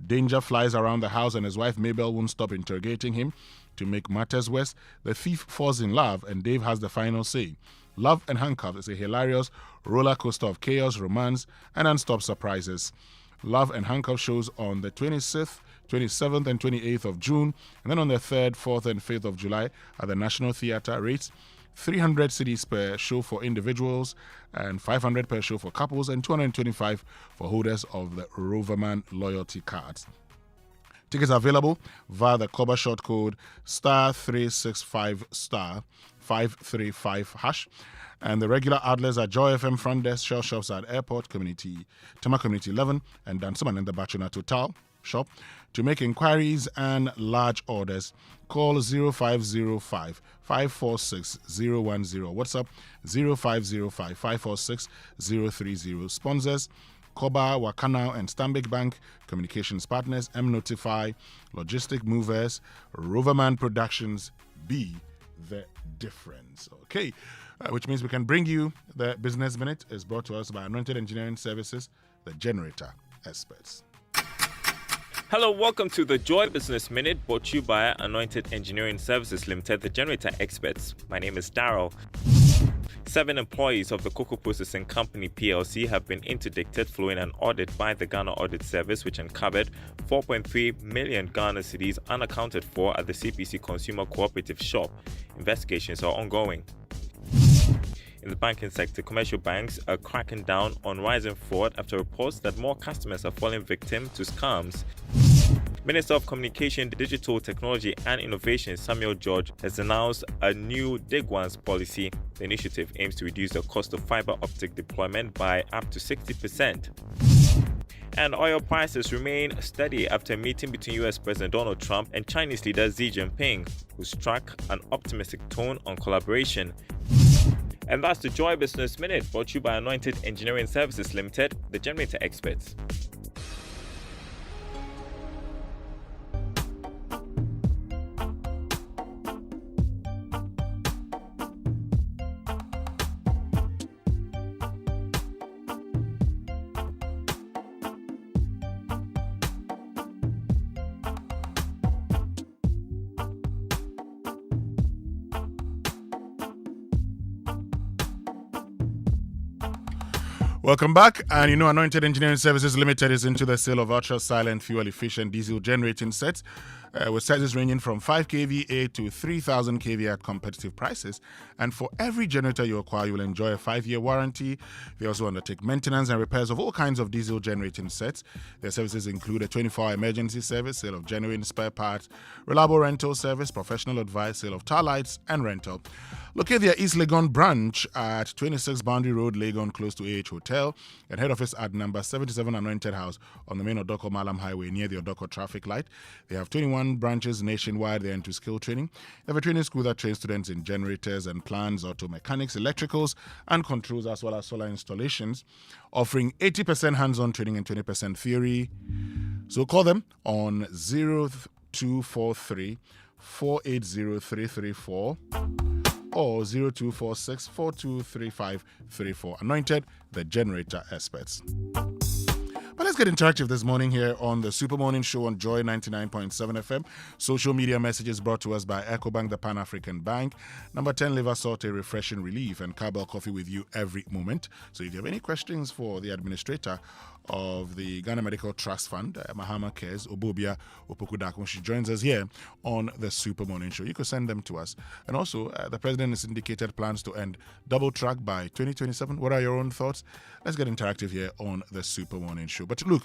Danger flies around the house, and his wife Mabel won't stop interrogating him. To make matters worse, the thief falls in love, and Dave has the final say. Love and Handcuffs is a hilarious roller coaster of chaos, romance, and unstopped surprises. Love and Handcuffs shows on the 26th, 27th, and 28th of June, and then on the 3rd, 4th, and 5th of July at the National Theatre. Rates 300 cedis per show for individuals, and 500 per show for couples, and 225 for holders of the Roverman loyalty cards. Tickets are available via the Cover short code *365*535#, and the regular outlets are Joy FM Front Desk, Shell Shops at Airport Community, Tema Community 11, and Dansuman in the Bachuna Total shop. To make inquiries and large orders, call 0505 546 010. WhatsApp 0505 546 030. Sponsors Koba, Wakana, and Stanbic Bank. Communications partners M-Notify, Logistic Movers, Roverman Productions. Be the difference. Okay, which means we can bring you the Business Minute. Is brought to us by Anointed Engineering Services, the generator experts. Hello, welcome to the Joy Business Minute, brought to you by Anointed Engineering Services Limited, the generator experts. My name is Daryl. 7 employees of the Cocoa Processing Company PLC have been interdicted following an audit by the Ghana Audit Service, which uncovered 4.3 million Ghana cedis unaccounted for at the CPC Consumer Cooperative Shop. Investigations are ongoing. In the banking sector, commercial banks are cracking down on rising fraud after reports that more customers are falling victim to scams. Minister of Communication, Digital Technology and Innovation Samuel George has announced a new Dig Once policy The initiative aims to reduce the cost of fiber optic deployment by up to 60%. And oil prices remain steady after a meeting between US President Donald Trump and Chinese leader Xi Jinping, who struck an optimistic tone on collaboration. And that's the Joy Business Minute, brought to you by Anointed Engineering Services Limited, the generator experts. Welcome back. And you know, Anointed Engineering Services Limited is into the sale of ultra-silent, fuel-efficient diesel generating sets with sizes ranging from 5 kVA to 3,000 kVA at competitive prices. And for every generator you acquire, you'll enjoy a 5-year warranty. They also undertake maintenance and repairs of all kinds of diesel generating sets. Their services include a 24-hour emergency service, sale of genuine spare parts, reliable rental service, professional advice, sale of tar lights, and rental. Locate their East Legon branch at 26 Boundary Road, Legon, close to AH Hotel, and head office at number 77 Anointed House on the main Odoko Malam Highway near the Odoko traffic light. They have 21 branches nationwide. They're into skill training. They have a training school that trains students in generators and plants, auto mechanics, electricals, and controls, as well as solar installations, offering 80% hands-on training and 20% theory. So call them on 0243 480 334 or 0246 423534. Anointed, the generator experts. But let's get interactive this morning here on the Super Morning Show on Joy 99.7 FM. Social media messages brought to us by EcoBank, the Pan-African Bank. Number 10, liver salt, a refreshing relief, and Carbell coffee with you every moment. So if you have any questions for the administrator of the Ghana Medical Trust Fund, MahamaCares, Obobia Opokudakun, she joins us here on the Super Morning Show. You could send them to us. And also, the president has indicated plans to end double track by 2027. What are your own thoughts? Let's get interactive here on the Super Morning Show. But look,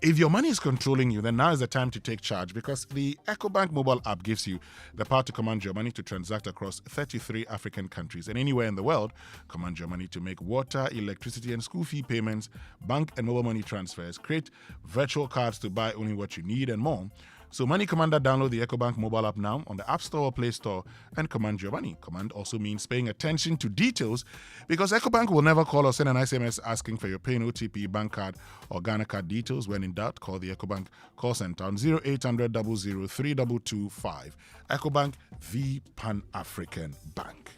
if your money is controlling you, then now is the time to take charge, because the EcoBank mobile app gives you the power to command your money to transact across 33 African countries and anywhere in the world. Command your money to make water, electricity, and school fee payments, bank and mobile money transfers, create virtual cards to buy only what you need, and more. So Money Commander, download the EcoBank mobile app now on the App Store or Play Store and command your money. Command also means paying attention to details, because EcoBank will never call or send an SMS asking for your PIN, OTP, bank card, or Ghana card details. When in doubt, call the EcoBank call center on 0800 00 3225. EcoBank, the Pan-African Bank.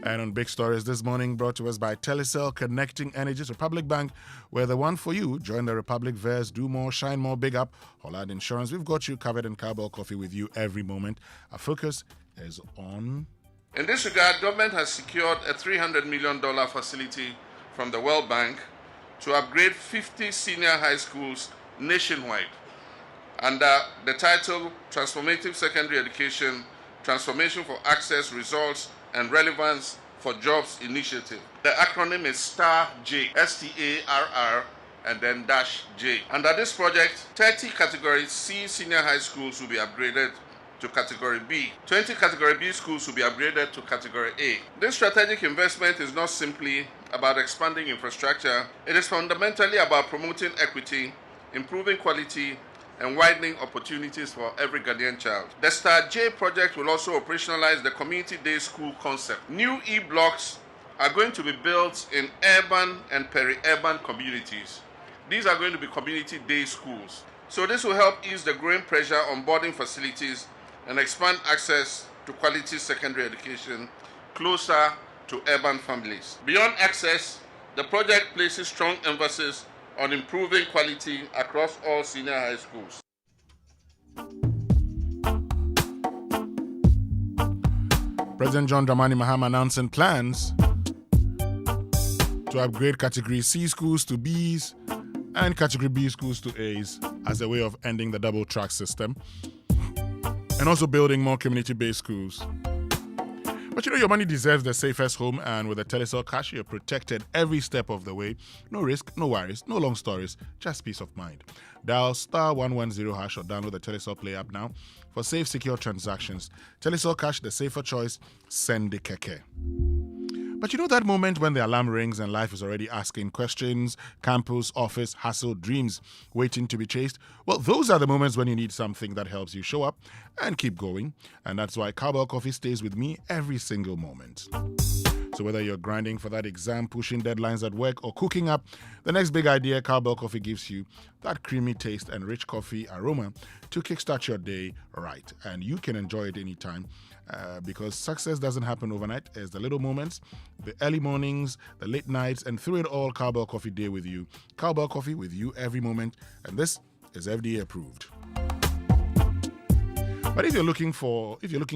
And on Big Stories this morning, brought to us by Telecel, connecting energies. Republic Bank, we're the one for you. Join the Republic Verse, do more, shine more, big up. Hollad Insurance, we've got you covered, in Carbell coffee with you every moment. Our focus is on... In this regard, government has secured a $300 million facility from the World Bank to upgrade 50 senior high schools nationwide under the title Transformative Secondary Education, Transformation for Access, Results, and Relevance for Jobs Initiative. The acronym is STAR-J, STARR, and then -J. Under this project, 30 Category C senior high schools will be upgraded to Category B. 20 Category B schools will be upgraded to Category A. This strategic investment is not simply about expanding infrastructure. It is fundamentally about promoting equity, improving quality, and widening opportunities for every Ghanaian child. The STAR-J project will also operationalize the community day school concept. New E-blocks are going to be built in urban and peri-urban communities. These are going to be community day schools. So this will help ease the growing pressure on boarding facilities and expand access to quality secondary education closer to urban families. Beyond access, the project places strong emphasis on improving quality across all senior high schools. President John Dramani Mahama announcing plans to upgrade Category C schools to Bs and Category B schools to As as a way of ending the double track system, and also building more community-based schools. But But your money deserves the safest home, and with the Telecel Cash, you're protected every step of the way. No risk, no worries, no long stories, just peace of mind. Dial *110# or download the Telecel Play app now for safe, secure transactions. Telecel Cash, the safer choice. Send the keke. But that moment when the alarm rings and life is already asking questions, campus, office, hustle, dreams waiting to be chased? Well, those are the moments when you need something that helps you show up and keep going. And that's why Cowbell Coffee stays with me every single moment. So whether you're grinding for that exam, pushing deadlines at work, or cooking up the next big idea, Cowbell Coffee gives you that creamy taste and rich coffee aroma to kickstart your day right. And you can enjoy it anytime. Because success doesn't happen overnight. It's the little moments, the early mornings, the late nights, and through it all, Cowbell Coffee Day with you. Cowbell Coffee with you every moment, and this is FDA approved. But if you're looking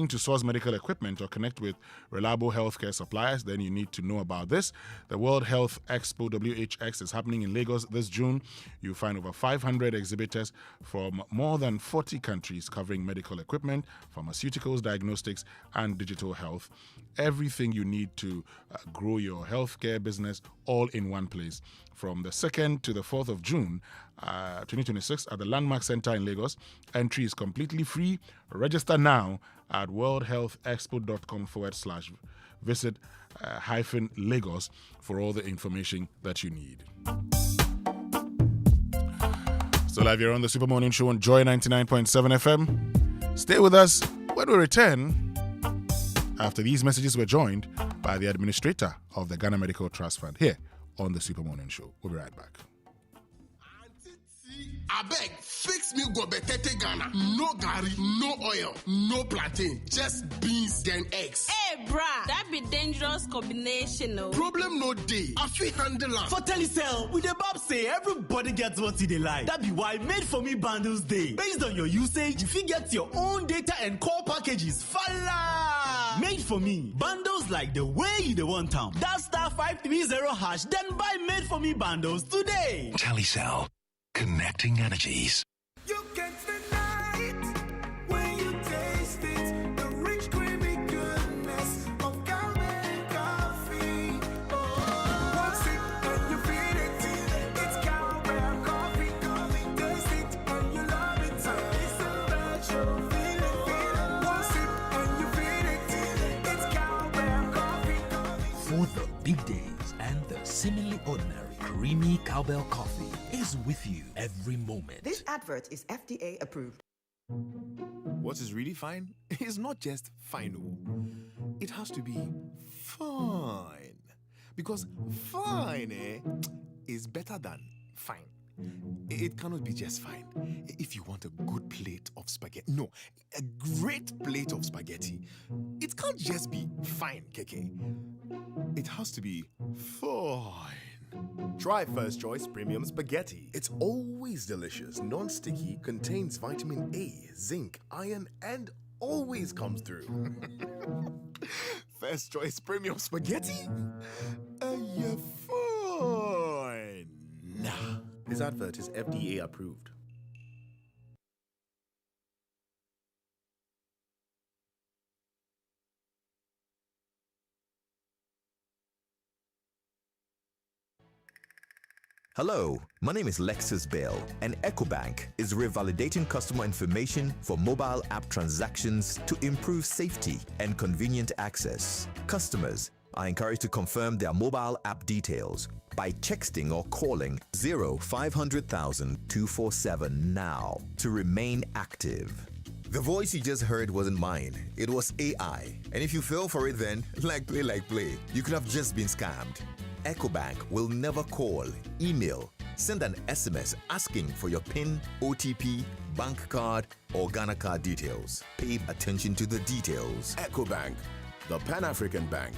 to source medical equipment or connect with reliable healthcare suppliers, then you need to know about this. The World Health Expo WHX is happening in Lagos this June. You'll find over 500 exhibitors from more than 40 countries covering medical equipment, pharmaceuticals, diagnostics, and digital health. Everything you need to grow your healthcare business all in one place. From the 2nd to the 4th of June, 2026 at the Landmark Center in Lagos. Entry is completely free. Register now at worldhealthexpo.com/visit -Lagos for all the information that you need. So live here on the Super Morning Show on Joy 99.7 FM. Stay with us when we return. After these messages, we're joined by the administrator of the Ghana Medical Trust Fund here on the Super Morning Show. We'll be right back. Abeg, fix me go betete Ghana. No gari, no oil, no plantain, just beans then eggs. Hey, brah, that be dangerous combination, no. Problem no day. I feel handle am. For Telecel, we the Bob say everybody gets what they like. That be why Made For Me bundles day. Based on your usage, you fit get your own data and call packages. Fala! Made For Me bundles like the way you the want them. That *530#, then buy Made For Me bundles today. Telecel. Connecting energies. You can't deny it when you taste it. The rich, creamy goodness of Cowbell coffee. One sip and you feel it. It's Cowbell coffee. Taste it and you love it. It's a special feeling. One sip and you feel it. It's Cowbell coffee. For the big days and the seemingly ordinary, creamy Cowbell coffee is with you every moment. This advert is FDA approved. What is really fine is not just fine. It has to be fine. Because fine is better than fine. It cannot be just fine. If you want a good plate of spaghetti, no, a great plate of spaghetti, it can't just be fine, Keke. It has to be fine. Try First Choice Premium Spaghetti. It's always delicious, non-sticky, contains vitamin A, zinc, iron, and always comes through. First Choice Premium Spaghetti? You're fine. This advert is FDA approved. Hello, my name is Lexus Bell, and EcoBank is revalidating customer information for mobile app transactions to improve safety and convenient access. Customers are encouraged to confirm their mobile app details by texting or calling 0500,000 247 now to remain active. The voice you just heard wasn't mine, it was AI. And if you fell for it then, like play, you could have just been scammed. EcoBank will never call, email, send an SMS asking for your PIN, OTP, bank card, or Ghana card details. Pay attention to the details. EcoBank, the Pan-African Bank.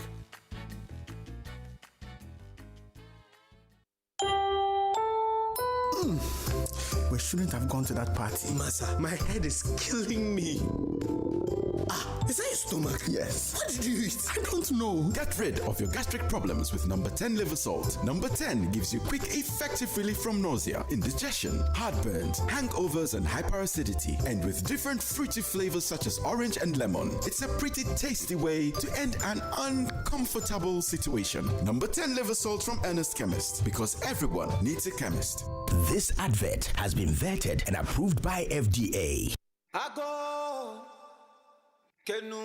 We shouldn't have gone to that party. Masa, my head is killing me. Is that your stomach. Yes. What did you eat? I don't know. Get rid of your gastric problems with number 10 liver salt. Number 10 gives you quick, effective relief from nausea, indigestion, heartburns, hangovers, and hyperacidity. And with different fruity flavors such as orange and lemon, it's a pretty tasty way to end an uncomfortable situation. Number 10 liver salt from Ernest Chemist, because everyone needs a chemist. This advert has been vetted and approved by FDA. Ago, Kenu,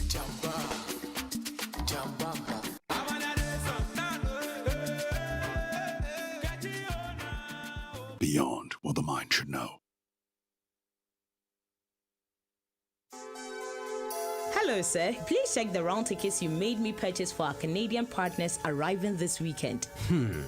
Jamba, Jamba. Beyond what the mind should know. Hello, sir. Please check the round tickets you made me purchase for our Canadian partners arriving this weekend.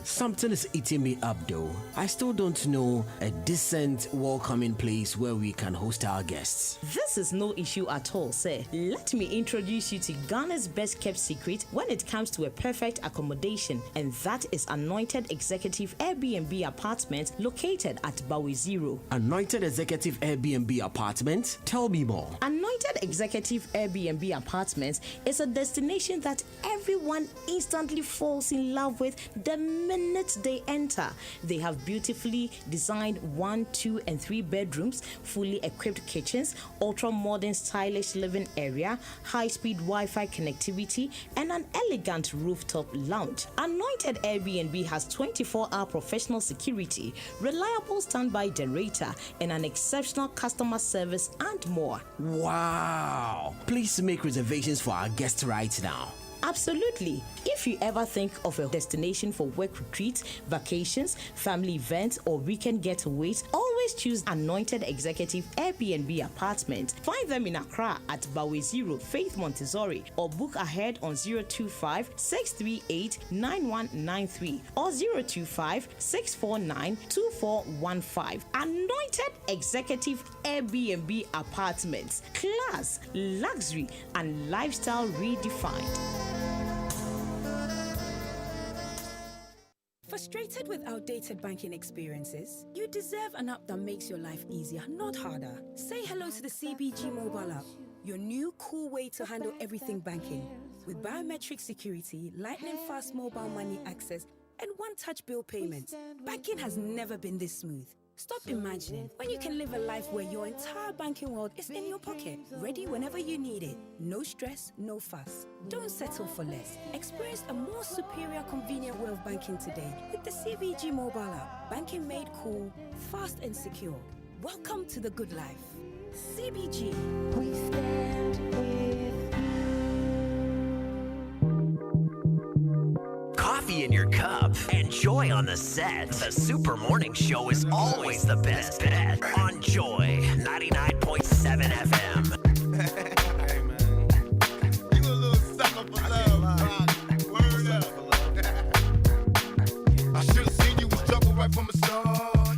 Something is eating me up though. I still don't know a decent, welcoming place where we can host our guests. This is no issue at all, sir. Let me introduce you to Ghana's best kept secret when it comes to a perfect accommodation, and that is Anointed Executive Airbnb Apartment located at Bawe Zero. Anointed Executive Airbnb Apartment? Tell me more. Anointed Executive Airbnb Apartments is a destination that everyone instantly falls in love with the minute they enter. They have beautifully designed 1, 2, and 3 bedrooms, fully equipped kitchens, ultra-modern stylish living area, high-speed Wi-Fi connectivity, and an elegant rooftop lounge. Anointed Airbnb has 24-hour professional security, reliable standby generator, and an exceptional customer service and more. Wow! Please make reservations for our guests right now. Absolutely. If you ever think of a destination for work retreats, vacations, family events, or weekend getaways, always choose Anointed Executive Airbnb Apartment. Find them in Accra at Bawe Zero, Faith Montessori, or book ahead on 025-638-9193 or 025-649-2415. Anointed Executive Airbnb Apartments. Class, luxury, and lifestyle redefined. Frustrated with outdated banking experiences? You deserve an app that makes your life easier, not harder. Say hello to the CBG mobile app, your new cool way to handle everything banking. With biometric security, lightning-fast mobile money access, and one-touch bill payments, banking has never been this smooth. Stop imagining when you can live a life where your entire banking world is in your pocket, ready whenever you need it. No stress, no fuss. Don't settle for less. Experience a more superior, convenient way of banking today with the CBG mobile app. Banking made cool, fast and secure. Welcome to the good life. CBG. We stand with Coffee in your cup and Joy on the set. The Super Morning Show is always the best bet on Joy 99.7 FM. Hey man, you a little sucker for love, dog. Word up. I should have seen you was trouble right from the start.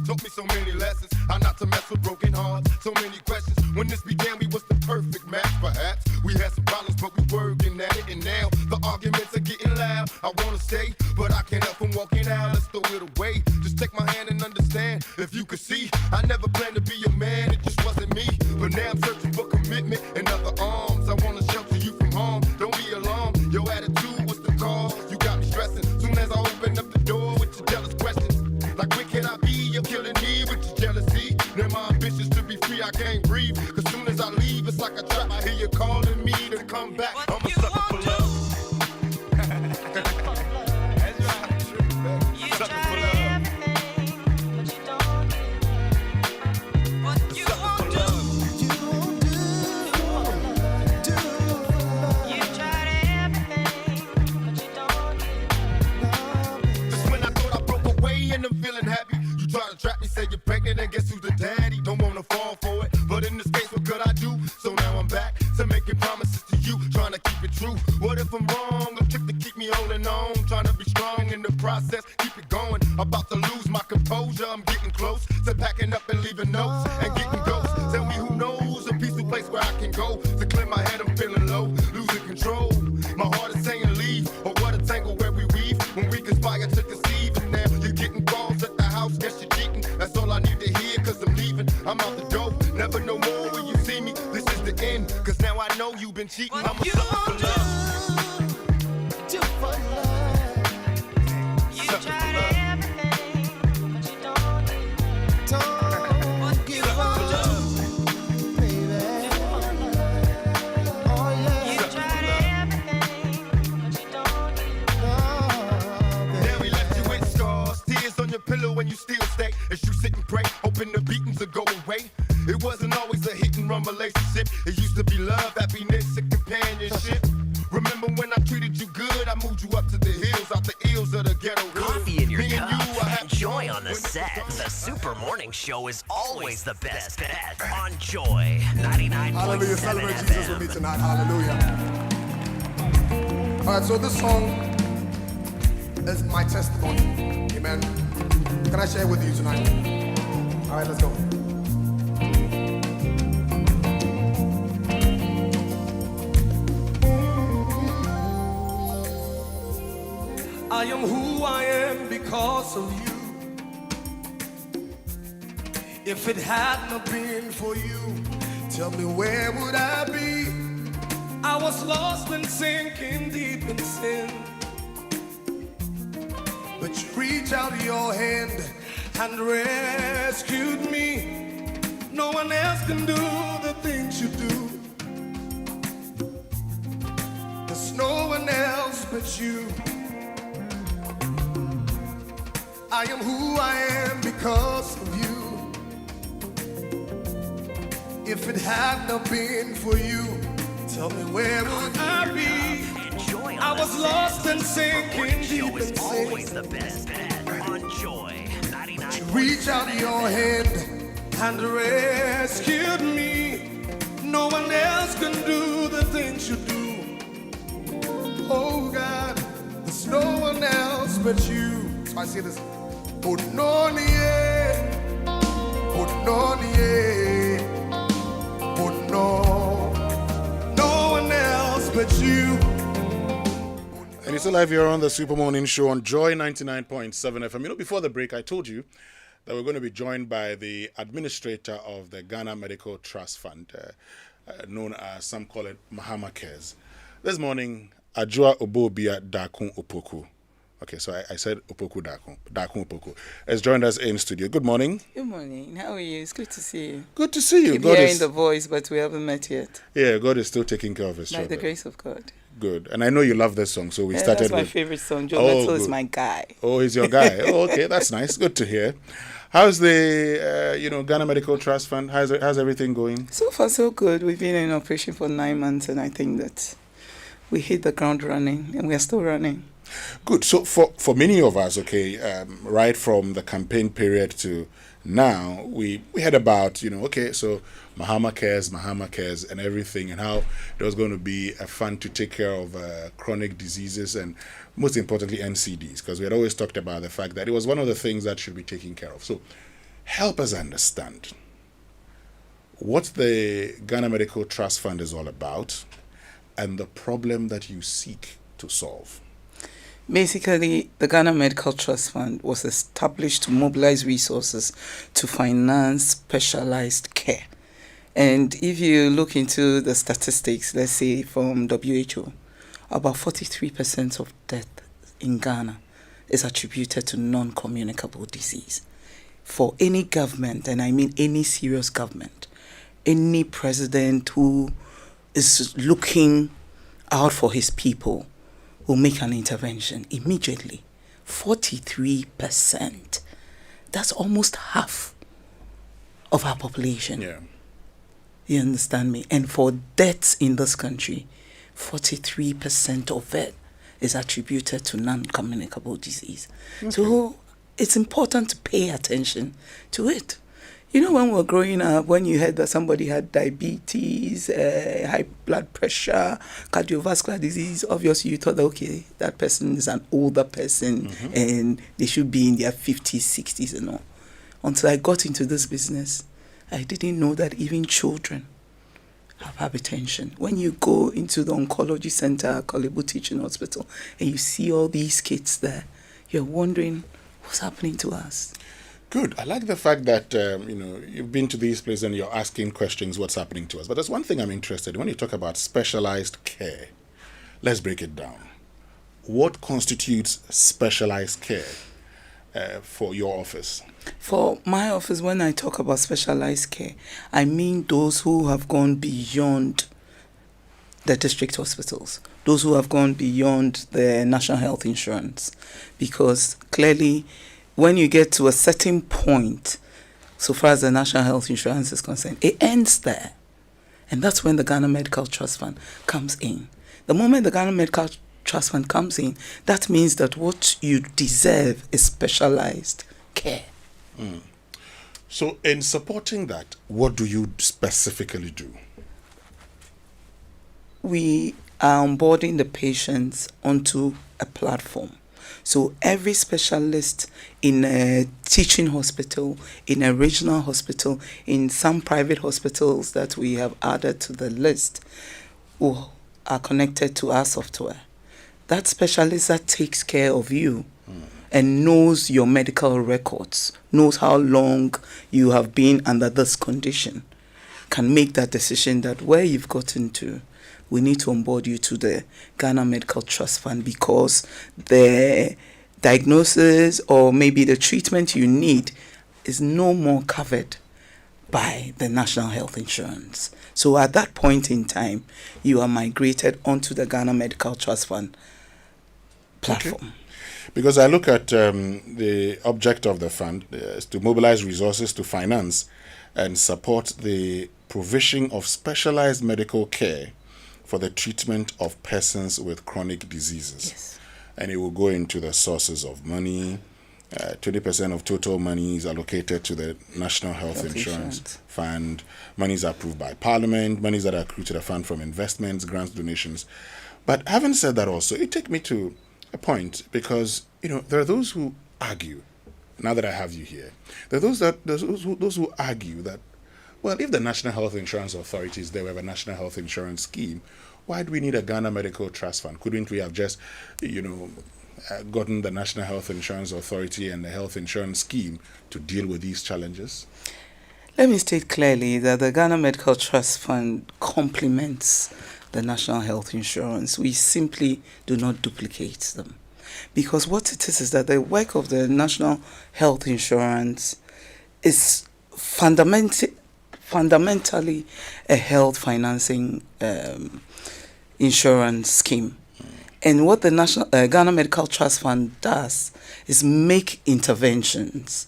Taught me so many lessons, how not to mess with broken hearts. So many questions. When this began, we was the perfect match, perhaps. We had some problems, but we working at it, and now the arguments are getting loud. I wanna stay, but I can't help from walking out. Let's throw it away. Just take my hand and understand. If you could see, I never planned to be your man. It just wasn't me. But now I'm searching for commitment in other arms. I wanna shelter you from harm. Don't be alarmed. Your attitude was the cause. You got me stressing. Soon as I open up the door with your jealous questions, like where can I be? You're killing me with your jealousy. Now my ambitions to be free, I can't breathe. Cause soon as I leave, it's like a trap. I hear you calling me to come back. I'm a sucker for love. That's right. Sucker for love. And I'm feeling happy. You try to trap me, say you're pregnant, and guess who's the daddy? Don't wanna fall for it, but in this case, what could I do? So now I'm back to making promises to you, trying to keep it true. What if I'm wrong? A trick to keep me holding on, trying to be strong in the process, keep it going. About to lose my composure, I'm getting close to packing up and leaving notes and getting ghosts. Tell me who knows a peaceful place where I can go to clear my head. I'm feeling low, losing control. My heart is saying leave, or what a tangle where we weave when we conspire to conceive. And now you're getting calls at the house, guess you're cheating. That's all I need to hear, cause I'm leaving. I'm out the door, never no more when you see me. This is end. Cause now I know you've been cheating. I'm a sucker for love. Do for love. You tried everything, but you don't give up, baby. Oh yeah. You tried everything, but you don't give up. Now we left you with scars, tears on your pillow, and you still stay as you sit and pray, hoping the beatings will go away. It wasn't always a hit and run relationship. It used to be love, happiness, and companionship. Remember when I treated you good? I moved you up to the hills, out the ills of the ghetto. Coffee in your cup. Enjoy on the set. The Super Morning Show is always the best bet on Joy 99.7 Hallelujah. Celebrate FM. Jesus with me tonight. Hallelujah. All right, so this song is my testimony. Amen. Can I share it with you tonight? All right, let's go. I am who I am because of you. If it had not been for you, Tell me, where would I be? I was lost and sinking deep in sin. But you reach out your hand And rescued me. No one else can do the things you do. There's no one else but you. I am who I am because of you. If it had not been for you, tell me, where would I be? I was lost and sinking deep in sin. Always the best bet on Joy 99.7 Reach out your hand and rescued me. No one else can do the things you do. Oh God, there's no one else but you. So I say this. Ononie, Ononie, Ono. No one else but you. And it's live here on the Super Morning Show on Joy 99.7 FM. You know, before the break, I told you that we're going to be joined by the administrator of the Ghana Medical Trust Fund, known as, some call it MahamaCares. This morning, Ajua Obobia Dakun Opoku. Okay, so I said Opoku Dakun Opoku has joined us in studio. Good morning. Good morning. How are you? It's good to see you. Good to see you. Keep hearing the voice, but we haven't met yet. Yeah, God is still taking care of his By children. the grace of God. Good. And I know you love this song, so we started that's my with... favorite song. Joe Metal is my guy. Oh, he's your guy. Oh, okay, that's nice. Good to hear. How's the, Ghana Medical Trust Fund? How's everything going? So far, so good. We've been in operation for 9 months, and I think that we hit the ground running, and we are still running. Good. So for many of us, right from the campaign period to now, we had about, so MahamaCares and everything, and how there was going to be a fund to take care of chronic diseases and most importantly NCDs, because we had always talked about the fact that it was one of the things that should be taken care of. So help us understand what the Ghana Medical Trust Fund is all about and the problem that you seek to solve. Basically, the Ghana Medical Trust Fund was established to mobilize resources to finance specialized care. And if you look into the statistics, let's say from WHO, about 43% of death in Ghana is attributed to non-communicable disease. For any government, and I mean any serious government, any president who is looking out for his people, will make an intervention immediately. 43%. That's almost half of our population. Yeah. You understand me? And for deaths in this country, 43% of it is attributed to non-communicable disease. Okay. So it's important to pay attention to it. You know, when we were growing up, when you heard that somebody had diabetes, high blood pressure, cardiovascular disease, obviously you thought that, okay, that person is an older person and they should be in their 50s, 60s and all. Until I got into this business, I didn't know that even children have hypertension. When you go into the oncology center, Kolebu Teaching Hospital, and you see all these kids there, you're wondering, what's happening to us? Good. I like the fact that you've been to these places and you're asking questions, what's happening to us. But there's one thing I'm interested in. When you talk about specialized care, let's break it down. What constitutes specialized care for your office? For my office, when I talk about specialized care, I mean those who have gone beyond the district hospitals, those who have gone beyond the national health insurance. Because clearly, when you get to a certain point, so far as the national health insurance is concerned, it ends there. And that's when the Ghana Medical Trust Fund comes in. The moment the Ghana Medical Trust Fund comes in, that means that what you deserve is specialized care. So in supporting that, what do you specifically do? We are onboarding the patients onto a platform. So every specialist in a teaching hospital, in a regional hospital, in some private hospitals that we have added to the list, who are connected to our software. That specialist that takes care of you and knows your medical records, knows how long you have been under this condition, can make that decision that where you've gotten to, we need to onboard you to the Ghana Medical Trust Fund because the diagnosis or maybe the treatment you need is no more covered by the National Health Insurance. So at that point in time, you are migrated onto the Ghana Medical Trust Fund platform. Okay. Because I look at the object of the fund is to mobilize resources to finance and support the provision of specialized medical care for the treatment of persons with chronic diseases. Yes. And it will go into the sources of money. 20% of total money is allocated to the National Health Insurance Fund. Monies are approved by Parliament. Monies that are accrued to the fund from investments, grants, donations. But having said that also, it takes me to a point because, there are those who argue, now that I have you here, there are those who argue that, well, if the National Health Insurance Authority is there, we have a National Health Insurance Scheme, why do we need a Ghana Medical Trust Fund? Couldn't we have just, gotten the National Health Insurance Authority and the Health Insurance Scheme to deal with these challenges? Let me state clearly that the Ghana Medical Trust Fund complements the National Health Insurance. We simply do not duplicate them. Because what it is that the work of the National Health Insurance is fundamentally a health financing insurance scheme. And what the National Ghana Medical Trust Fund does is make interventions.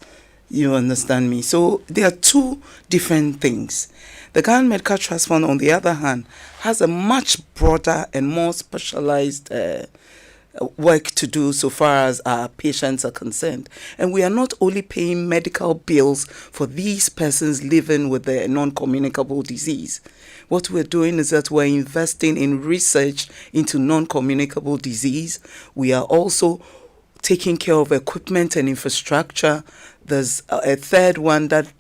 You understand me? So there are two different things. The Ghana Medical Trust Fund, on the other hand, has a much broader and more specialized work to do so far as our patients are concerned. And we are not only paying medical bills for these persons living with a non-communicable disease. What we're doing is that we're investing in research into non-communicable disease. We are also taking care of equipment and infrastructure. There's a third one that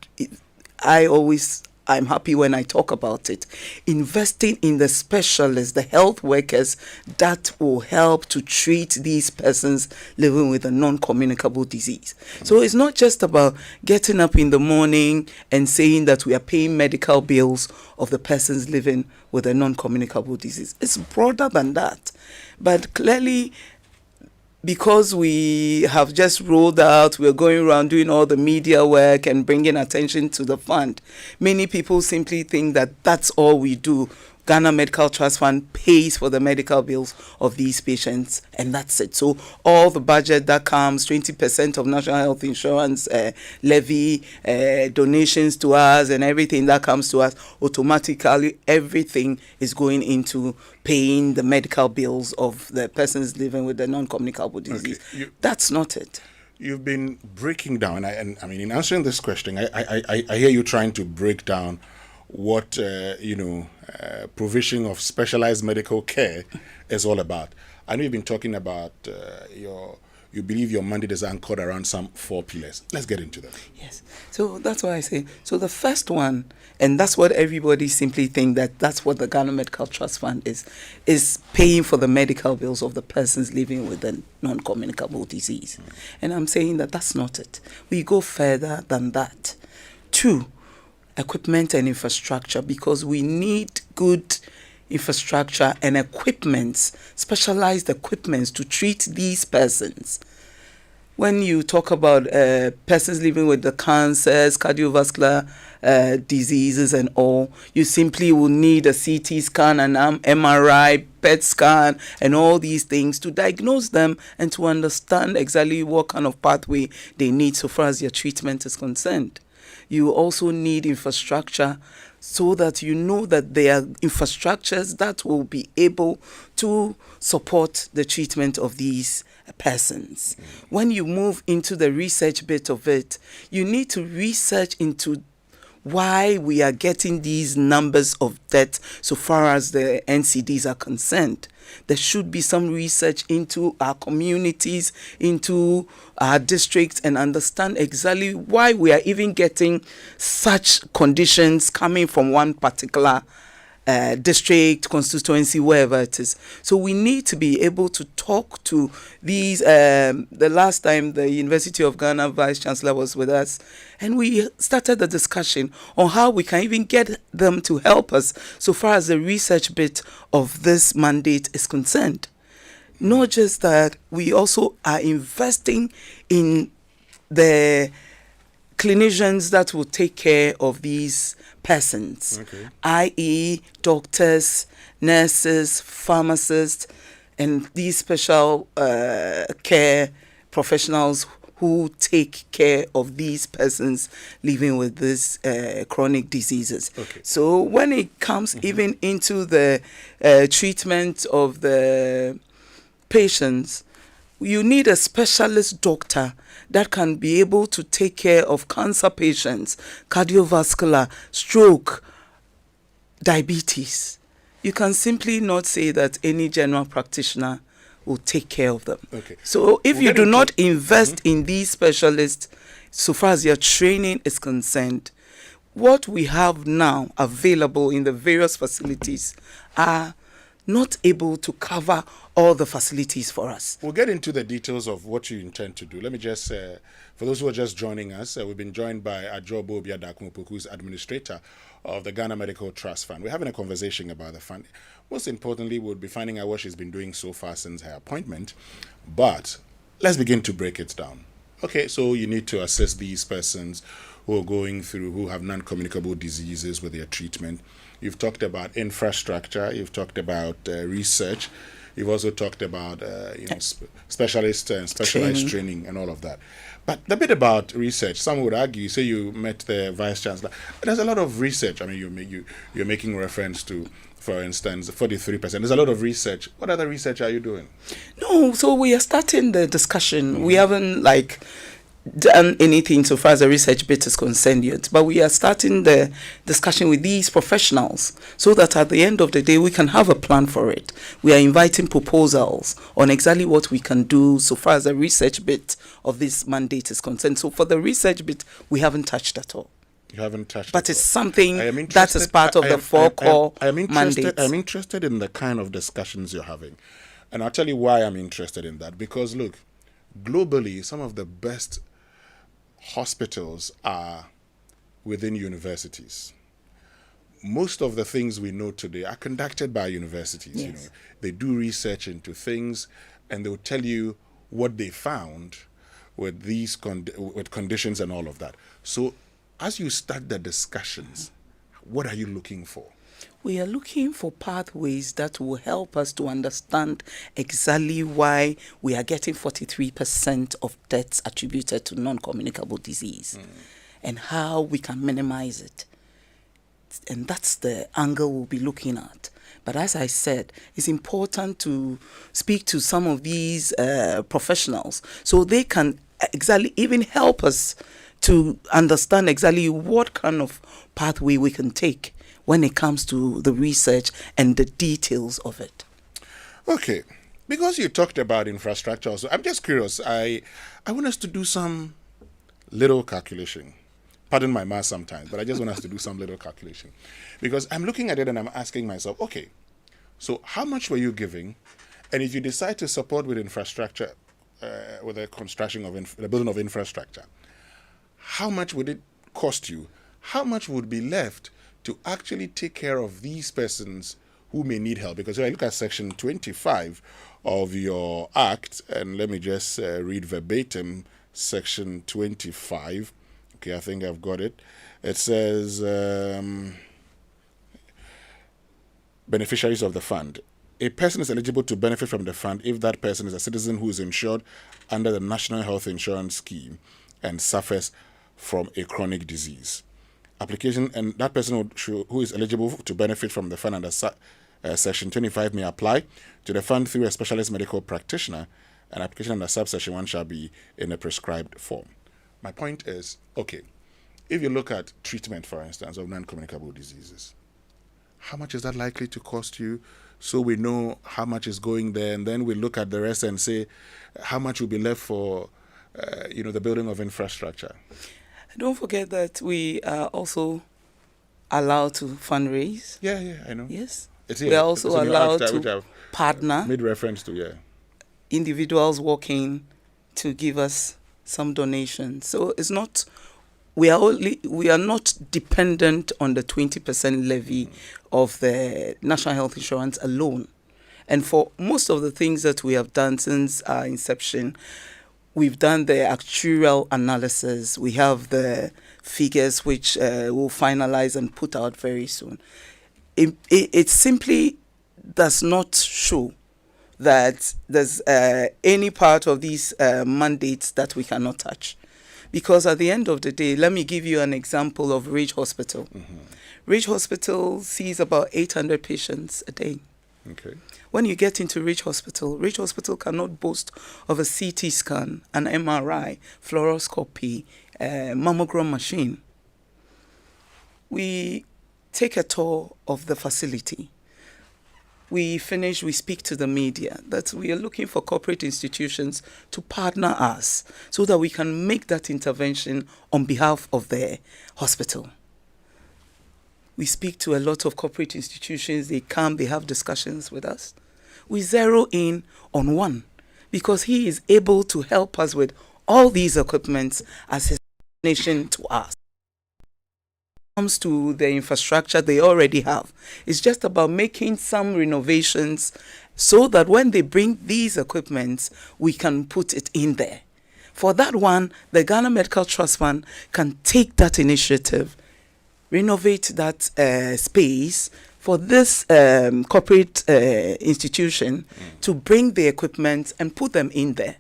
I'm happy when I talk about it. Investing in the specialists, the health workers that will help to treat these persons living with a non-communicable disease. So it's not just about getting up in the morning and saying that we are paying medical bills of the persons living with a non-communicable disease. It's broader than that. But clearly, because we have just rolled out, we're going around doing all the media work and bringing attention to the fund, many people simply think that that's all we do. Ghana Medical Trust Fund pays for the medical bills of these patients, and that's it. So all the budget that comes, 20% of National Health Insurance levy, donations to us, and everything that comes to us, automatically everything is going into paying the medical bills of the persons living with the non-communicable disease. Okay. That's not it. You've been breaking down, and I mean, in answering this question, I hear you trying to break down what provision of specialized medical care is all about. I know you've been talking about you believe your mandate is anchored around some 4 pillars. Let's get into them. Yes. So that's why I say, so the first one, and that's what everybody simply think that's what the Ghana Medical Trust Fund is paying for the medical bills of the persons living with a non-communicable disease. And I'm saying that's not it. We go further than that. 2, equipment and infrastructure, because we need good infrastructure and equipments, specialized equipments to treat these persons. When you talk about persons living with the cancers, cardiovascular diseases and all, you simply will need a CT scan, an MRI, PET scan, and all these things to diagnose them and to understand exactly what kind of pathway they need so far as their treatment is concerned. You also need infrastructure so that you know that there are infrastructures that will be able to support the treatment of these persons. When you move into the research bit of it, you need to research into why we are getting these numbers of deaths so far as the NCDs are concerned. There should be some research into our communities, into our districts, and understand exactly why we are even getting such conditions coming from one particular district, constituency, wherever it is. So we need to be able to talk to these. The last time the University of Ghana Vice Chancellor was with us, and we started the discussion on how we can even get them to help us so far as the research bit of this mandate is concerned. Not just that, we also are investing in the clinicians that will take care of these persons, i.e. doctors, nurses, pharmacists, and these special care professionals who take care of these persons living with these chronic diseases. So when it comes even into the treatment of the patients, you need a specialist doctor that can be able to take care of cancer patients, cardiovascular, stroke, diabetes. You can simply not say that any general practitioner will take care of them. So if you do not invest in these specialists, so far as your training is concerned, what we have now available in the various facilities are not able to cover all the facilities for us. We'll get into the details of what you intend to do. Let me just, for those who are just joining us, we've been joined by Adjobo Biadakumpuku, who's administrator of the Ghana Medical Trust Fund. We're having a conversation about the fund. Most importantly, we'll be finding out what she's been doing so far since her appointment. But let's begin to break it down. Okay, so you need to assess these persons who are going through, who have non-communicable diseases with their treatment. You've talked about infrastructure. You've talked about research. You've also talked about specialist and specialized training and all of that. But the bit about research, some would argue, say you met the Vice Chancellor, there's a lot of research. I mean, you're making reference to, for instance, 43%. There's a lot of research. What other research are you doing? No, so we are starting the discussion. We haven't done anything so far as the research bit is concerned yet, but we are starting the discussion with these professionals so that at the end of the day we can have a plan for it. We are inviting proposals on exactly what we can do so far as the research bit of this mandate is concerned. So for the research bit, we haven't touched at all. You haven't touched, but it's something that is part of the four core mandates. I'm interested in the kind of discussions you're having, and I'll tell you why I'm interested in that. Because look, globally, some of the best hospitals are within universities. Most of the things we know today are conducted by universities. Yes. You know, they do research into things, and they'll tell you what they found with these with conditions and all of that. So, as you start the discussions, what are you looking for? We are looking for pathways that will help us to understand exactly why we are getting 43% of deaths attributed to non-communicable disease and how we can minimize it. And that's the angle we'll be looking at. But as I said, it's important to speak to some of these professionals so they can exactly even help us to understand exactly what kind of pathway we can take when it comes to the research and the details of it. Okay, Because you talked about infrastructure also, I'm just curious. I want us to do some little calculation. Pardon my math sometimes, but I just want us to do some little calculation. Because I'm looking at it and I'm asking myself, okay, so how much were you giving? And if you decide to support with infrastructure, with the construction of the building of infrastructure, how much would it cost you? How much would be left to actually take care of these persons who may need help? Because if I look at section 25 of your act, and let me just read verbatim section 25. Okay, I think I've got it. It says, beneficiaries of the fund. A person is eligible to benefit from the fund if that person is a citizen who is insured under the National Health Insurance Scheme and suffers from a chronic disease. Application, and that person who is eligible to benefit from the fund under Section 25 may apply to the fund through a specialist medical practitioner. An application under subsection 1 shall be in a prescribed form. My point is, okay, if you look at treatment, for instance, of non-communicable diseases, how much is that likely to cost you? So we know how much is going there, and then we look at the rest and say how much will be left for, the building of infrastructure. Don't forget that we are also allowed to fundraise. Yeah, I know. Yes. We are also allowed to partner. Made reference to, individuals working to give us some donations. So it's not, we are not dependent on the 20% levy of the National Health Insurance alone. And for most of the things that we have done since our inception, we've done the actuarial analysis. We have the figures which we'll finalize and put out very soon. It simply does not show that there's any part of these mandates that we cannot touch. Because at the end of the day, let me give you an example of Ridge Hospital. Mm-hmm. Ridge Hospital sees about 800 patients a day. Okay. When you get into Ridge Hospital cannot boast of a CT scan, an MRI, fluoroscopy, mammogram machine. We take a tour of the facility. We finish, we speak to the media that we are looking for corporate institutions to partner us so that we can make that intervention on behalf of the hospital. We speak to a lot of corporate institutions. They come, they have discussions with us. We zero in on one because he is able to help us with all these equipments as his donation to us. Comes to the infrastructure they already have. It's just about making some renovations so that when they bring these equipments, we can put it in there. For that one, the Ghana Medical Trust Fund can take that initiative, renovate that space for this corporate institution to bring the equipment and put them in there.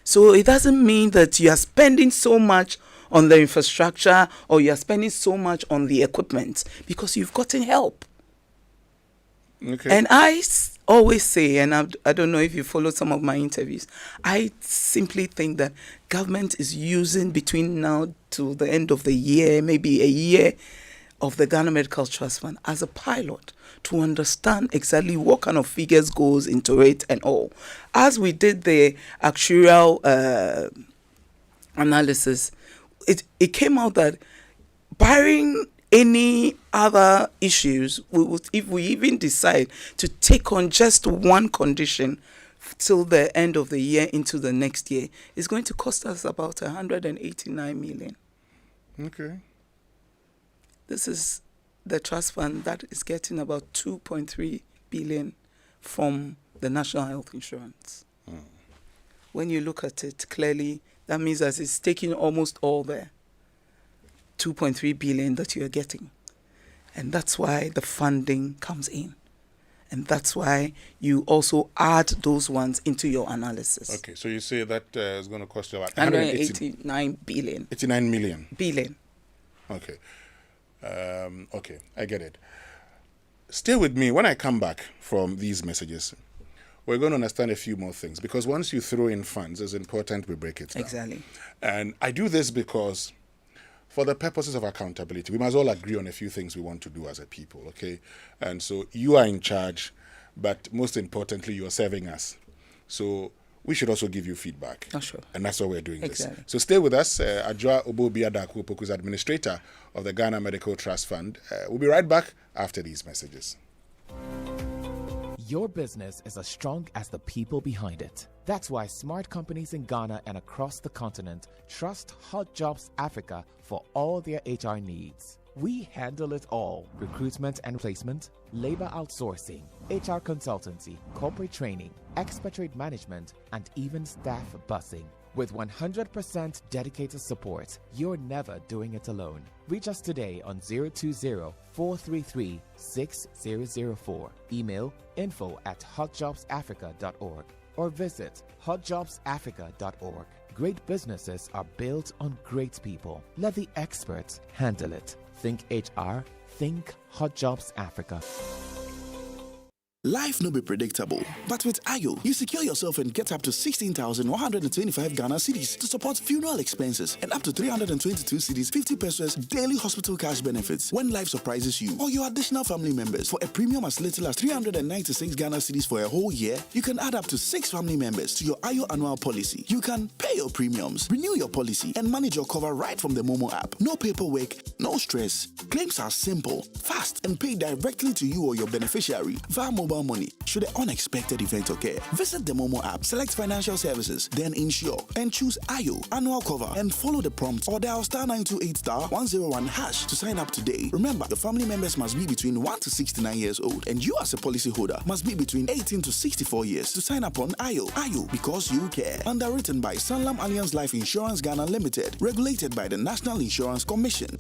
So it doesn't mean that you are spending so much on the infrastructure or you are spending so much on the equipment because you've gotten help. Okay. And I always say, and I don't know if you followed some of my interviews, I simply think that government is using between now to the end of the year, maybe a year of the Ghana Medical Trust Fund as a pilot to understand exactly what kind of figures goes into it and all. As we did the actuarial analysis, it came out that barring any other issues, if we even decide to take on just one condition till the end of the year into the next year, it's going to cost us about 189 million. Okay. This is the trust fund that is getting about 2.3 billion from the National Health Insurance. When you look at it clearly, that means that it's taking almost all there. 2.3 billion that you are getting. And that's why the funding comes in. And that's why you also add those ones into your analysis. Okay, so you say that is going to cost you about 189 billion. 89 million. Billion. Okay. Okay, I get it. Stay with me. When I come back from these messages, we're going to understand a few more things. Because once you throw in funds, it's important we break it down. Exactly. And I do this because for the purposes of accountability, we must all agree on a few things we want to do as a people, okay? And so you are in charge, but most importantly, you're serving us. So we should also give you feedback. Oh, sure. And that's why we're doing Exactly. this. So stay with us. Ajua Obo-Biada-Akwo-Opoku is administrator of the Ghana Medical Trust Fund. We'll be right back after these messages. Your business is as strong as the people behind it. That's why smart companies in Ghana and across the continent trust Hot Jobs Africa for all their HR needs. We handle it all: recruitment and placement, labor outsourcing, HR consultancy, corporate training, expatriate management, and even staff busing. With 100% dedicated support, you're never doing it alone. Reach us today on 020-433-6004. Email info@hotjobsafrica.org or visit hotjobsafrica.org. Great businesses are built on great people. Let the experts handle it. Think HR, think Hot Jobs Africa. Life no be predictable, but with Ayo, you secure yourself and get up to 16,125 Ghana cedis to support funeral expenses and up to 322 cedis 50 pesos daily hospital cash benefits when life surprises you or your additional family members. For a premium as little as 396 Ghana cedis for a whole year, you can add up to 6 family members to your Ayo annual policy. You can pay your premiums, renew your policy, and manage your cover right from the Momo app. No paperwork, no stress. Claims are simple, fast, and paid directly to you or your beneficiary via mobile money should an unexpected event occur. Visit the Momo app, select financial services, then insure, and choose Ayo annual cover and follow the prompt or dial *928*101# to sign up today. Remember, your family members must be between 1 to 69 years old, and you as a policyholder must be between 18 to 64 years to sign up on Ayo. Ayo, because you care. Underwritten by Sanlam Alliance Life Insurance Ghana Limited, regulated by the National Insurance Commission.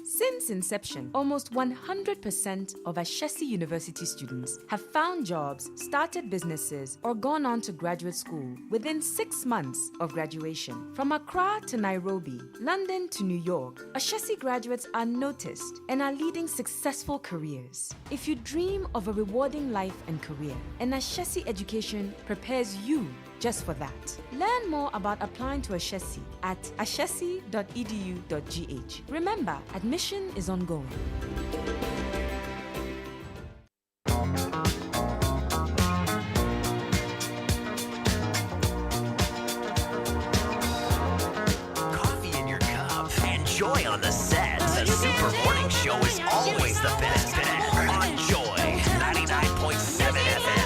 Since inception, almost 100% of Ashesi University students have found jobs, started businesses, or gone on to graduate school within 6 months of graduation. From Accra to Nairobi, London to New York, Ashesi graduates are noticed and are leading successful careers. If you dream of a rewarding life and career, an Ashesi education prepares you just for that. Learn more about applying to Ashesi at ashesi.edu.gh. Remember, admission is ongoing. Coffee in your cup and joy on the set. The Super Morning Show is always the best bet on Joy 99.7 FM.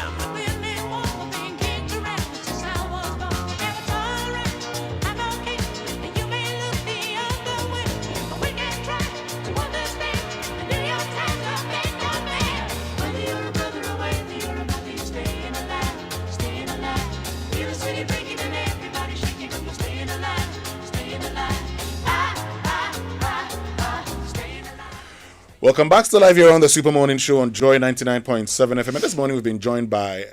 Welcome back. Still live here on the Super Morning Show on Joy 99.7 FM. And this morning we've been joined by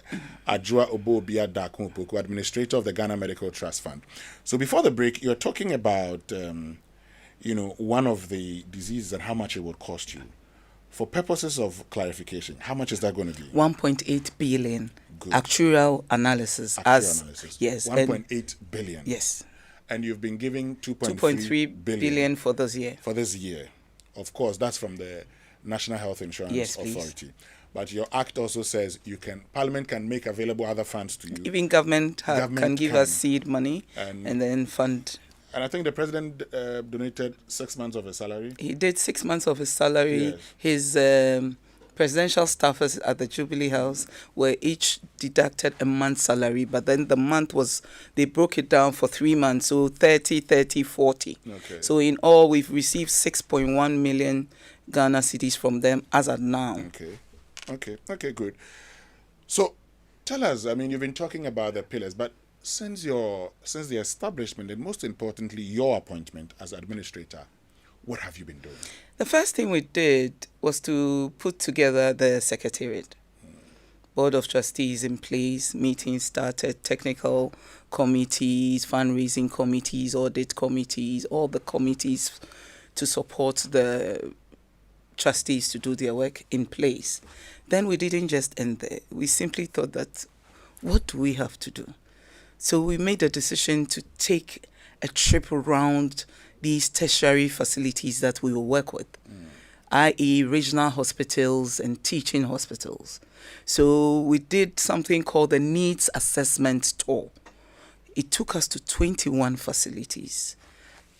Ajua Obo-Biada-Akwo-Opoku, administrator of the Ghana Medical Trust Fund. So before the break, you're talking about, one of the diseases and how much it would cost you. For purposes of clarification, how much is that going to be? 1.8 billion. Good. Actuarial analysis. Yes. 1.8 billion. Yes. And you've been giving 2.3 billion for this year. For this year. Of course, that's from the National Health Insurance Authority. But your act also says Parliament can make available other funds to you. Even government can give us seed money and then fund. And I think the president donated 6 months of his salary. He did 6 months of his salary. Yes. His presidential staffers at the Jubilee House were each deducted a month's salary, but then the month they broke it down for 3 months, so 30, 40. Okay. So in all, we've received 6.1 million Ghana cedis from them as of now. Okay, good. So tell us, you've been talking about the pillars, but since the establishment, and most importantly, your appointment as administrator, what have you been doing? The first thing we did was to put together the secretariat. Board of Trustees in place, meetings started, technical committees, fundraising committees, audit committees, all the committees to support the trustees to do their work in place. Then we didn't just end there. We simply thought that, what do we have to do? So we made a decision to take a trip around these tertiary facilities that we will work with, i.e. regional hospitals and teaching hospitals. So we did something called the Needs Assessment Tour. It took us to 21 facilities,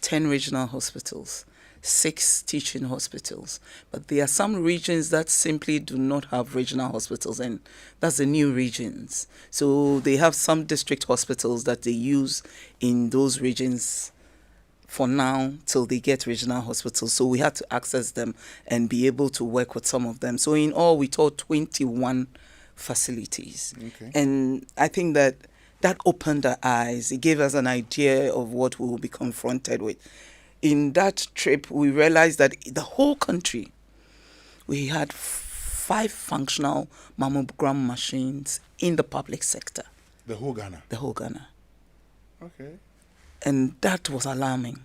10 regional hospitals, 6 teaching hospitals. But there are some regions that simply do not have regional hospitals, and that's the new regions. So they have some district hospitals that they use in those regions for now till they get regional hospitals. So we had to access them and be able to work with some of them. So in all, we taught 21 facilities. Okay. And I think that opened our eyes. It gave us an idea of what we will be confronted with. In that trip, we realized that the whole country, we had 5 functional mammogram machines in the public sector. The whole Ghana? The whole Ghana. Okay. And that was alarming,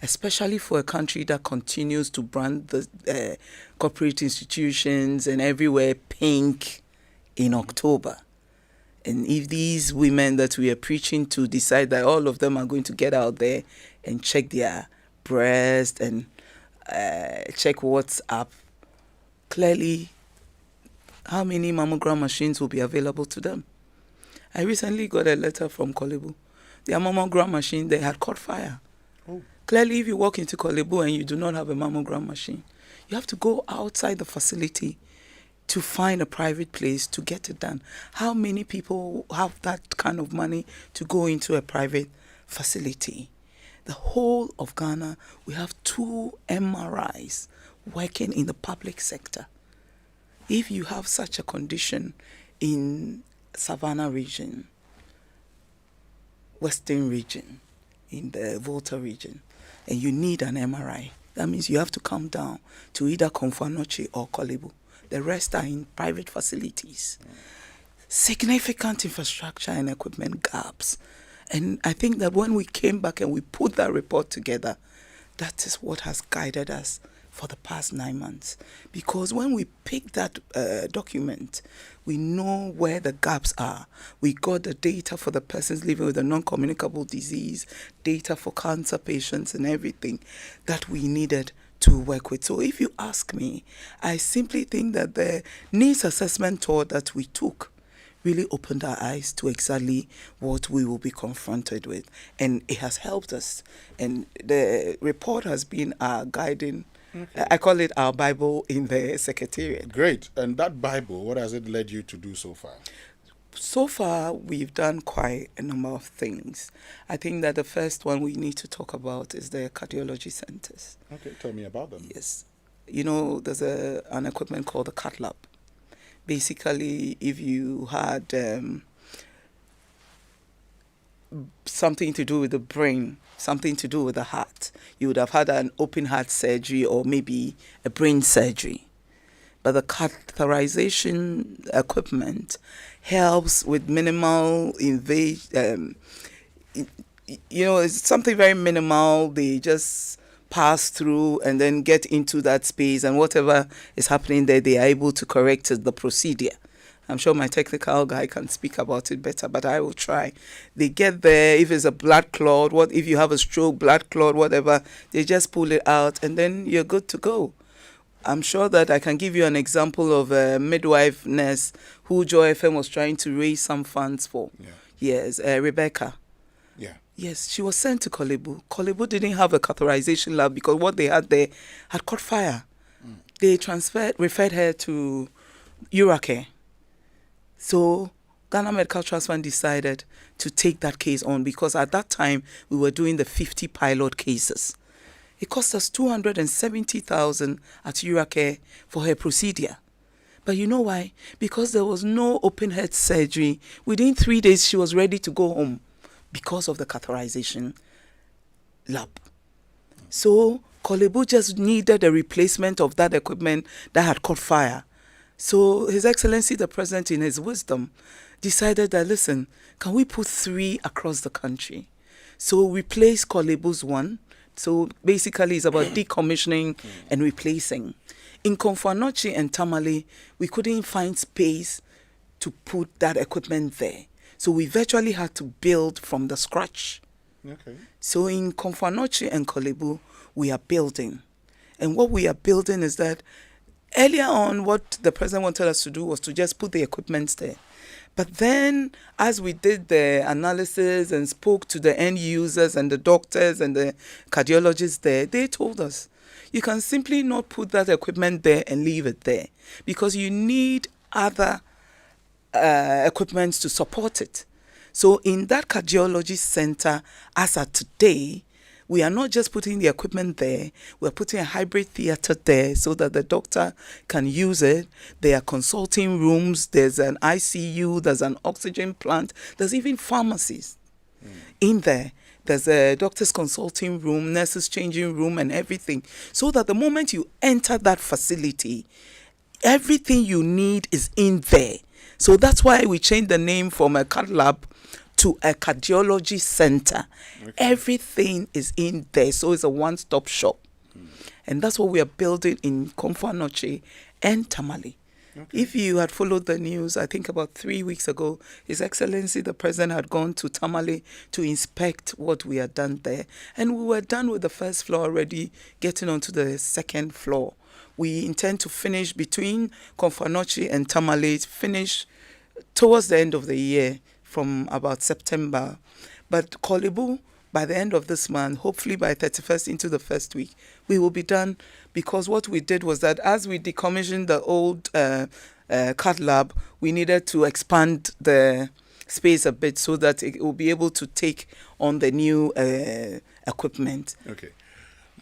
especially for a country that continues to brand the corporate institutions and everywhere pink in October. And if these women that we are preaching to decide that all of them are going to get out there and check their breast and check what's up, clearly, how many mammogram machines will be available to them? I recently got a letter from Kolebu. Their mammogram machine, they had caught fire. Oh. Clearly, if you walk into Kolebu and you do not have a mammogram machine, you have to go outside the facility to find a private place to get it done. How many people have that kind of money to go into a private facility? The whole of Ghana, we have 2 MRIs working in the public sector. If you have such a condition in Savannah region, Western region, in the Volta region, and you need an MRI, that means you have to come down to either Komfanoche or Kolebu. The rest are in private facilities. Significant infrastructure and equipment gaps. And I think that when we came back and we put that report together, that is what has guided us for the past 9 months. Because when we pick that document, we know where the gaps are. We got the data for the persons living with a non-communicable disease, data for cancer patients and everything that we needed to work with. So if you ask me, I simply think that the needs assessment tour that we took really opened our eyes to exactly what we will be confronted with. And it has helped us. And the report has been our guiding, I call it our Bible in the Secretariat. Great. And that Bible, what has it led you to do so far? So far, we've done quite a number of things. I think that the first one we need to talk about is the cardiology centers. Okay, tell me about them. Yes. You know, there's an equipment called the cath lab. Basically, if you had something to do with the brain, something to do with the heart, you would have had an open heart surgery or maybe a brain surgery. But the catheterization equipment helps with minimal invasion. It's something very minimal. They just pass through and then get into that space, and whatever is happening there, they are able to correct the procedure. I'm sure my technical guy can speak about it better, but I will try. They get there, if it's a blood clot, if you have a stroke, blood clot, whatever, they just pull it out and then you're good to go. I'm sure that I can give you an example of a midwife nurse who Joy FM was trying to raise some funds for. Yeah. Yes, Rebecca. Yeah. Yes, she was sent to Kolebu. Kolebu didn't have a catheterization lab because what they had there had caught fire. They referred her to Uracare. So Ghana Medical Trust Fund decided to take that case on because at that time we were doing the 50 pilot cases. It cost us 270,000 at Uracare for her procedure. But you know why? Because there was no open heart surgery. Within 3 days, she was ready to go home because of the catheterization lab. So Kolebu just needed a replacement of that equipment that had caught fire. So His Excellency the President, in his wisdom, decided that, listen, can we put 3 across the country? So we placed Kolebu's one. So basically it's about decommissioning and replacing. In Komfanoche and Tamale, we couldn't find space to put that equipment there. So we virtually had to build from the scratch. Okay. So in Komfanochi and Kolebu, we are building. And what we are building is that earlier on, what the president wanted us to do was to just put the equipment there. But then, as we did the analysis and spoke to the end users and the doctors and the cardiologists there, they told us, you can simply not put that equipment there and leave it there, because you need other equipment to support it. So in that cardiology center, as of today, we are not just putting the equipment there, we're putting a hybrid theater there so that the doctor can use it. There are consulting rooms, there's an ICU, there's an oxygen plant, there's even pharmacies in there. There's a doctor's consulting room, nurses changing room and everything. So that the moment you enter that facility, everything you need is in there. So that's why we changed the name from a cath lab to a cardiology center. Okay. Everything is in there, so it's a one-stop shop. And that's what we are building in Komfanochi and Tamale. Okay. If you had followed the news, I think about 3 weeks ago, His Excellency the President had gone to Tamale to inspect what we had done there. And we were done with the first floor already, getting onto the second floor. We intend to finish between Komfanochi and Tamale, finish towards the end of the year, from about September. But Kolebu, by the end of this month, hopefully by 31st into the first week, we will be done, because what we did was that as we decommissioned the old cath lab, we needed to expand the space a bit so that it will be able to take on the new equipment. Okay.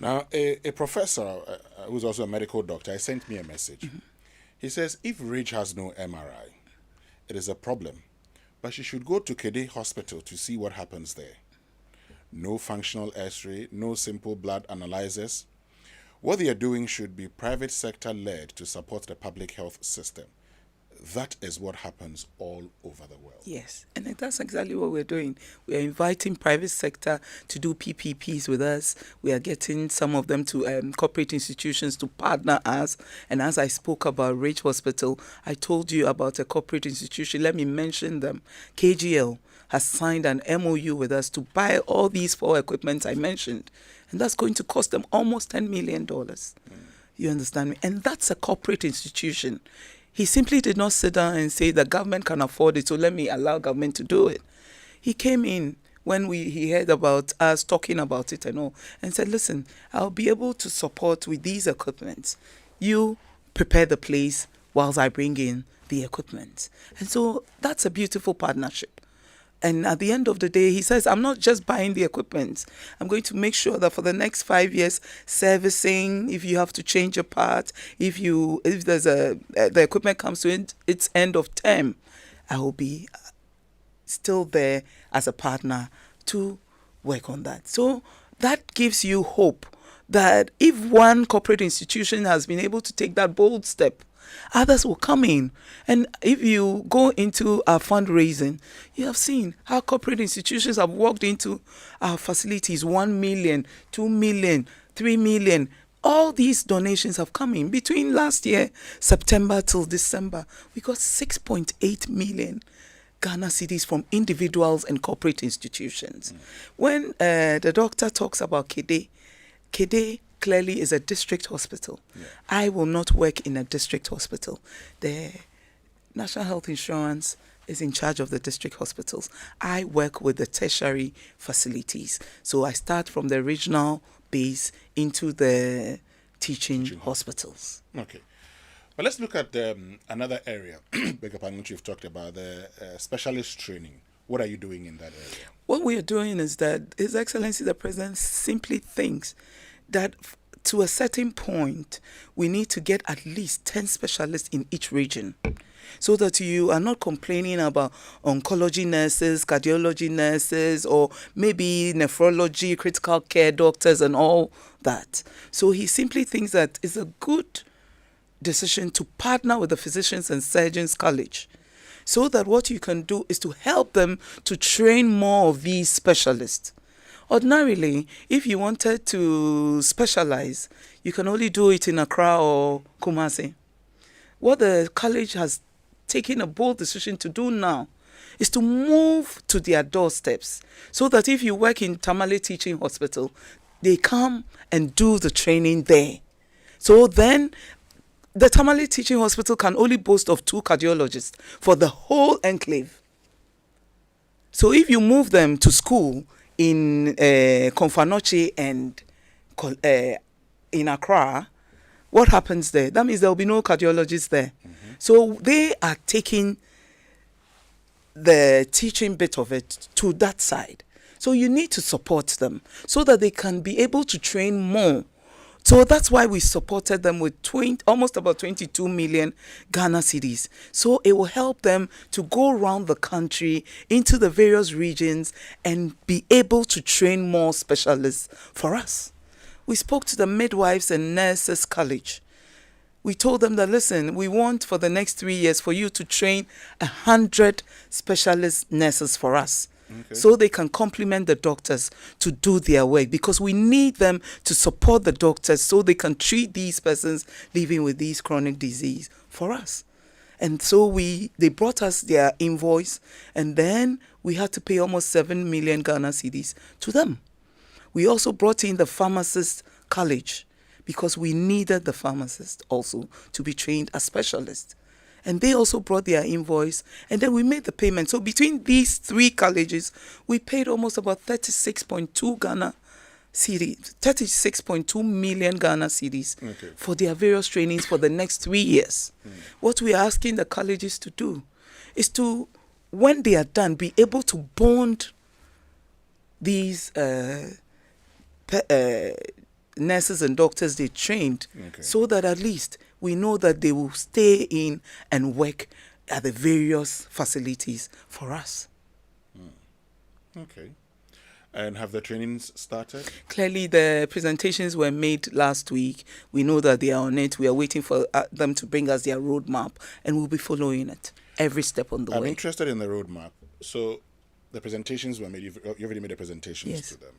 Now, a professor who's also a medical doctor, sent me a message. Mm-hmm. He says, if Ridge has no MRI, it is a problem. But she should go to Kede Hospital to see what happens there. No functional X-ray, no simple blood analyzers. What they are doing should be private sector led to support the public health system. That is what happens all over the world. Yes, and that's exactly what we're doing. We are inviting private sector to do PPPs with us. We are getting some of them to corporate institutions to partner us. And as I spoke about Ridge Hospital, I told you about a corporate institution. Let me mention them. KGL has signed an MOU with us to buy all these 4 equipments I mentioned. And that's going to cost them almost $10 million. You understand me? And that's a corporate institution. He simply did not sit down and say the government can afford it, so let me allow government to do it. He came in when he heard about us talking about it and all, and said, listen, I'll be able to support with these equipments. You prepare the place whilst I bring in the equipment. And so that's a beautiful partnership. And at the end of the day, he says, I'm not just buying the equipment. I'm going to make sure that for the next 5 years, servicing, if you have to change a part, if there's the equipment comes to its end of term, I will be still there as a partner to work on that. So that gives you hope that if one corporate institution has been able to take that bold step, others will come in. And if you go into our fundraising, you have seen how corporate institutions have walked into our facilities. 1 million, 2 million, 3 million. All these donations have come in. Between last year, September till December, we got 6.8 million Ghana cedis from individuals and corporate institutions. When the doctor talks about Kede clearly is a district hospital. Yeah. I will not work in a district hospital. The National Health Insurance is in charge of the district hospitals. I work with the tertiary facilities. So I start from the regional base into the teaching hospitals. Okay. But let's look at another area, which you've talked about, the specialist training. What are you doing in that area? What we are doing is that His Excellency the President simply thinks that to a certain point, we need to get at least 10 specialists in each region, so that you are not complaining about oncology nurses, cardiology nurses, or maybe nephrology, critical care doctors and all that. So he simply thinks that it's a good decision to partner with the Physicians and Surgeons College, so that what you can do is to help them to train more of these specialists. Ordinarily, if you wanted to specialize, you can only do it in Accra or Kumasi. What the college has taken a bold decision to do now is to move to their doorsteps so that if you work in Tamale Teaching Hospital, they come and do the training there. So then the Tamale Teaching Hospital can only boast of 2 cardiologists for the whole enclave. So if you move them to school in Konfanoche and in Accra, what happens there? That means there will be no cardiologists there. So they are taking the teaching bit of it to that side. So you need to support them so that they can be able to train more. So that's why we supported them with almost about 22 million Ghana cedis. So it will help them to go around the country into the various regions and be able to train more specialists for us. We spoke to the Midwives and Nurses College. We told them that, listen, we want for the next 3 years for you to train 100 specialist nurses for us. Okay. So they can complement the doctors to do their work, because we need them to support the doctors so they can treat these persons living with these chronic disease for us. And so they brought us their invoice, and then we had to pay almost 7 million Ghana cedis to them. We also brought in the Pharmacist College because we needed the pharmacists also to be trained as specialists. And they also brought their invoice, and then we made the payment. So between these 3 colleges, we paid almost about 36.2 million Ghana cedis for their various trainings for the next 3 years. What we are asking the colleges to do is to, when they are done, be able to bond these nurses and doctors they trained, so that at least we know that they will stay in and work at the various facilities for us. Okay. And have the trainings started? Clearly, the presentations were made last week. We know that they are on it. We are waiting for them to bring us their roadmap, and we'll be following it every step on the way. I'm interested in the roadmap. So the presentations were made. You've already made the presentations to them.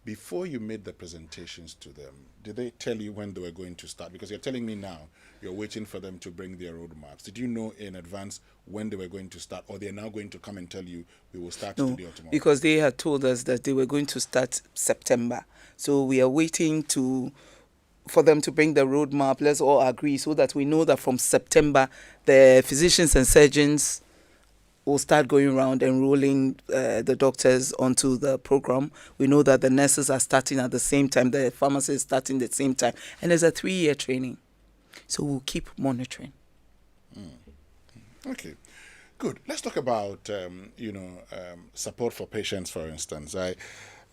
Before you made the presentations to them, did they tell you when they were going to start? Because you're telling me now you're waiting for them to bring their roadmaps. Did you know in advance when they were going to start, or they're now going to come and tell you we will start today or tomorrow? Because they had told us that they were going to start September. So we are waiting for them to bring the roadmap. Let's all agree so that we know that from September, the physicians and surgeons will start going around enrolling the doctors onto the program. We know that the nurses are starting at the same time, the pharmacists starting at the same time, and there's a 3-year training. So we'll keep monitoring. Okay, good. Let's talk about support for patients, for instance. I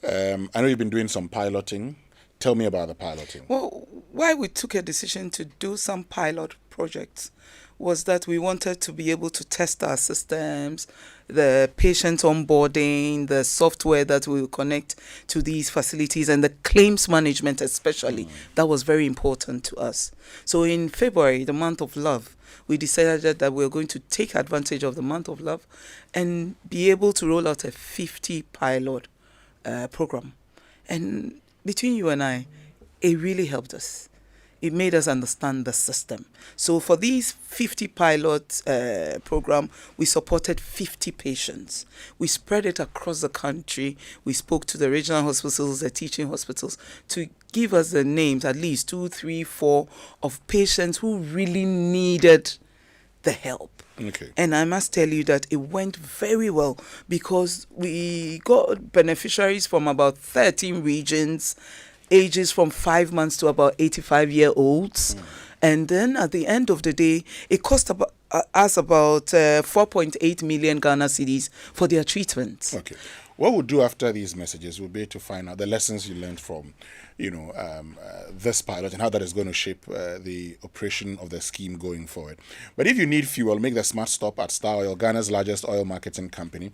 know you've been doing some piloting. Tell me about the piloting. Well, why we took a decision to do some pilot projects was that we wanted to be able to test our systems, the patient onboarding, the software that will connect to these facilities, and the claims management especially. That was very important to us. So in February, the month of love, we decided that we were going to take advantage of the month of love and be able to roll out a 50 pilot program. And between you and I, it really helped us. It made us understand the system. So for these 50 pilot program, we supported 50 patients. We spread it across the country. We spoke to the regional hospitals, the teaching hospitals, to give us the names, at least 2, 3, 4, of patients who really needed the help. Okay. And I must tell you that it went very well, because we got beneficiaries from about 13 regions, ages from 5 months to about 85-year-olds. And then at the end of the day, it cost us about 4.8 million Ghana cedis for their treatment. Okay. What we'll do after these messages will be to find out the lessons you learned from, this pilot, and how that is going to shape the operation of the scheme going forward. But if you need fuel, make the smart stop at Star Oil, Ghana's largest oil marketing company.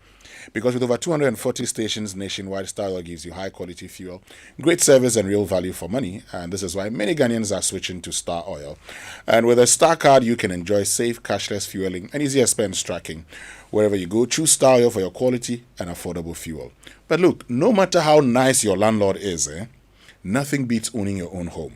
Because with over 240 stations nationwide, Star Oil gives you high quality fuel, great service, and real value for money. And this is why many Ghanaians are switching to Star Oil. And with a Star card, you can enjoy safe, cashless fueling and easy expense tracking. Wherever you go, choose Star Oil for your quality and affordable fuel. But look, no matter how nice your landlord is, nothing beats owning your own home.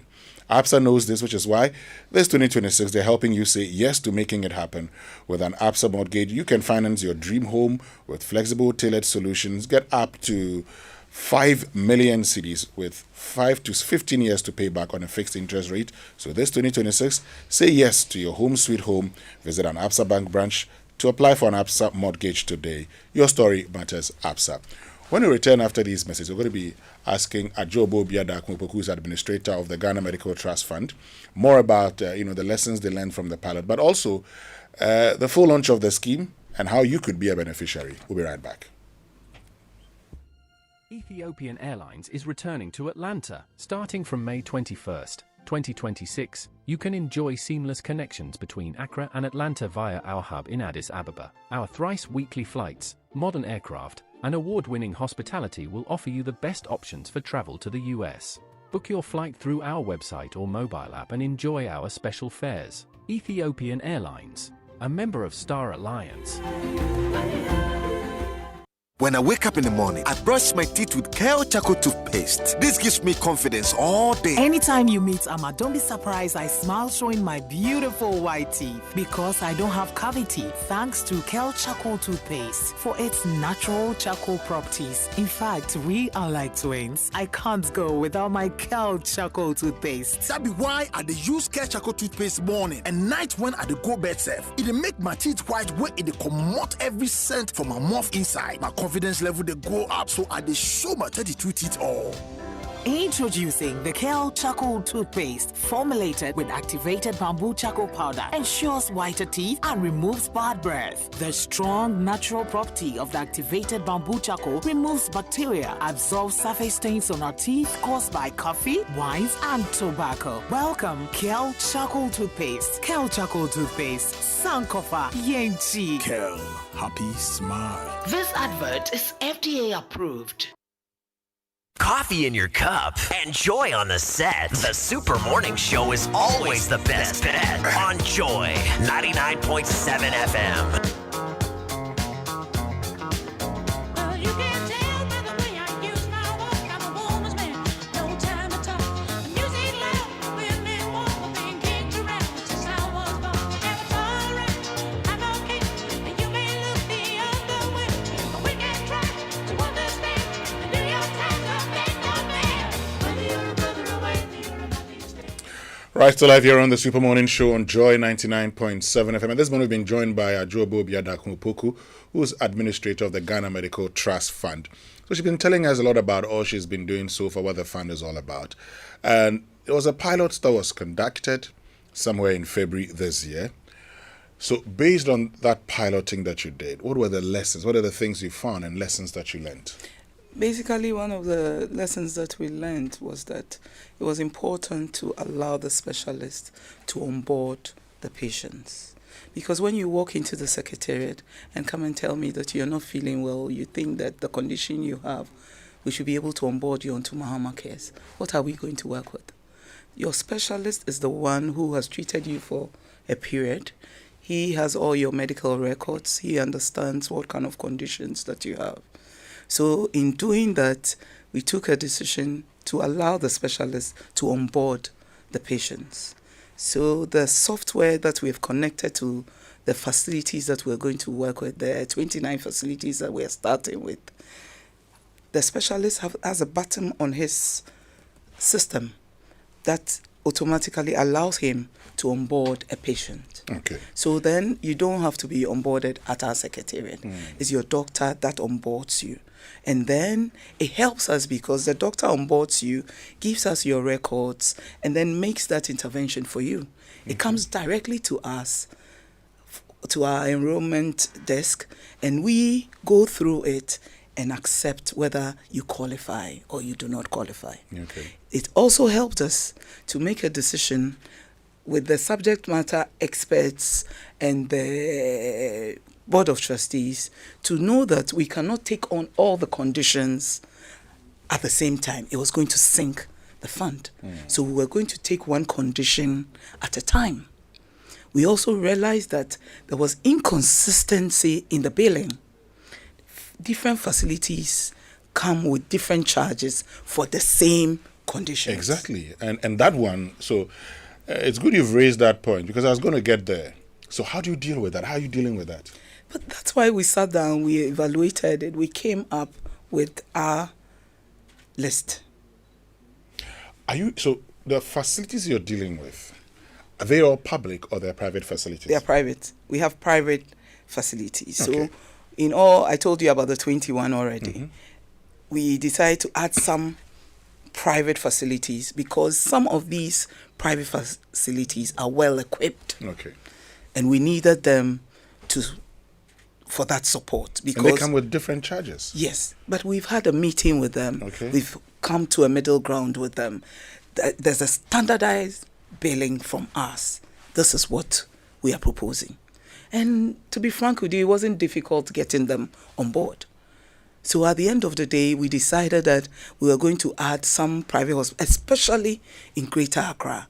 ABSA knows this, which is why this 2026 they're helping you say yes to making it happen. With an ABSA mortgage, you can finance your dream home with flexible, tailored solutions. Get up to 5 million cedis with 5 to 15 years to pay back on a fixed interest rate. So this 2026, say yes to your home sweet home. Visit an ABSA bank branch to apply for an ABSA mortgage today. Your story matters, ABSA. When we return after these messages, we're going to be asking Ajobo Biada-Akungpoku, who's administrator of the Ghana Medical Trust Fund, more about the lessons they learned from the pilot, but also the full launch of the scheme and how you could be a beneficiary. We'll be right back. Ethiopian Airlines is returning to Atlanta starting from May 21st, 2026. You can enjoy seamless connections between Accra and Atlanta via our hub in Addis Ababa. Our thrice weekly flights, modern aircraft, and award-winning hospitality will offer you the best options for travel to the US. Book your flight through our website or mobile app and enjoy our special fares. Ethiopian Airlines, a member of Star Alliance. When I wake up in the morning, I brush my teeth with Kale Charcoal toothpaste. This gives me confidence all day. Anytime you meet Amma, don't be surprised I smile showing my beautiful white teeth because I don't have cavity thanks to Kale Charcoal toothpaste for its natural charcoal properties. In fact, we are like twins. I can't go without my Kale Charcoal toothpaste. That be why I dey use Kale Charcoal toothpaste morning and night when I dey go bed safe. It dey make my teeth white where it dey comot every scent from my mouth inside. My confidence level they go up, so I dey show my 32 teeth all. Introducing the Kale Charcoal toothpaste, formulated with activated bamboo charcoal powder, ensures whiter teeth and removes bad breath. The strong natural property of the activated bamboo charcoal removes bacteria, absorbs surface stains on our teeth caused by coffee, wines, and tobacco. Welcome, Kale Charcoal toothpaste. Kale Charcoal toothpaste, Sankofa Yenchi. Kale, happy smile. This advert is FDA approved. Coffee in your cup and joy on the set. The Super Morning Show is always the best bet on Joy 99.7 FM. Right, still live here on the Super Morning Show on Joy 99.7 FM. And this morning we've been joined by Ajobo Biada-Akungpoku, who's administrator of the Ghana Medical Trust Fund. So she's been telling us a lot about all she's been doing so far, what the fund is all about. And it was a pilot that was conducted somewhere in February this year. So based on that piloting that you did, what were the lessons? What are the things you found and lessons that you learned? Basically, one of the lessons that we learned was that it was important to allow the specialist to onboard the patients. Because when you walk into the secretariat and come and tell me that you're not feeling well, you think that the condition you have, we should be able to onboard you onto MahamaCares. What are we going to work with? Your specialist is the one who has treated you for a period. He has all your medical records. He understands what kind of conditions that you have. So in doing that, we took a decision to allow the specialists to onboard the patients. So the software that we've connected to the facilities that we're going to work with, there are 29 facilities that we're starting with. The specialist has a button on his system that automatically allows him to onboard a patient. Okay. So then you don't have to be onboarded at our secretariat. It's your doctor that onboards you. And then it helps us because the doctor onboards you, gives us your records, and then makes that intervention for you. It comes directly to us, to our enrollment desk, and we go through it and accept whether you qualify or you do not qualify. Okay. It also helped us to make a decision with the subject matter experts and the Board of Trustees to know that we cannot take on all the conditions at the same time. It was going to sink the fund. So we were going to take one condition at a time. We also realized that there was inconsistency in the billing. Different facilities come with different charges for the same conditions. Exactly. And that one, so it's good you've raised that point, because I was going to get there. So how do you deal with that? How are you dealing with that? But that's why we sat down, we evaluated it, we came up with our list. So the facilities you're dealing with, are they all public or they're private facilities? They are private. We have private facilities. Okay. So in all, I told you about the 21 already. Mm-hmm. We decided to add some private facilities because some of these private facilities are well equipped. Okay. And we needed them for that support. Because and they come with different charges. Yes, but we've had a meeting with them. Okay. We've come to a middle ground with them. There's a standardized billing from us. This is what we are proposing. And to be frank with you, it wasn't difficult getting them on board. So at the end of the day, we decided that we were going to add some private hospitals, especially in Greater Accra.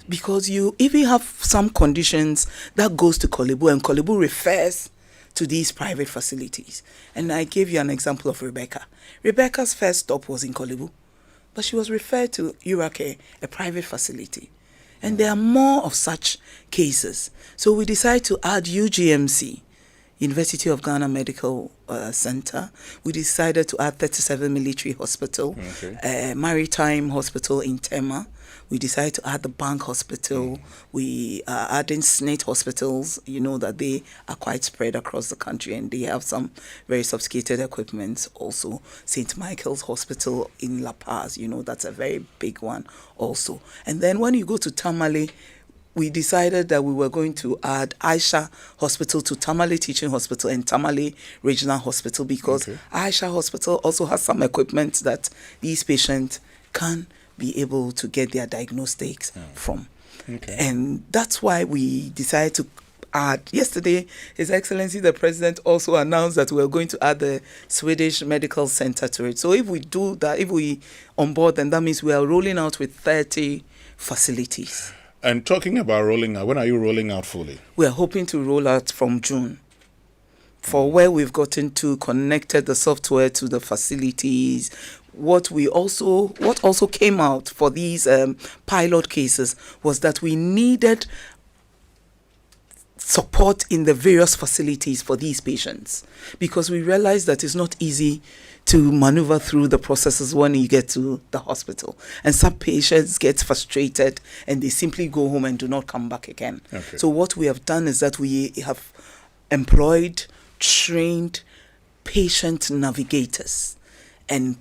Because you even have some conditions that goes to Kolebu, and Kolebu refers to these private facilities. And I gave you an example of Rebecca. Rebecca's first stop was in Kolebu, but she was referred to Urake, a private facility. And there are more of such cases. So we decided to add UGMC, University of Ghana Medical Center. We decided to add 37 Military Hospital, Maritime Hospital in Tema. We decided to add the Bank Hospital. We are adding SNAIT hospitals. You know that they are quite spread across the country and they have some very sophisticated equipment also. St. Michael's Hospital in La Paz, you know, that's a very big one also. And then when you go to Tamale, we decided that we were going to add Aisha Hospital to Tamale Teaching Hospital and Tamale Regional Hospital because Aisha Hospital also has some equipment that these patients can be able to get their diagnostics from. And that's why we decided to add. Yesterday, His Excellency the President also announced that we are going to add the Swedish Medical Center to it. So if we do that, if we onboard them, that means we are rolling out with 30 facilities. And talking about rolling out, when are you rolling out fully? We are hoping to roll out from June. For where we've gotten to, connected the software to the facilities. What also came out for these pilot cases was that we needed support in the various facilities for these patients, because we realized that it's not easy to maneuver through the processes when you get to the hospital. And some patients get frustrated and they simply go home and do not come back again. So what we have done is that we have employed trained patient navigators and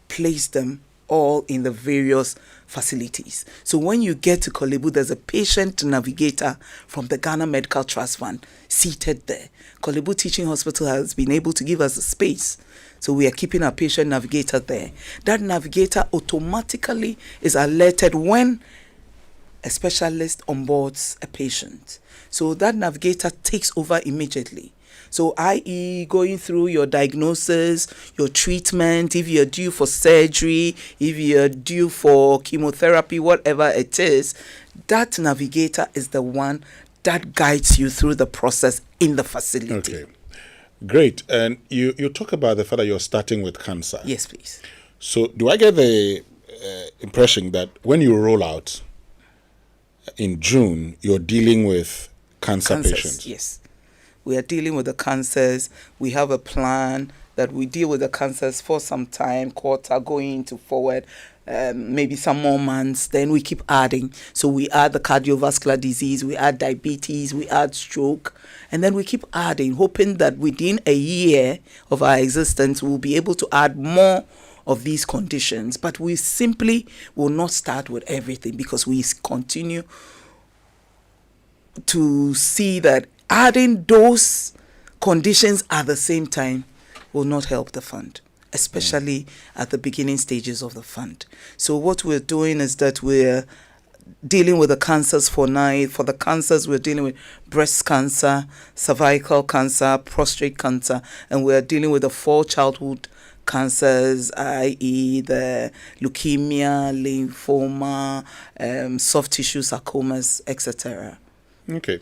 placed them all in the various facilities. So when you get to Kolebu, there's a patient navigator from the Ghana Medical Trust Fund seated there. Kolebu Teaching Hospital has been able to give us a space. So we are keeping our patient navigator there. That navigator automatically is alerted when a specialist onboards a patient. So that navigator takes over immediately. So i.e. going through your diagnosis, your treatment, if you're due for surgery, if you're due for chemotherapy, whatever it is, that navigator is the one that guides you through the process in the facility. Okay. Great. And you talk about the fact that you're starting with cancer. Yes, please. So do I get the impression that when you roll out in June, you're dealing with cancers, patients? Yes. We are dealing with the cancers. We have a plan that we deal with the cancers for some time, quarter going into forward, maybe some more months. Then we keep adding. So we add the cardiovascular disease, we add diabetes, we add stroke, and then we keep adding, hoping that within a year of our existence, we'll be able to add more of these conditions. But we simply will not start with everything because we continue to see that adding those conditions at the same time will not help the fund, especially at the beginning stages of the fund. So what we're doing is that we're dealing with the cancers for now. For the cancers, we're dealing with breast cancer, cervical cancer, prostate cancer, and we're dealing with the 4 childhood cancers, i.e. the leukemia, lymphoma, soft tissue sarcomas, etc. Okay.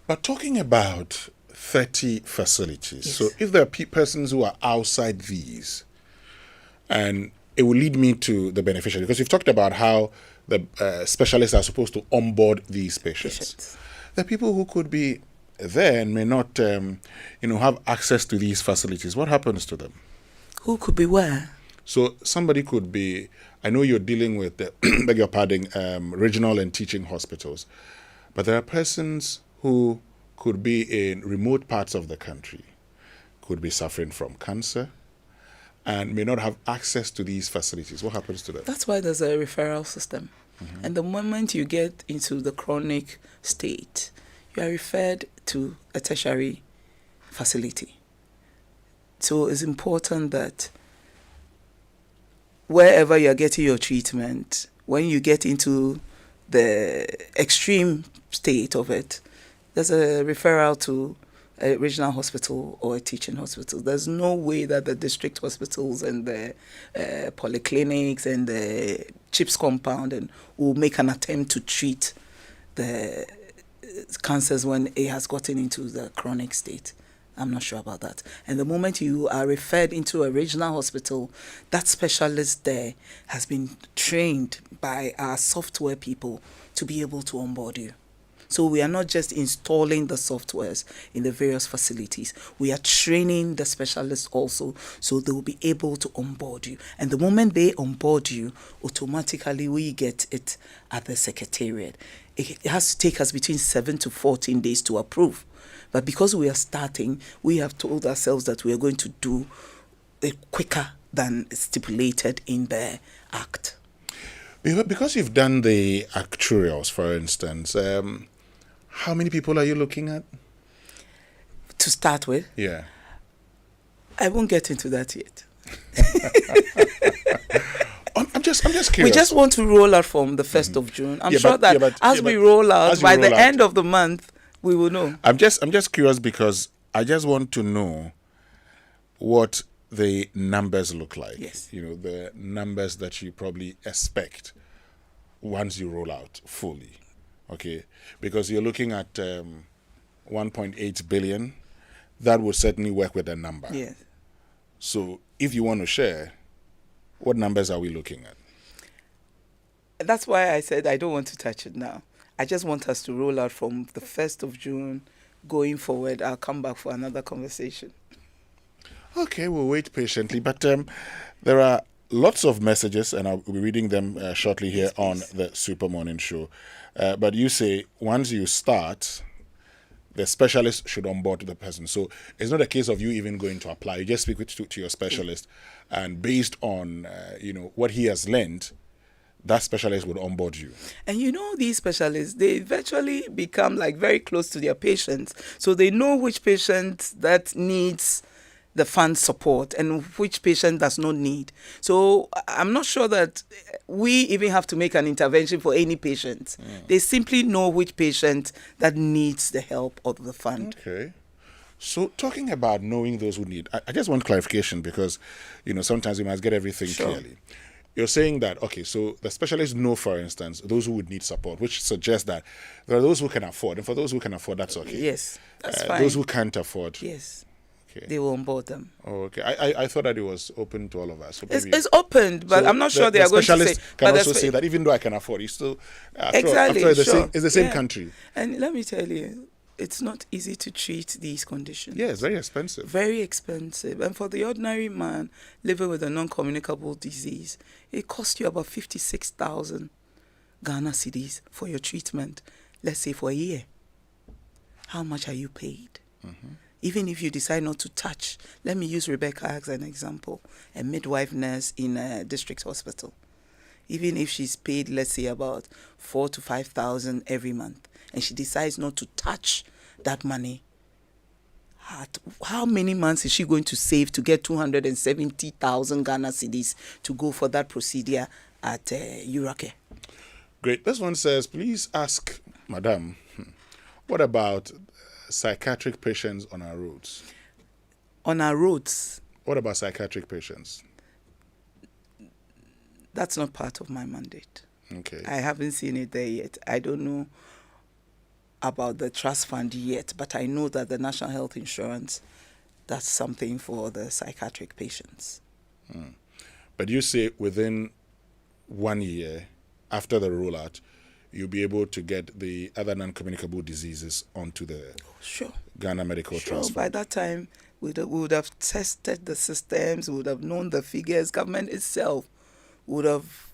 But talking about 30 facilities, so if there are persons who are outside these, and it will lead me to the beneficiary, because you've talked about how the specialists are supposed to onboard these patients. The people who could be there and may not, have access to these facilities, what happens to them? Who could be where? So somebody could be, I know you're dealing with, beg your pardon, regional and teaching hospitals, but there are persons who could be in remote parts of the country, could be suffering from cancer, and may not have access to these facilities. What happens to them? That's why there's a referral system. And the moment you get into the chronic state, you are referred to a tertiary facility. So it's important that wherever you're getting your treatment, when you get into the extreme state of it, there's a referral to a regional hospital or a teaching hospital. There's no way that the district hospitals and the polyclinics and the CHIPS compound and will make an attempt to treat the cancers when it has gotten into the chronic state. I'm not sure about that. And the moment you are referred into a regional hospital, that specialist there has been trained by our software people to be able to onboard you. So we are not just installing the softwares in the various facilities. We are training the specialists also, so they will be able to onboard you. And the moment they onboard you, automatically we get it at the secretariat. It has to take us between 7 to 14 days to approve. But because we are starting, we have told ourselves that we are going to do it quicker than stipulated in the Act. Because you've done the actuarials, for instance, how many people are you looking at? To start with? Yeah. I won't get into that yet. I'm just curious. We just want to roll out from the 1st of June. I'm sure that as we roll out, by the end of the month, we will know. I'm just curious because I just want to know what the numbers look like. Yes. The numbers that you probably expect once you roll out fully. Okay, because you're looking at 1.8 billion, that would certainly work with a number. Yes. So if you want to share, what numbers are we looking at? That's why I said I don't want to touch it now. I just want us to roll out from the 1st of June going forward. I'll come back for another conversation. Okay, we'll wait patiently. But there are lots of messages, and I'll be reading them shortly here on the Super Morning Show. But you say once you start, the specialist should onboard the person. So it's not a case of you even going to apply. You just speak to your specialist, and based on what he has learned, that specialist would onboard you. And these specialists, they virtually become like very close to their patients. So they know which patient that needs the fund support and which patient does not need. So I'm not sure that we even have to make an intervention for any patient. They simply know which patient that needs the help of the fund. Okay. So talking about knowing those who need, I just want clarification because, sometimes we must get everything clearly. You're saying that, okay, so the specialists know, for instance, those who would need support, which suggests that there are those who can afford, and for those who can afford, that's okay. Yes, that's fine. Those who can't afford. Yes. Okay. They will onboard them. Oh, okay. I thought that it was open to all of us. So it's opened, but I'm not sure they are going to say. Can also say that even though I can afford, it's still exactly it's the same country. And let me tell you, it's not easy to treat these conditions. Yeah, it's very expensive. Very expensive. And for the ordinary man living with a non-communicable disease, it costs you about 56,000 Ghana cedis for your treatment, let's say for a year. How much are you paid? Mm-hmm. Even if you decide not to touch, let me use Rebecca as an example, a midwife nurse in a district hospital. Even if she's paid, let's say, about 4,000 to 5,000 every month, and she decides not to touch that money, how many months is she going to save to get 270,000 Ghana cedis to go for that procedure at Urake? Great. This one says, please ask, Madam, what about psychiatric patients on our roads? On our roads? What about psychiatric patients? That's not part of my mandate. Okay. I haven't seen it there yet. I don't know about the trust fund yet, but I know that the National Health Insurance, that's something for the psychiatric patients. But you say within 1 year after the rollout, you'll be able to get the other non-communicable diseases onto the Ghana Medical Trust. By that time, we would have tested the systems, we would have known the figures. Government itself would have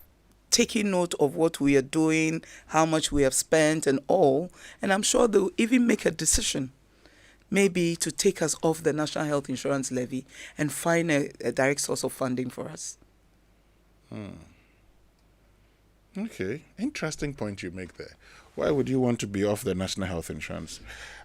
taken note of what we are doing, how much we have spent and all. And I'm sure they'll even make a decision, maybe to take us off the National Health Insurance levy and find a direct source of funding for us. Okay, interesting point you make there. Why would you want to be off the National Health Insurance?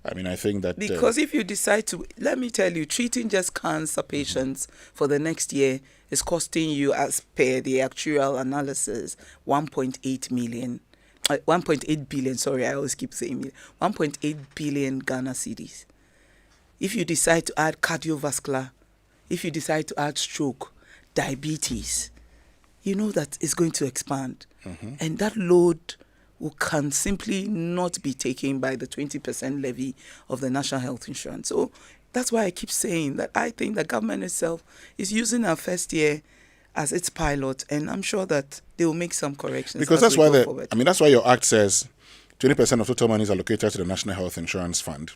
I mean, I think that... Because if you decide to, let me tell you, treating just cancer patients for the next year is costing you, as per the actual analysis, 1.8 billion, sorry, I always keep saying 1.8 billion Ghana cedis. If you decide to add cardiovascular, if you decide to add stroke, diabetes, you know that it's going to expand. And that load can simply not be taken by the 20% levy of the National Health Insurance. So that's why I keep saying that I think the government itself is using our first year as its pilot, and I'm sure that they will make some corrections. Because that's why that's why your act says 20% of total monies allocated to the National Health Insurance Fund.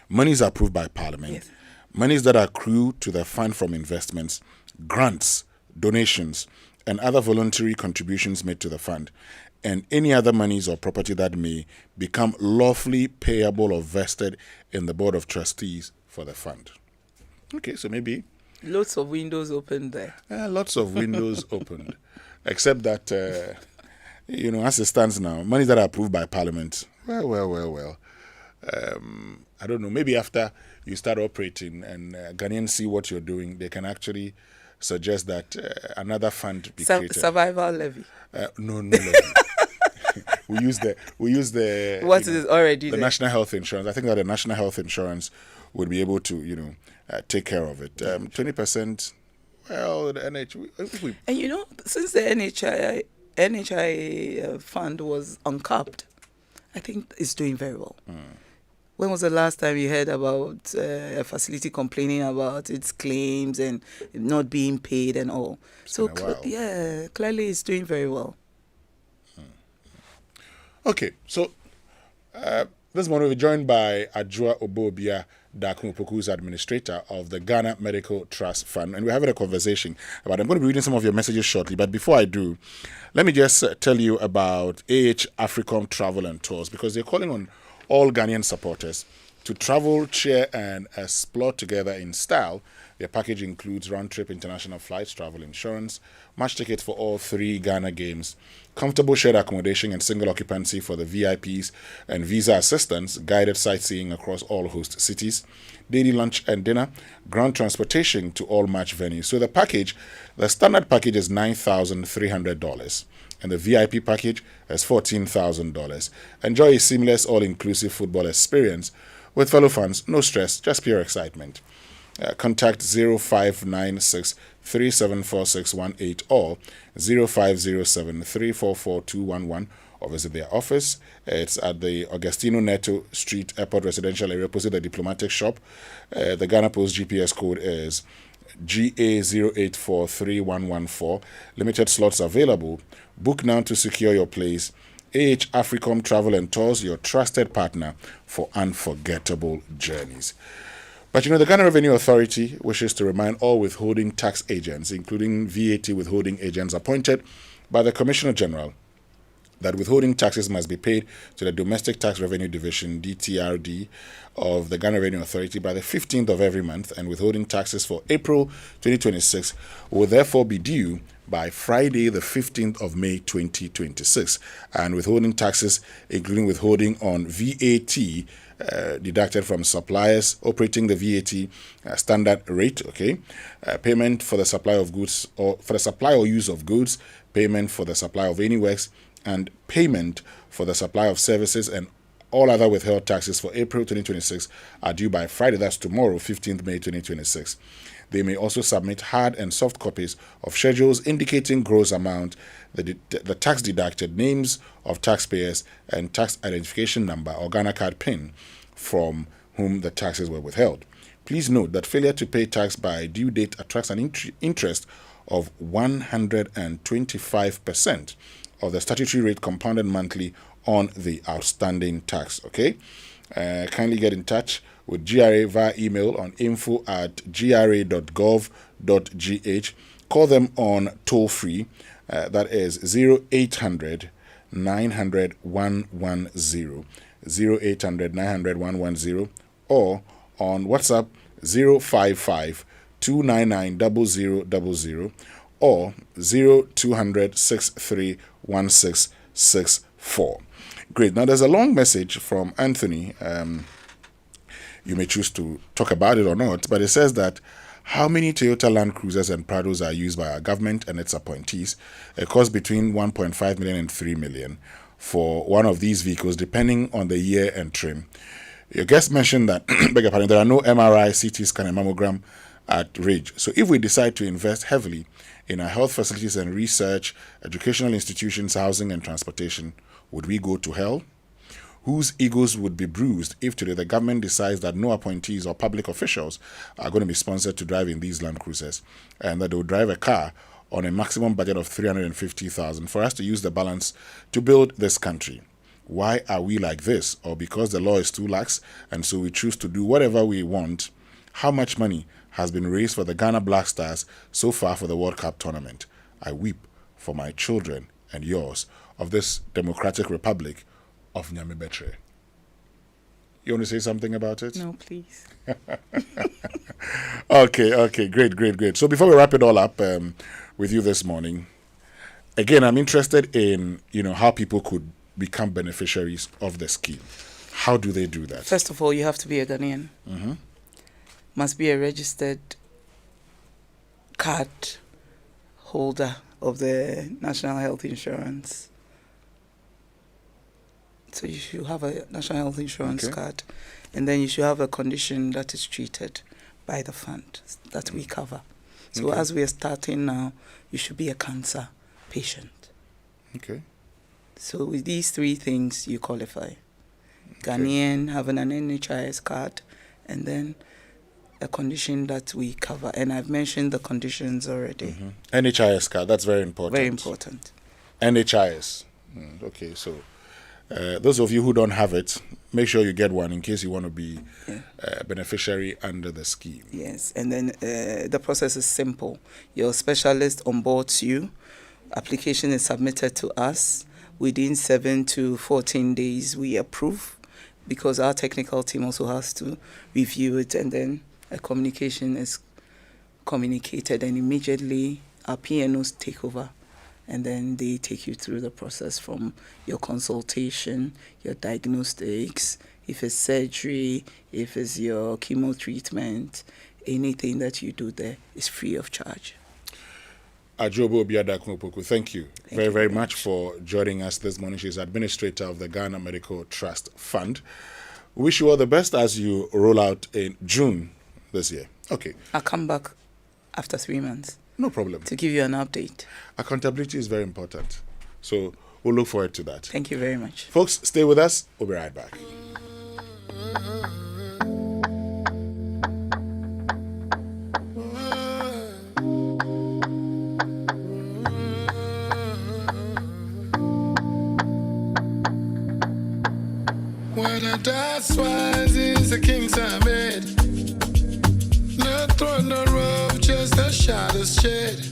Monies approved by Parliament. Yes. Monies that accrue to the fund from investments, grants, donations, and other voluntary contributions made to the fund, and any other monies or property that may become lawfully payable or vested in the Board of Trustees for the fund. Okay, so maybe... Lots of windows opened there. Lots of windows opened. Except that, as it stands now, monies that are approved by Parliament, well. I don't know, maybe after you start operating and Ghanaians see what you're doing, they can actually suggest that another fund be created. Survival levy. No levy. we use the what is already the there? National Health Insurance. I think that the National Health Insurance would be able to take care of it. 20%. Well, the NHI. And since the NHI fund was uncapped, I think it's doing very well. When was the last time you heard about a facility complaining about its claims and not being paid and all? Clearly it's doing very well. Okay, so this morning we're joined by Adjoa Obobia Dakumopoku, who's administrator of the Ghana Medical Trust Fund, and we're having a conversation about. I'm going to be reading some of your messages shortly, but before I do, let me just tell you about AFricom Travel and Tours, because they're calling on all Ghanaian supporters to travel, cheer, and explore together in style. Their package includes round-trip international flights, travel insurance, match tickets for all 3 Ghana games, comfortable shared accommodation and single occupancy for the VIPs, and visa assistance, guided sightseeing across all host cities, daily lunch and dinner, ground transportation to all match venues. So the standard package is $9,300. And the VIP package is $14,000. Enjoy a seamless, all-inclusive football experience with fellow fans. No stress, just pure excitement. Contact 0596 374618 or 0507 344211 or visit their office. It's at the Augustino Neto Street Airport Residential Area opposite the Diplomatic Shop. The Ghana Post GPS code is GA08431114. Limited slots available. Book now to secure your place. AFricom Travel and Tours, your trusted partner for unforgettable journeys. But the Ghana Revenue Authority wishes to remind all withholding tax agents, including VAT withholding agents appointed by the Commissioner General, that withholding taxes must be paid to the Domestic Tax Revenue Division, DTRD, of the Ghana Revenue Authority by the 15th of every month, and withholding taxes for April 2026 will therefore be due by Friday, the 15th of May 2026. And withholding taxes, including withholding on VAT, deducted from suppliers operating the VAT standard rate, payment for the supply of goods or for the supply or use of goods, payment for the supply of any works, and payment for the supply of services, and all other withheld taxes for April 2026 are due by Friday, that's tomorrow, 15th May 2026. They may also submit hard and soft copies of schedules indicating gross amount, the tax deducted, names of taxpayers, and tax identification number or Ghana card PIN from whom the taxes were withheld. Please note that failure to pay tax by due date attracts an interest of 125% of the statutory rate compounded monthly on the outstanding tax. Okay? Kindly get in touch with GRA via email on info@gra.gov.gh. Call them on toll free. That is 0800 900 110, 0800 900 110, or on WhatsApp 055 299 0000 or 0200 63 1664. Great. Now there's a long message from Anthony. You may choose to talk about it or not, but it says that how many Toyota Land Cruisers and Prados are used by our government and its appointees? It costs between 1.5 million and 3 million for one of these vehicles, depending on the year and trim. Your guest mentioned that beg your pardon, there are no MRI, CT scan, and mammogram at Ridge. So if we decide to invest heavily in our health facilities and research, educational institutions, housing, and transportation, would we go to hell? Whose egos would be bruised if today the government decides that no appointees or public officials are going to be sponsored to drive in these Land Cruisers, and that they will drive a car on a maximum budget of 350,000 for us to use the balance to build this country? Why are we like this? Or because the law is too lax and so we choose to do whatever we want? How much money has been raised for the Ghana Black Stars so far for the World Cup tournament? I weep for my children and yours of this democratic republic of Nyamibetre. You want to say something about it? No, please. Okay, great. So before we wrap it all up with you this morning, again, I'm interested in, how people could become beneficiaries of the scheme. How do they do that? First of all, you have to be a Ghanaian. Mm-hmm. Must be a registered card holder of the National Health Insurance. So you should have a National Health Insurance card, and then you should have a condition that is treated by the fund that we cover. So as we are starting now, you should be a cancer patient. Okay. So with these three things, you qualify. Ghanaian, having an NHIS card, and then a condition that we cover. And I've mentioned the conditions already. Mm-hmm. NHIS card, that's very important. Very important. NHIS. Okay, so those of you who don't have it, make sure you get one in case you want to be a beneficiary under the scheme. Yes, and then the process is simple. Your specialist onboards you. Application is submitted to us. Within 7 to 14 days, we approve, because our technical team also has to review it, and then a communication is communicated, and immediately our PNOs take over, and then they take you through the process from your consultation, your diagnostics, if it's surgery, if it's your chemo treatment, anything that you do there is free of charge. Ajobo Biadakunopoku, thank you very much for joining us this morning. She's administrator of the Ghana Medical Trust Fund. Wish you all the best as you roll out in June this year. Okay. I'll come back after 3 months. No problem. To give you an update. Accountability is very important. So we'll look forward to that. Thank you very much. Folks, stay with us. We'll be right back. That's why is the king's made. No throne, no rope, just a shadow's shed.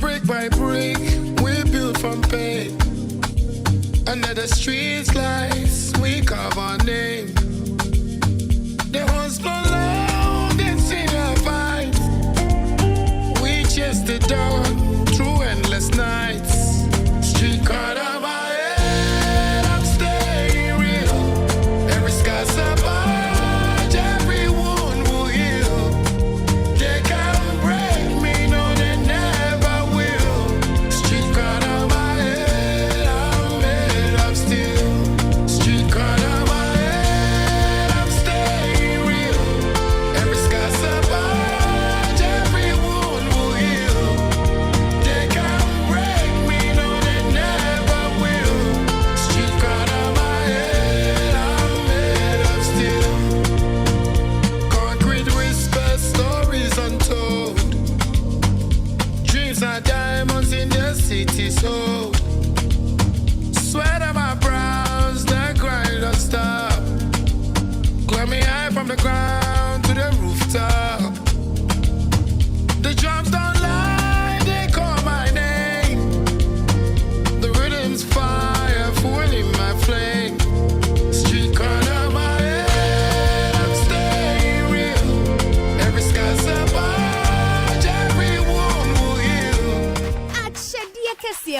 Brick by brick, we build from pain. Under the streets lights, we carve our name. The horns blow loud and sing our fight. We chase the dawn through endless nights. Street card of my head, I'm staying real. Every scar's a badge, every wound will heal. They can't break me, no, they never will. Street card of my head, I'm made of steel. Street card of my head, I'm staying real.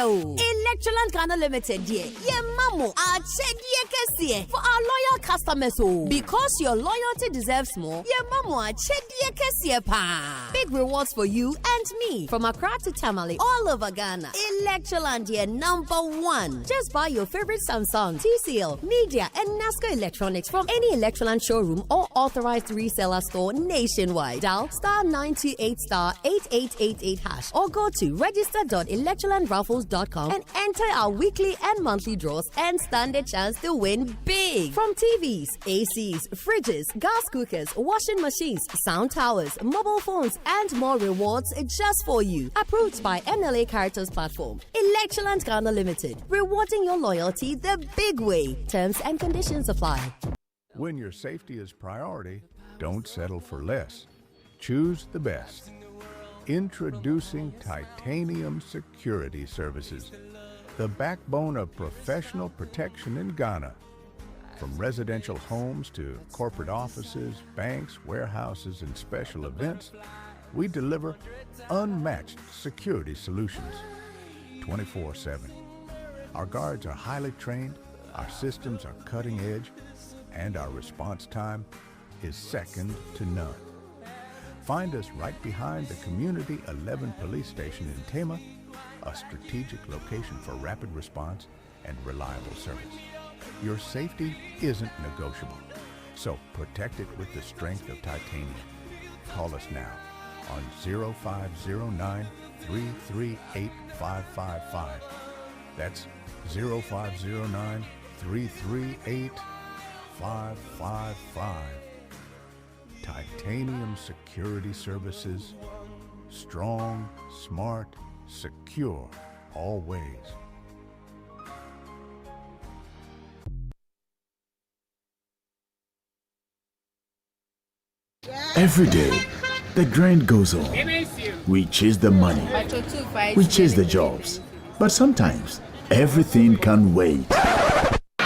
Electroland Ghana Limited, yeah. Mamo, our chedia for our loyal customers, because your loyalty deserves more. Yeah, Mamo, our chedia pa. Big rewards for you and me from Accra to Tamale, all over Ghana. Electroland, yeah, #1. Just buy your favorite Samsung, TCL, Media, and NASCO electronics from any Electroland showroom or authorized reseller store nationwide. Dial *928*8888# or go to register.electrolandraffles.com and enter our weekly and monthly draws and stand a chance to win big. From TVs, ACs, fridges, gas cookers, washing machines, sound towers, mobile phones, and more rewards just for you. Approved by MahamaCares platform. Electroland Ghana Limited. Rewarding your loyalty the big way. Terms and conditions apply. When your safety is priority, don't settle for less. Choose the best. Introducing Titanium Security Services, the backbone of professional protection in Ghana. From residential homes to corporate offices, banks, warehouses, and special events, we deliver unmatched security solutions 24/7. Our guards are highly trained, our systems are cutting edge, and our response time is second to none. Find us right behind the Community 11 Police Station in Tema, a strategic location for rapid response and reliable service. Your safety isn't negotiable, so protect it with the strength of titanium. Call us now on 0509-338-555. That's 0509-338-555. Titanium Security Services. Strong, smart, secure, always. Every day, the grind goes on. We chase the money. We chase the jobs. But sometimes, everything can wait.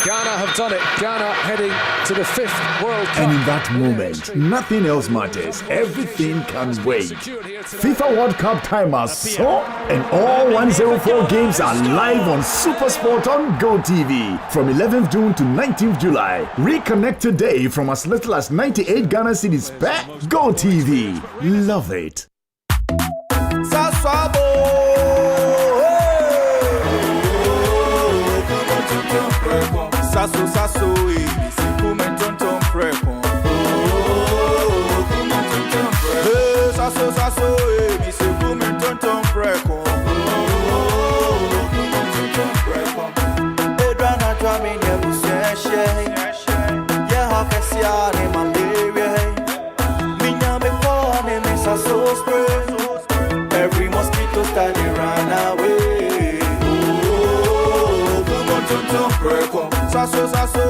Ghana have done it. Ghana heading to the 5th World Cup. And in that moment, nothing else matters. Everything can wait. FIFA World Cup time has so, and all 104 games are live on SuperSport on GoTV from 11th June to 19th July. Reconnect today from as little as 98 Ghana cedis per GoTV. Love it. Sasso, sasso, se come tonton preco. Sasso, sasso, se come tonton preco. Edrana drami ne buseshe. Yeah, how can see any malaria? Minya me kone me sasso spray. Every mosquito study run away. Tonton preco. Sasso, sasso,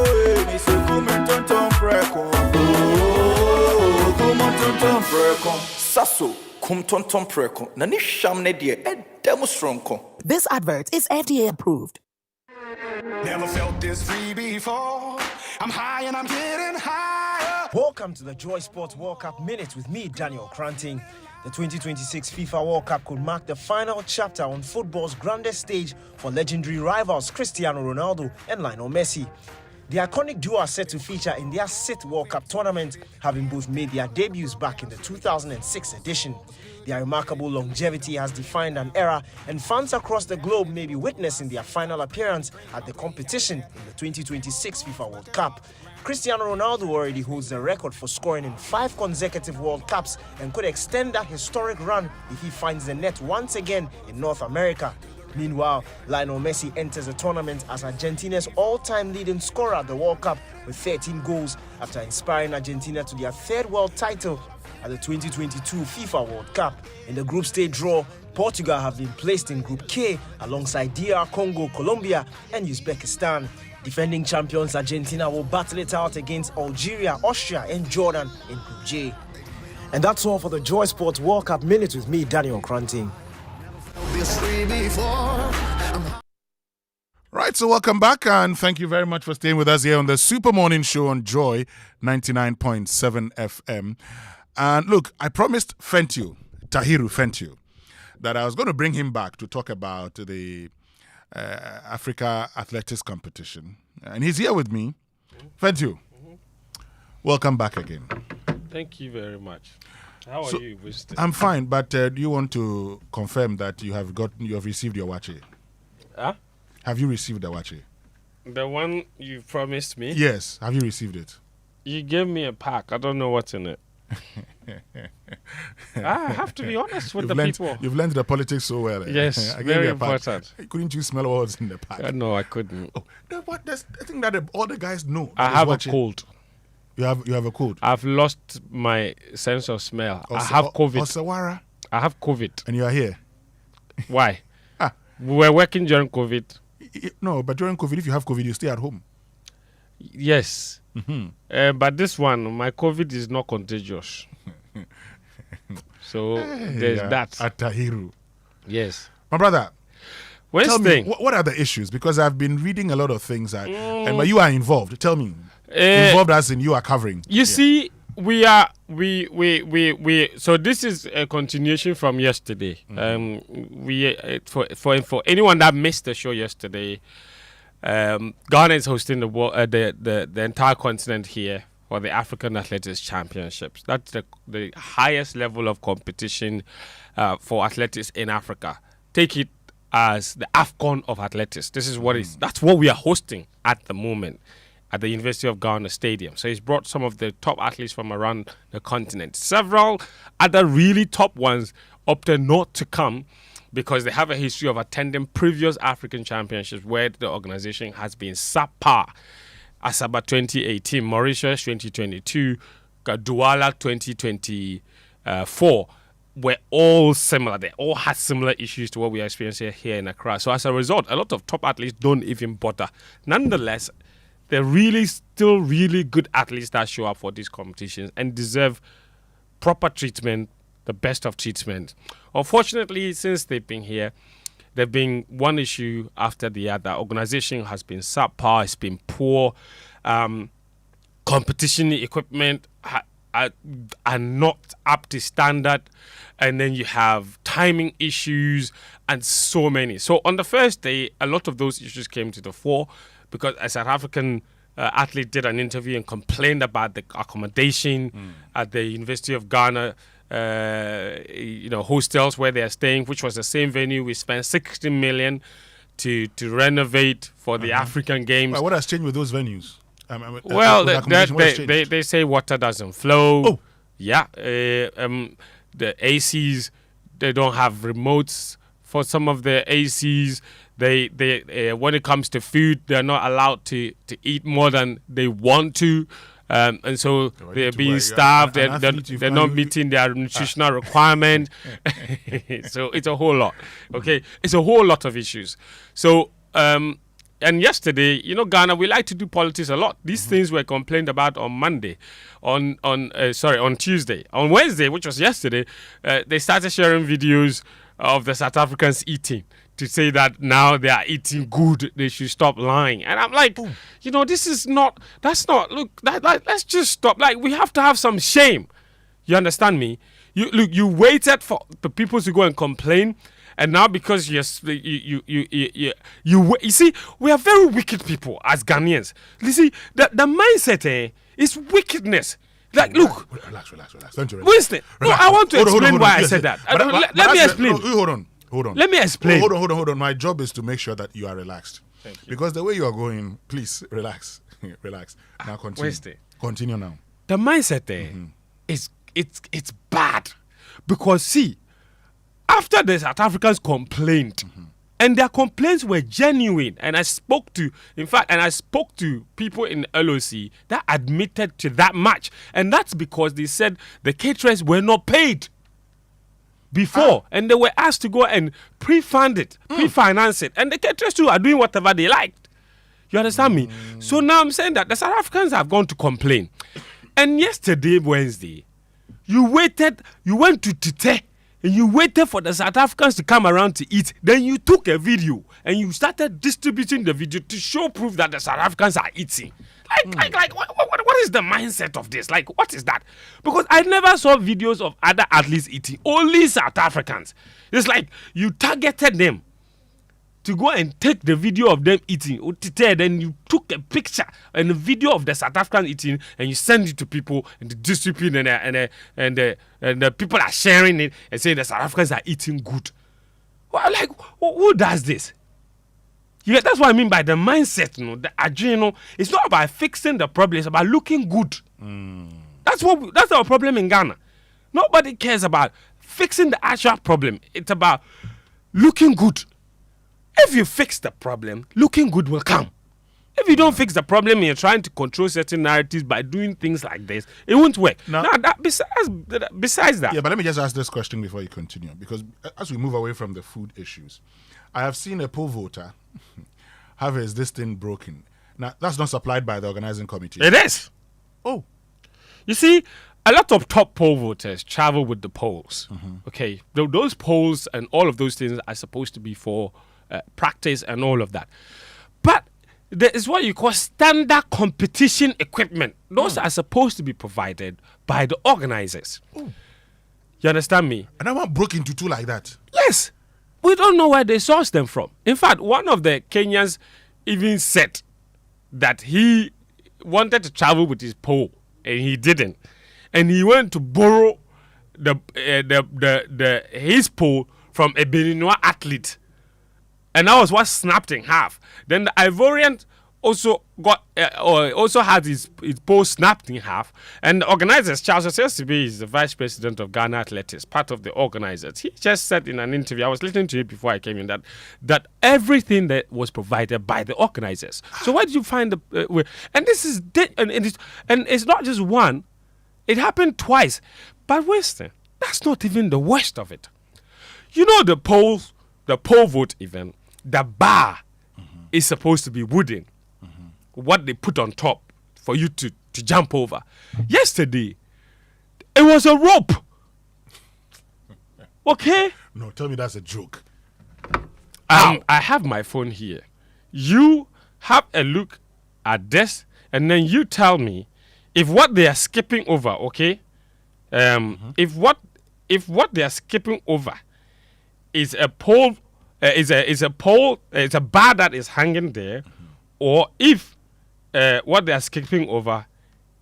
mi se come tonton preco. Come tonton preco. Sasso, come tonton preco. Nani shamne die e demonstronko. This advert is FDA approved. Never felt this free before. I'm high and I'm getting higher. Welcome to the Joy Sports World Cup Minute with me, Daniel Cranting. The 2026 FIFA World Cup could mark the final chapter on football's grandest stage for legendary rivals Cristiano Ronaldo and Lionel Messi. The iconic duo are set to feature in their 6th World Cup tournament, having both made their debuts back in the 2006 edition. Their remarkable longevity has defined an era, and fans across the globe may be witnessing their final appearance at the competition in the 2026 FIFA World Cup. Cristiano Ronaldo already holds the record for scoring in 5 consecutive World Cups and could extend that historic run if he finds the net once again in North America. Meanwhile, Lionel Messi enters the tournament as Argentina's all-time leading scorer at the World Cup with 13 goals after inspiring Argentina to their 3rd world title at the 2022 FIFA World Cup. In the group stage draw, Portugal have been placed in Group K alongside DR Congo, Colombia and Uzbekistan. Defending champions Argentina will battle it out against Algeria, Austria and Jordan in Group J. And that's all for the Joy Sports World Cup Minute with me, Daniel Cranting. Right, so welcome back and thank you very much for staying with us here on the Super Morning Show on Joy 99.7 FM. And look, I promised Tahiru Fentiu, that I was going to bring him back to talk about the Africa Athletics Competition. And he's here with me. Thank you. Welcome back again. Thank you very much. How are you, Winston? I'm fine, but do you want to confirm that you have received your wache? Huh? Have you received the wache? The one you promised me? Yes. Have you received it? You gave me a pack. I don't know what's in it. I have to be honest with people. You've learned the politics so well. Yes, I very important. Couldn't you smell what was in the pack? No, I couldn't. Oh, no, what? I think that all the guys know. I have a cold. You have a cold? I've lost my sense of smell. I have COVID. Osawara? I have COVID. And you are here? Why? We were working during COVID. No, but during COVID, if you have COVID, you stay at home. Yes. But this one, my COVID is not contagious. So there's that. Atahiru. Yes. My brother, tell me, what are the issues? Because I've been reading a lot of things, but you are involved. Tell me. Involved as in you are covering. You see, we so this is a continuation from yesterday. For anyone that missed the show yesterday, Ghana is hosting the entire continent here for the African Athletics Championships. That's the highest level of competition for athletics in Africa. Take it as the AFCON of athletics. This is that's what we are hosting at the moment at the University of Ghana Stadium. So it's brought some of the top athletes from around the continent. Several other really top ones opted not to come because they have a history of attending previous African championships where the organization has been subpar. Asaba 2018, Mauritius 2022, Douala 2024 were all similar. They all had similar issues to what we are experiencing here in Accra. So as a result, a lot of top athletes don't even bother. Nonetheless, they're still really good athletes that show up for these competitions and deserve proper treatment, the best of treatment. Unfortunately, since they've been here, there's been one issue after the other. Organization has been subpar, it's been poor. Competition equipment are not up to standard. And then you have timing issues and so many. So on the first day, a lot of those issues came to the fore because a South African athlete did an interview and complained about the accommodation at the University of Ghana hostels where they are staying, which was the same venue we spent 60 million to renovate for the African Games. Well, what has changed with those venues? They say water doesn't flow. Oh. Yeah. The ACs, they don't have remotes for some of the ACs. They when it comes to food, they're not allowed to eat more than they want to. And so they're being starved. They're not meeting their nutritional requirement. So it's a whole lot. Okay, it's a whole lot of issues. So and yesterday, Ghana, we like to do politics a lot. These things were complained about on Monday, on Tuesday, on Wednesday, which was yesterday. They started sharing videos of the South Africans eating to say that now they are eating good. They should stop lying. And I'm like, let's just stop. Like, we have to have some shame. You understand me? You waited for the people to go and complain. And now because you see, we are very wicked people as Ghanaians. You see, the mindset is wickedness. Like, look. Relax. Don't you Winston, relax. No, I want to explain why I said that. Let me explain. Hold on. Let me explain. Hold on. My job is to make sure that you are relaxed. Thank you. Because the way you are going, please, relax. Relax. Now continue. Winston. Continue now. The mindset there is it's bad. Because, see, after the South Africans complained, and their complaints were genuine, and I spoke to people in LOC that admitted to that match, and that's because they said the caterers were not paid before, and they were asked to go and pre-finance it, and the caterers too are doing whatever they liked. You understand me? So now I'm saying that the South Africans have gone to complain, and yesterday, Wednesday, you went to Tite, and you waited for the South Africans to come around to eat. Then you took a video and you started distributing the video to show proof that the South Africans are eating. What is the mindset of this? Like, what is that? Because I never saw videos of other athletes eating, only South Africans. It's like you targeted them to go and take the video of them eating. Then you took a picture and a video of the South Africans eating, and you send it to people and distribute, and the people are sharing it and saying the South Africans are eating good. Well, like, who does this? Yeah, that's what I mean by the mindset. The adrenal. It's not about fixing the problem. It's about looking good. That's our problem in Ghana. Nobody cares about fixing the actual problem. It's about looking good. If you fix the problem, looking good will come. If you don't fix the problem and you're trying to control certain narratives by doing things like this, it won't work. Now besides that. Yeah, but let me just ask this question before you continue. Because as we move away from the food issues, I have seen a poll voter have this thing broken. Now, that's not supplied by the organizing committee. It is. Oh. You see, a lot of top poll voters travel with the polls. Okay, those polls and all of those things are supposed to be for practice and all of that. But there is what you call standard competition equipment. Those are supposed to be provided by the organizers. You understand me? And that one broke into two like that. Yes. We don't know where they sourced them from. In fact, one of the Kenyans even said that he wanted to travel with his pole and he didn't. And he went to borrow his pole from a Beninois athlete. And that was what snapped in half. Then the Ivorian also had his pole snapped in half. And the organizers, Charles Osesibe is the vice president of Ghana Athletics, part of the organizers. He just said in an interview, I was listening to it before I came in, that everything that was provided by the organizers. So where did you find the and this is and it's not just one. It happened twice. But Winston, that's not even the worst of it. You know the poll vote event, the bar is supposed to be wooden. What they put on top for you to jump over. Yesterday, it was a rope. Okay? No, tell me that's a joke. I have my phone here. You have a look at this, and then you tell me if what they are skipping over, okay? If what they are skipping over is a pole, is a bar that is hanging there, or if what they are skipping over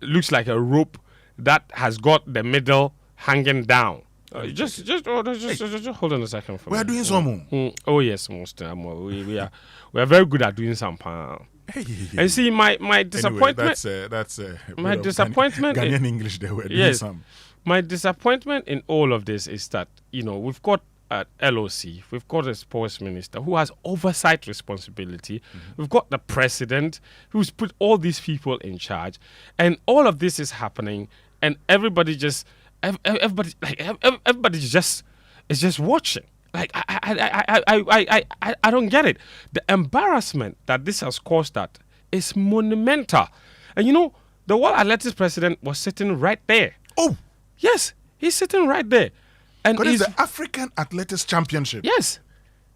looks like a rope that has got the middle hanging down. Just hold on a second for me. We are doing some. Oh yes, Winston Amoah. We are very good at doing some. And see, my disappointment. Anyway, that's my disappointment. Ghanaian English. They were doing yes, some. My disappointment in all of this is that we've got LOC, we've got a sports minister who has oversight responsibility. We've got the president who's put all these people in charge, and all of this is happening, and everybody just is just watching. Like I don't get it. The embarrassment that this has caused that is monumental. And the World Athletics president was sitting right there. Oh, yes, he's sitting right there. And it's the African Athletics Championship. Yes.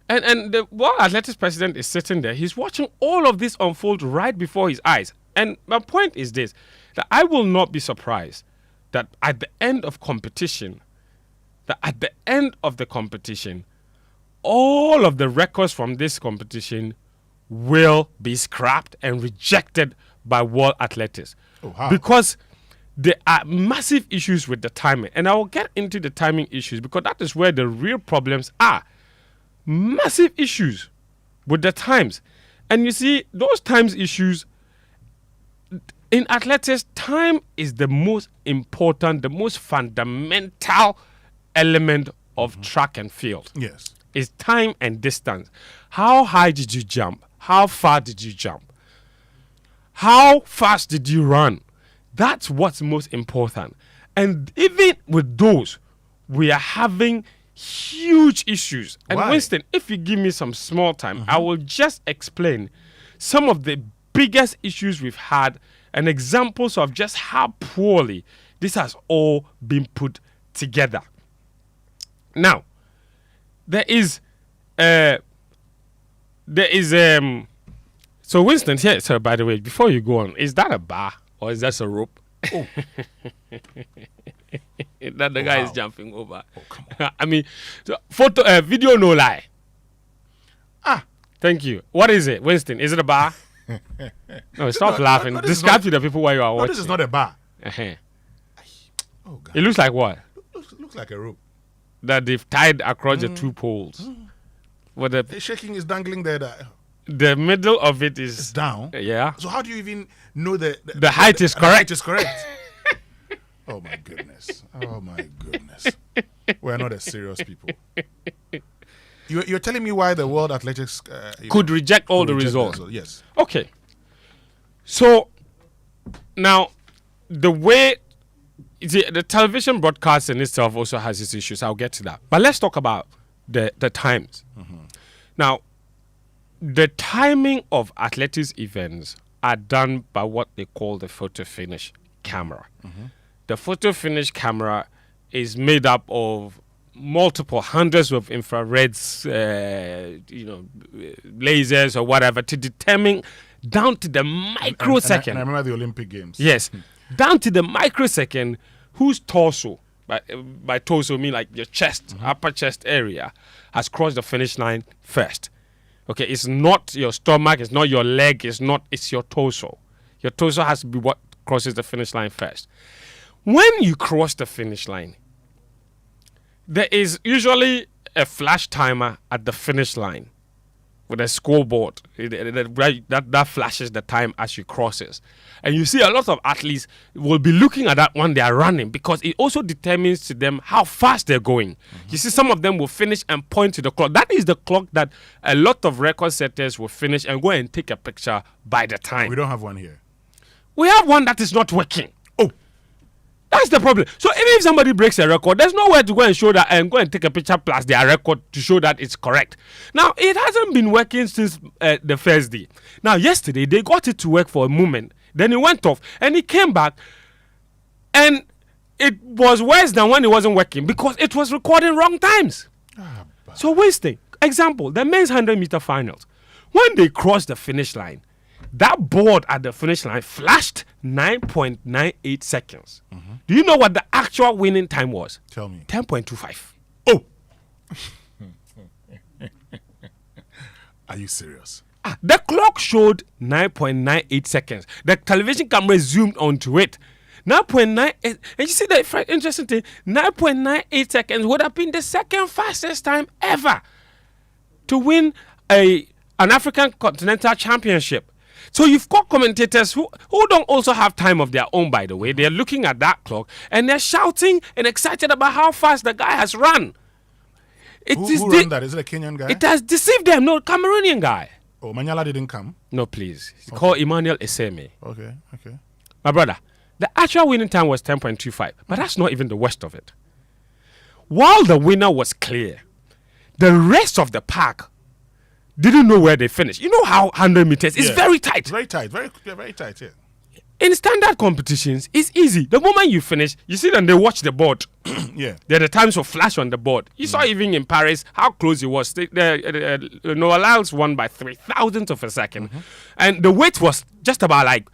And the World Athletics president is sitting there. He's watching all of this unfold right before his eyes. And my point is this, that I will not be surprised that at the end of competition, all of the records from this competition will be scrapped and rejected by World Athletics. Oh, how? Because there are massive issues with the timing. And I will get into the timing issues because that is where the real problems are. Massive issues with the times. And you see, those times issues, in athletics, time is the most important, the most fundamental element of track and field. Yes. It's time and distance. How high did you jump? How far did you jump? How fast did you run? That's what's most important. And even with those, we are having huge issues. And Why? Winston, if you give me some small time, I will just explain some of the biggest issues we've had and examples of just how poorly this has all been put together. Now, so Winston, here, so by the way, before you go on, is that a bar or is that a rope? Oh. That the guy is jumping over. Oh, come on. I mean, video no lie. Thank you. What is it, Winston? Is it a bar? No, stop laughing. Describe to the people where you are watching. This is not a bar. Uh-huh. Oh, God. It looks like what? Looks like a rope. That they've tied across the two poles. What The shaking is dangling there. The middle of it is it's down. Yeah. So how do you even know the height is correct? The height is correct. Oh my goodness. Oh my goodness. We're not as serious people. You're telling me why the World Athletics could reject all the results. Yes. Okay. So now the way the television broadcast in itself also has its issues. I'll get to that. But let's talk about the times. Now, the timing of athletics events are done by what they call the photo finish camera. The photo finish camera is made up of multiple hundreds of infrareds, lasers or whatever to determine down to the microsecond. And I remember the Olympic Games. Yes, down to the microsecond, whose torso, by torso I mean like your chest, upper chest area, has crossed the finish line first. Okay, it's not your stomach, it's not your leg, it's your torso. Your torso has to be what crosses the finish line first. When you cross the finish line, there is usually a flash timer at the finish line with a scoreboard that flashes the time as you cross it. And you see a lot of athletes will be looking at that when they are running because it also determines to them how fast they're going. You see some of them will finish and point to the clock. That is the clock that a lot of record setters will finish and go and take a picture by the time. We don't have one here. We have one that is not working. That's the problem. So even if somebody breaks a record, there's nowhere to go and show that and go and take a picture plus their record to show that it's correct. Now, it hasn't been working since the first day. Now, yesterday, they got it to work for a moment. Then it went off and it came back and it was worse than when it wasn't working because it was recording wrong times. So Wednesday, example, the men's 100-meter finals. When they crossed the finish line, that board at the finish line flashed 9.98 seconds. Do you know what the actual winning time was? Tell me. 10.25. Oh! Are you serious? The clock showed 9.98 seconds. The television camera zoomed onto it. 9.98. And you see the interesting thing? 9.98 seconds would have been the second fastest time ever to win an African Continental Championship. So you've got commentators who don't also have time of their own, by the way. They're looking at that clock and they're shouting and excited about how fast the guy has run. Who ran that? Is it a Kenyan guy? It has deceived them. No, Cameroonian guy. Oh, Manyala didn't come? No, please. It's called Emmanuel Eseme. Okay. My brother, the actual winning time was 10.25, but that's not even the worst of it. While the winner was clear, the rest of the pack didn't know where they finished. You know how 100 meters is very tight. Very tight. Very tight, yeah. In standard competitions, it's easy. The moment you finish, you see them, they watch the board. Yeah. There are the times will flash on the board. You saw even in Paris how close it was. Noah Lyles won by 3,000ths of a second. And the wait was just about like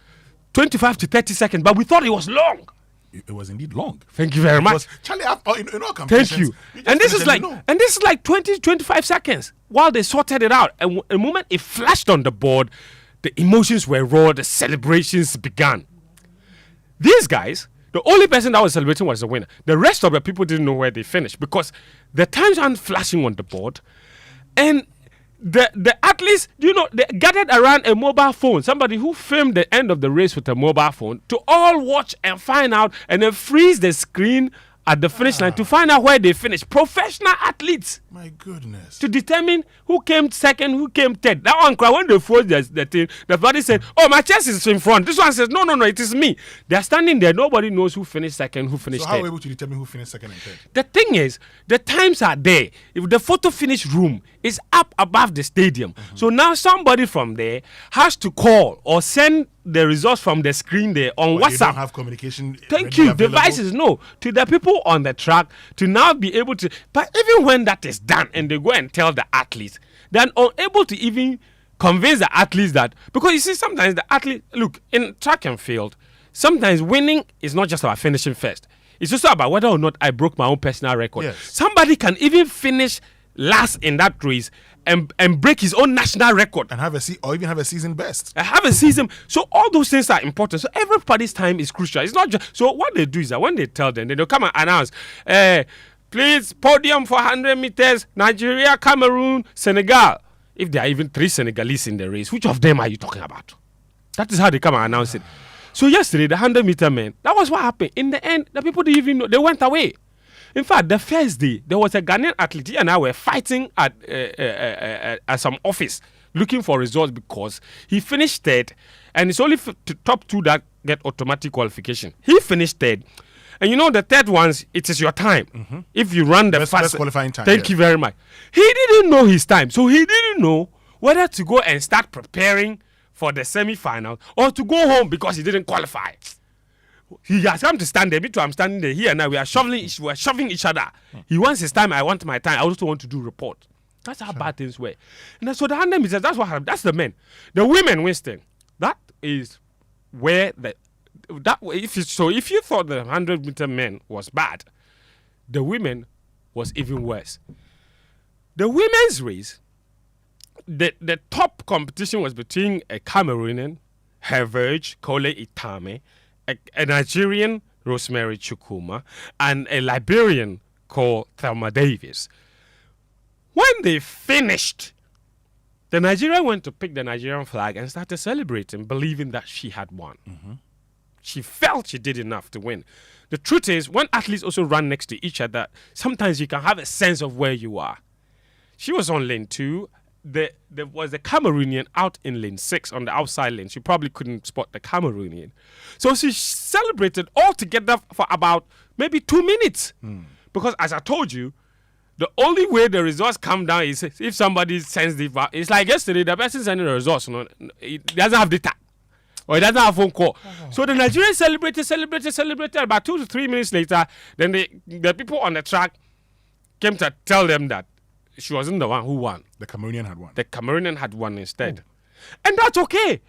25 to 30 seconds, but we thought it was long. It was indeed long. Thank you very much. Charlie, in all competitions. Thank you. And this is like 20 to 25 seconds while they sorted it out. And the moment it flashed on the board, the emotions were raw, the celebrations began. These guys, the only person that was celebrating was the winner. The rest of the people didn't know where they finished because the times aren't flashing on the board. And the athletes, they gathered around a mobile phone, somebody who filmed the end of the race with a mobile phone, to all watch and find out and then freeze the screen at the finish line to find out where they finished. Professional athletes. My goodness. To determine who came second, who came third. That one, when they froze the thing, the body said, oh, my chest is in front. This one says, no, it is me. They're standing there. Nobody knows who finished second, who finished third. So how are we able to determine who finished second and third? The thing is, the times are there. If the photo finish room is up above the stadium. So now somebody from there has to call or send the results from the screen there on WhatsApp. You don't have communication. Thank you. Devices, no. To the people on the track to now be able to. But even when that is done and they go and tell the athletes, they're unable to even convince the athletes that. Because you see, sometimes the athlete, look, in track and field, sometimes winning is not just about finishing first. It's also about whether or not I broke my own personal record. Yes. Somebody can even finish last in that race and break his own national record and or even have a season best. Have a season. So all those things are important. So everybody's time is crucial. It's not just so. What they do is that when they tell them, they'll come and announce, please podium for 100 meters, Nigeria, Cameroon, Senegal. If there are even 3 Senegalese in the race, which of them are you talking about? That is how they come and announce it. So yesterday, the 100-meter men, that was what happened. In the end, the people didn't even know. They went away. In fact, the first day, there was a Ghanaian athlete. He and I were fighting at some office looking for results because he finished third, and it's only the top 2 that get automatic qualification. He finished third. And you know, the third ones, it is your time. If you run the fast qualifying time. Thank you very much. He didn't know his time. So he didn't know whether to go and start preparing for the semi-final or to go home because he didn't qualify. He has come to stand there. Me too, I'm standing there. Here and now we are shoving each other. He wants his time. I want my time. I also want to do report. That's how bad things were. And so the 100 meters, that's what happened. That's the men. The women, Winston, that is where if you thought the 100-meter men was bad, the women was even worse. The women's race, the top competition was between a Cameroonian, Herverge Kole Itame, a Nigerian, Rosemary Chukwuma, and a Liberian called Thelma Davis. When they finished, the Nigerian went to pick the Nigerian flag and started celebrating, believing that she had won. She felt she did enough to win. The truth is, when athletes also run next to each other, sometimes you can have a sense of where you are. She was on lane 2. There was a Cameroonian out in lane 6 on the outside lane. She probably couldn't spot the Cameroonian. So she celebrated all together for about maybe 2 minutes. Because as I told you, the only way the results come down is if somebody sends the... It's like yesterday, the person sending the results, it doesn't have data. Or it doesn't have phone call. So the Nigerians celebrated. About 2 to 3 minutes later, then the people on the track came to tell them that she wasn't the one who won. The Cameroonian had won. The Cameroonian had won instead. And that's okay.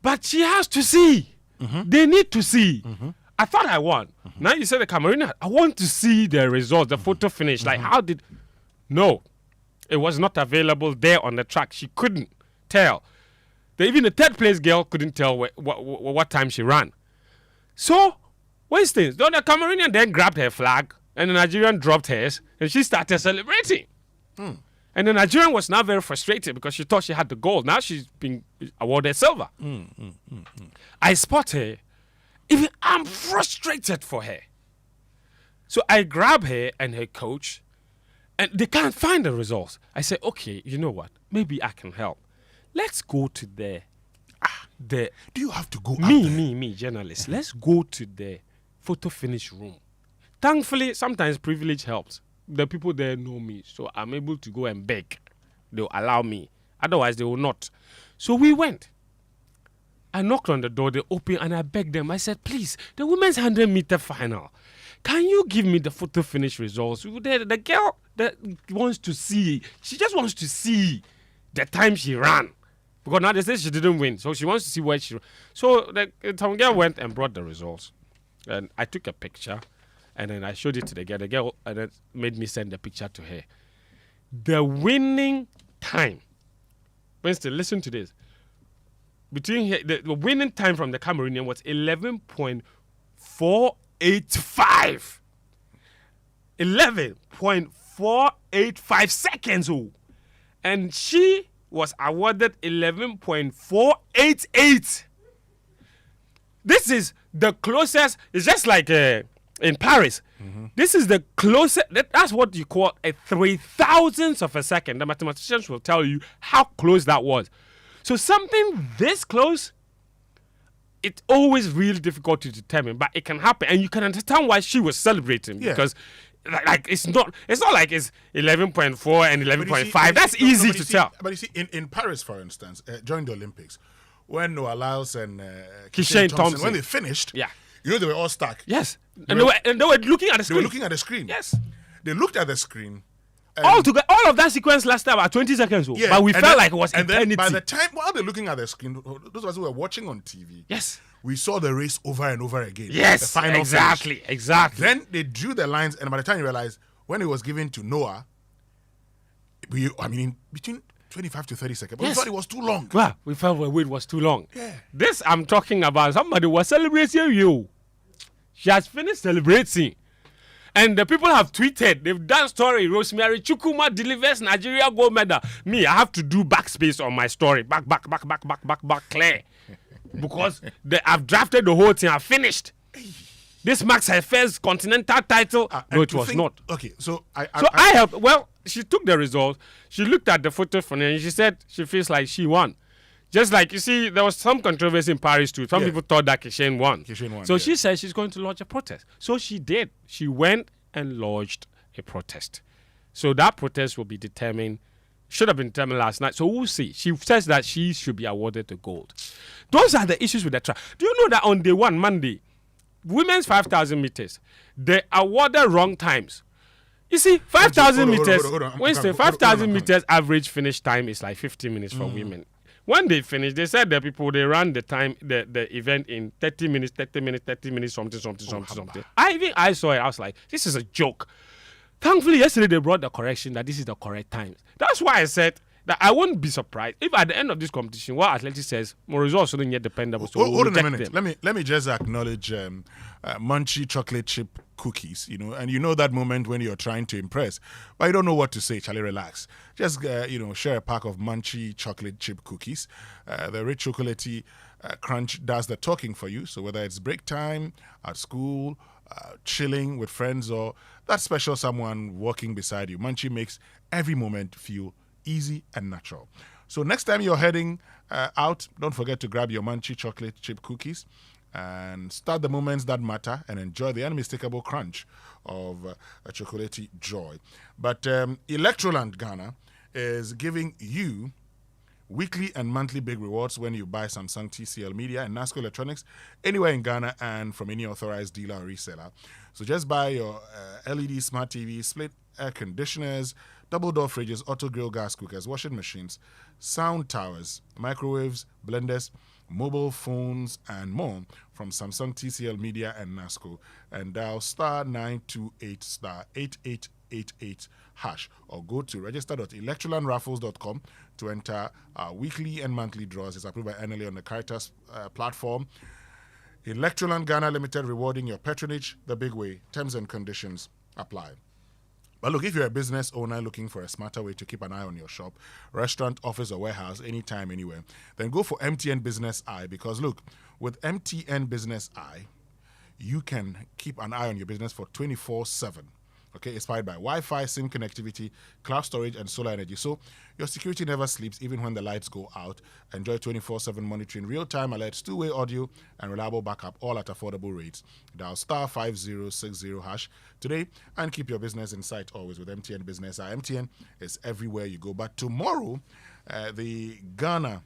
But she has to see. They need to see. I thought I won. Now you said the Cameroonian. I want to see the results, the photo finish. Like how did... No. It was not available there on the track. She couldn't tell. Even the third place girl couldn't tell what time she ran. So, Winston, the Cameroonian then grabbed her flag and the Nigerian dropped hers and she started celebrating. And the Nigerian was now very frustrated because she thought she had the gold. Now she's been awarded silver. I spot her. Even I'm frustrated for her. So I grab her and her coach and they can't find the results. I say, okay, you know what? Maybe I can help. Let's go to the Do you have to go me, journalist. Let's go to the photo finish room. Thankfully, sometimes privilege helps. The people there know me, so I'm able to go and beg. They'll allow me. Otherwise, they will not. So we went. I knocked on the door, they opened, and I begged them. I said, please, the women's 100-meter final, can you give me the photo finish results? The girl that wants to see, she just wants to see the time she ran. Because now they say she didn't win, so she wants to see where she... So some girl went and brought the results. And I took a picture, and then I showed it to the girl. The girl and then made me send the picture to her. The winning time... Winston, listen to this. The winning time from the Cameroonian was 11.485. 11.485 seconds. And she was awarded 11.488. This is the closest. It's just like in Paris. This is the closest. That's what you call a 3,000th of a second. The mathematicians will tell you how close that was. So something this close, it's always really difficult to determine, but it can happen, and you can understand why she was celebrating because, like, it's not like it's 11.4 and 11.5. That's easy to tell. But you see, in Paris, for instance, during the Olympics, when Noah Lyles and Kishane Thompson, when they finished, you know, they were all stuck. Yes, and they were looking at the screen. They were looking at the screen. Yes, they looked at the screen. All of that sequence lasted about 20 seconds. Yeah, but we felt like it was eternity. And then by the time, while they're looking at the screen, those of us who were watching on TV, we saw the race over and over again. Yes, the final exactly. Then they drew the lines, and by the time you realize, when it was given to Noah, Between 25 to 30 seconds. But Yes. we thought it was too long. Well, we felt the wait was too long. Yeah. This I'm talking about. Somebody was celebrating you. She has finished celebrating. And the people have tweeted. They've done story. Rosemary Chukuma delivers Nigeria gold medal. Me, I have to do backspace on my story. Back, clear. Because I've drafted the whole thing. I've finished. This marks her first continental title. No, it was not. Okay, so I helped. Well, she took the result. She looked at the photo from her and she said she feels like she won. Just like, you see, there was some controversy in Paris too. Some people thought that Kishen won. So she said she's going to launch a protest. So she did. She went and lodged a protest. So that protest will be determined, should have been determined last night. So we'll see. She says that she should be awarded the gold. Those are the issues with the track. Do you know that on day one, Monday, women's 5,000 meters, they awarded wrong times. You see, 5,000 meters, Winston, 5,000 meters average finish time is like 15 minutes for women. When they finished, they said the people, they ran the time, the event in 30 minutes, something. I saw it, I was like, this is a joke. Thankfully, yesterday they brought the correction that this is the correct time. That's why I said that I wouldn't be surprised if at the end of this competition, what athletics says, more results shouldn't get dependable. So hold on a minute. Let me just acknowledge Munchie chocolate chip cookies. And you know that moment when you're trying to impress, but you don't know what to say. Charlie, relax. Just share a pack of Munchie chocolate chip cookies. The rich chocolatey crunch does the talking for you. So whether it's break time at school, chilling with friends, or that special someone walking beside you, Munchie makes every moment feel easy and natural. So next time you're heading out, don't forget to grab your Munchie chocolate chip cookies and start the moments that matter and enjoy the unmistakable crunch of a chocolatey joy. But Electroland Ghana is giving you weekly and monthly big rewards when you buy Samsung TCL Media and NASCO Electronics anywhere in Ghana and from any authorized dealer or reseller. So just buy your LED smart TV, split air conditioners, double door fridges, auto grill gas cookers, washing machines, sound towers, microwaves, blenders, mobile phones, and more from Samsung TCL Media and NASCO, and dial *928 *8888# or go to register.electrolandraffles.com to enter our weekly and monthly draws. It's approved by NLA on the Caritas platform. Electroland Ghana Limited, rewarding your patronage the big way. Terms and conditions apply. But look, if you're a business owner looking for a smarter way to keep an eye on your shop, restaurant, office, or warehouse, anytime, anywhere, then go for MTN Business Eye, because look, with MTN Business Eye, you can keep an eye on your business for 24/7. Okay, it's powered by Wi-Fi, SIM connectivity, cloud storage, and solar energy. So your security never sleeps, even when the lights go out. Enjoy 24/7 monitoring, real-time alerts, two-way audio, and reliable backup, all at affordable rates. Dial *5060# today and keep your business in sight always with MTN Business. MTN is everywhere you go. But tomorrow, the Ghana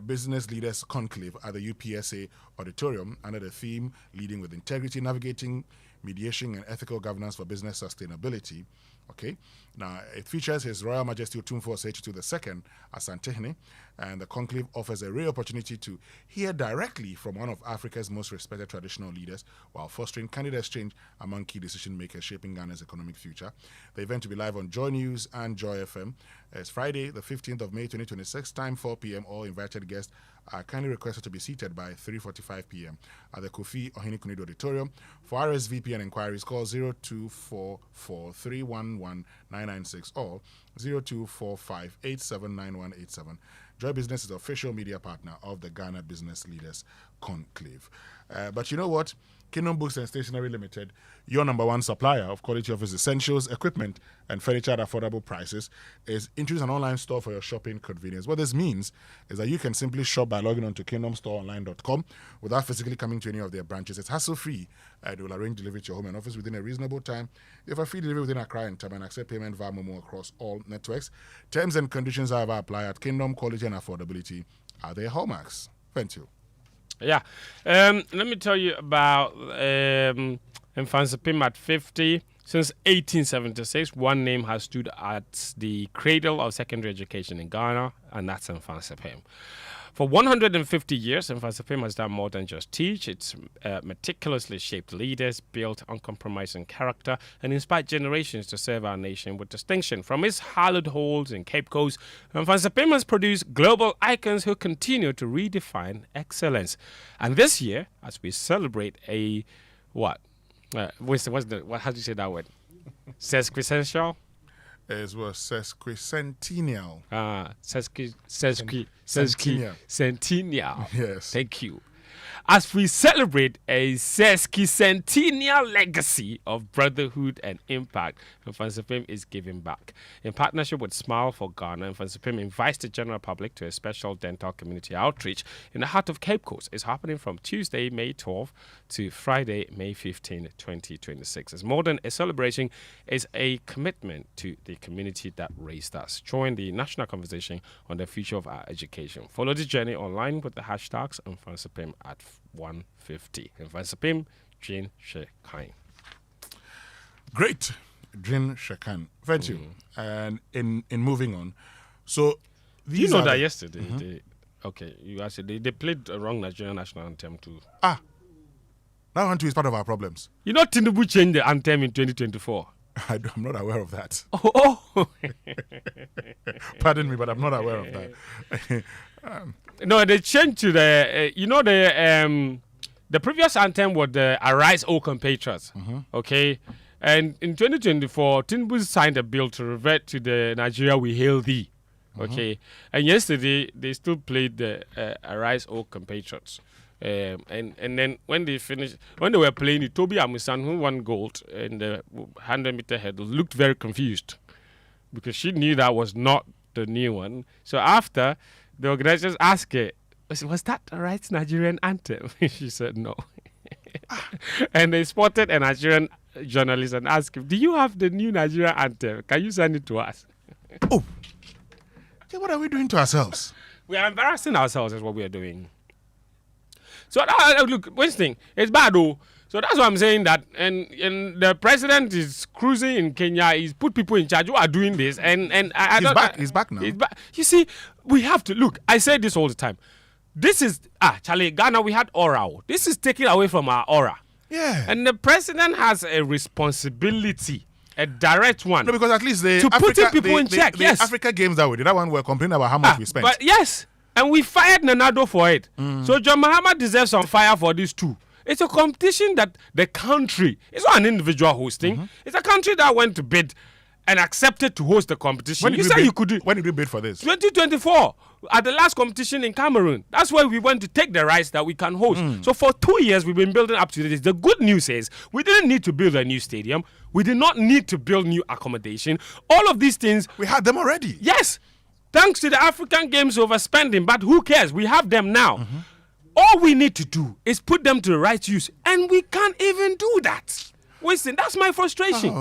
Business Leaders Conclave at the UPSA Auditorium under the theme Leading with Integrity, Navigating Mediation and Ethical Governance for Business Sustainability. Okay, now it features His Royal Majesty Otumfuo Osei-Tutu II Asantehene, and the conclave offers a rare opportunity to hear directly from one of Africa's most respected traditional leaders while fostering candid exchange among key decision makers shaping Ghana's economic future. The event will be live on Joy News and Joy FM. It's Friday, the 15th of May 2026, time 4 p.m. All invited guests are kindly requested to be seated by 3:45 p.m. at the Kofi Ohene-Kunido Auditorium. For RSVP and inquiries, call 0244311996 or 0245879187. Joy Business is the official media partner of the Ghana Business Leaders Conclave. But you know what? Kingdom Books and Stationery Limited, your number one supplier of quality office essentials, equipment, and furniture at affordable prices, is introducing an online store for your shopping convenience. What this means is that you can simply shop by logging on to kingdomstoreonline.com without physically coming to any of their branches. It's hassle-free. They will arrange delivery to your home and office within a reasonable time. They have a free delivery within Accra and Time and accept payment via Momo across all networks. Terms and conditions, however, apply at Kingdom. Quality and affordability are their hallmarks. Thank you. Yeah. Let me tell you about Mfansipim at 50. Since 1876, one name has stood at the cradle of secondary education in Ghana, and that's Mfansipim. For 150 years, MahamaCares has done more than just teach. It's meticulously shaped leaders, built uncompromising character, and inspired generations to serve our nation with distinction. From its hallowed halls in Cape Coast, MahamaCares has produced global icons who continue to redefine excellence. And this year, as we celebrate a what? How do you say that word? Sesquicentennial? It was sesquicentennial. Sesquicentennial. Yes. Thank you. As we celebrate a sesquicentennial legacy of brotherhood and impact, MahamaCares is giving back. In partnership with Smile for Ghana, MahamaCares invites the general public to a special dental community outreach in the heart of Cape Coast. It's happening from Tuesday, May 12 to Friday, May 15, 2026. It's more than a celebration, it's a commitment to the community that raised us. Join the national conversation on the future of our education. Follow this journey online with the hashtags MahamaCares at 150. MahamaCares, Jin Shekan. Great. Jin Shekan. Thank you. And in moving on, so these you know are that yesterday, you asked it, they played a wrong Nigerian national anthem too. That one too is part of our problems. You know Tinubu changed the anthem in 2024. I'm not aware of that. Oh. Pardon me, but I'm not aware of that. No, they changed to the the previous anthem was the Arise, O Compatriots. Okay, and in 2024, Tinubu signed a bill to revert to the Nigeria We Hail Thee. Okay, and yesterday they still played the Arise, O Compatriots. And then when they were playing it, Toby Amusan, who won gold in the 100-meter hurdle, looked very confused because she knew that was not the new one. So after, the organizers asked her, was that the right Nigerian anthem? She said no. And they spotted a Nigerian journalist and asked him, do you have the new Nigerian anthem? Can you send it to us? What are we doing to ourselves? We are embarrassing ourselves is what we are doing. So look, Winston, it's bad though. So that's why I'm saying that, and the president is cruising in Kenya. He's put people in charge who are doing this, and he's back now. You see, we have to look. I say this all the time. This is Charlie, Ghana. We had aura. This is taking away from our aura. Yeah. And the president has a responsibility, a direct one. No, because at least the putting people in check. The Africa Games that we did, that one we're complaining about how much we spent. But yes. And we fired Nanado for it. So John Mahama deserves some fire for this too. It's a competition that the country, it's not an individual hosting. It's a country that went to bid and accepted to host the competition. When did we bid for this? 2024, at the last competition in Cameroon. That's where we went to take the rights that we can host. So for 2 years, we've been building up to this. The good news is we didn't need to build a new stadium. We did not need to build new accommodation. All of these things. We had them already. Yes. Thanks to the African Games overspending, but who cares? We have them now. All we need to do is put them to the right use, and we can't even do that. Winston, that's my frustration.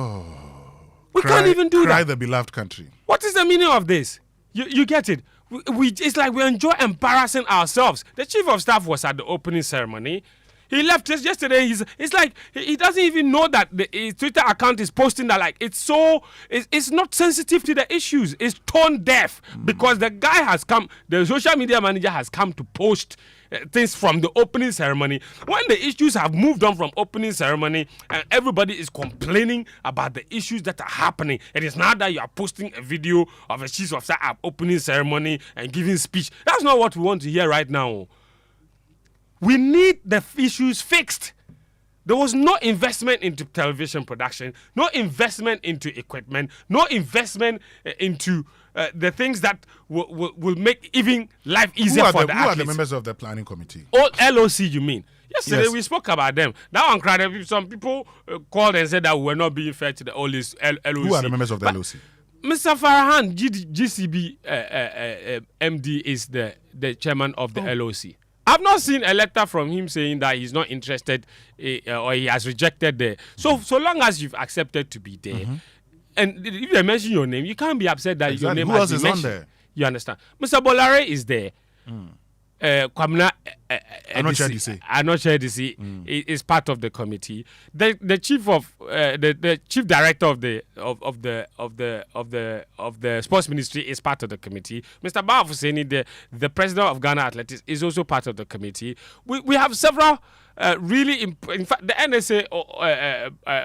We can't even do that. Cry the beloved country. What is the meaning of this? You get it? It's like we enjoy embarrassing ourselves. The chief of staff was at the opening ceremony. He left just yesterday. It's like he doesn't even know that his Twitter account is posting that. Like it's not sensitive to the issues. It's tone deaf because the guy has come. The social media manager has come to post things from the opening ceremony. When the issues have moved on from opening ceremony and everybody is complaining about the issues that are happening, it is now that you are posting a video of a chief of staff at opening ceremony and giving speech. That's not what we want to hear right now. We need the issues fixed. There was no investment into television production, no investment into equipment, no investment into the things that will make even life easier for the athletes. Who are the members of the planning committee? All LOC, you mean? Yesterday we spoke about them. That one cried. Some people called and said that we were not being fair to the LOC. Who are the members of the LOC? Mr. Farhan, GCB MD, is the chairman of the LOC. I've not seen a letter from him saying that he's not interested or he has rejected there. So long as you've accepted to be there, and if they mention your name, you can't be upset that your name has been mentioned. On there? You understand? Mr. Bolare is there. Kwamina Anoche is part of the committee. The chief of the chief director of the sports ministry is part of the committee. Mr. Ba Fuseni, the president of Ghana Athletics, is also part of the committee. We have several really in fact, the NSA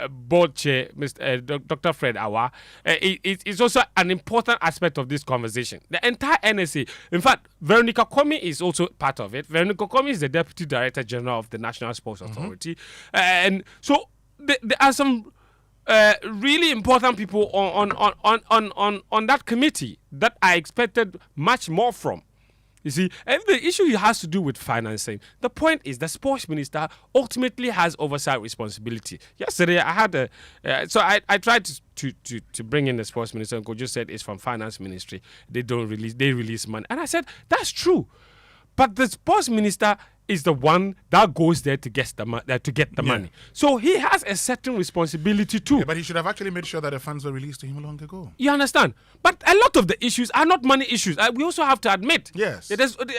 board chair, Mr. Dr. Fred Awa, is also an important aspect of this conversation. The entire NSA, in fact, Veronica Komi is also part of it. Veronica Komi is the Deputy Director General of the National Sports Authority. And so there are some really important people on that committee that I expected much more from. You see, and the issue has to do with financing. The point is the sports minister ultimately has oversight responsibility. Yesterday, I had I tried to bring in the sports minister, and Kojo said it's from finance ministry. They release money. And I said, that's true. But the sports minister is the one that goes there to get the money. So he has a certain responsibility too. Yeah, but he should have actually made sure that the funds were released to him long ago. You understand? But a lot of the issues are not money issues. We also have to admit. Yes. A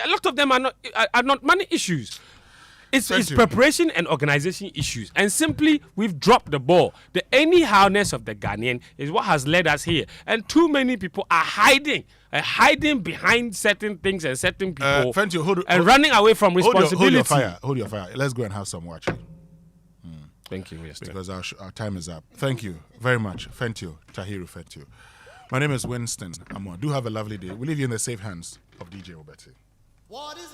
lot of them are not money issues. It's preparation and organization issues. And simply, we've dropped the ball. The anyhowness of the Ghanaian is what has led us here. And too many people are hiding behind certain things and certain people running away from responsibility. Hold your fire. Let's go and have some watching. Thank you, Mr. Because our time is up. Thank you very much. Thank you, Tahiru. Thank you. My name is Winston Amoah. Do have a lovely day. We leave you in the safe hands of DJ Obeti. What is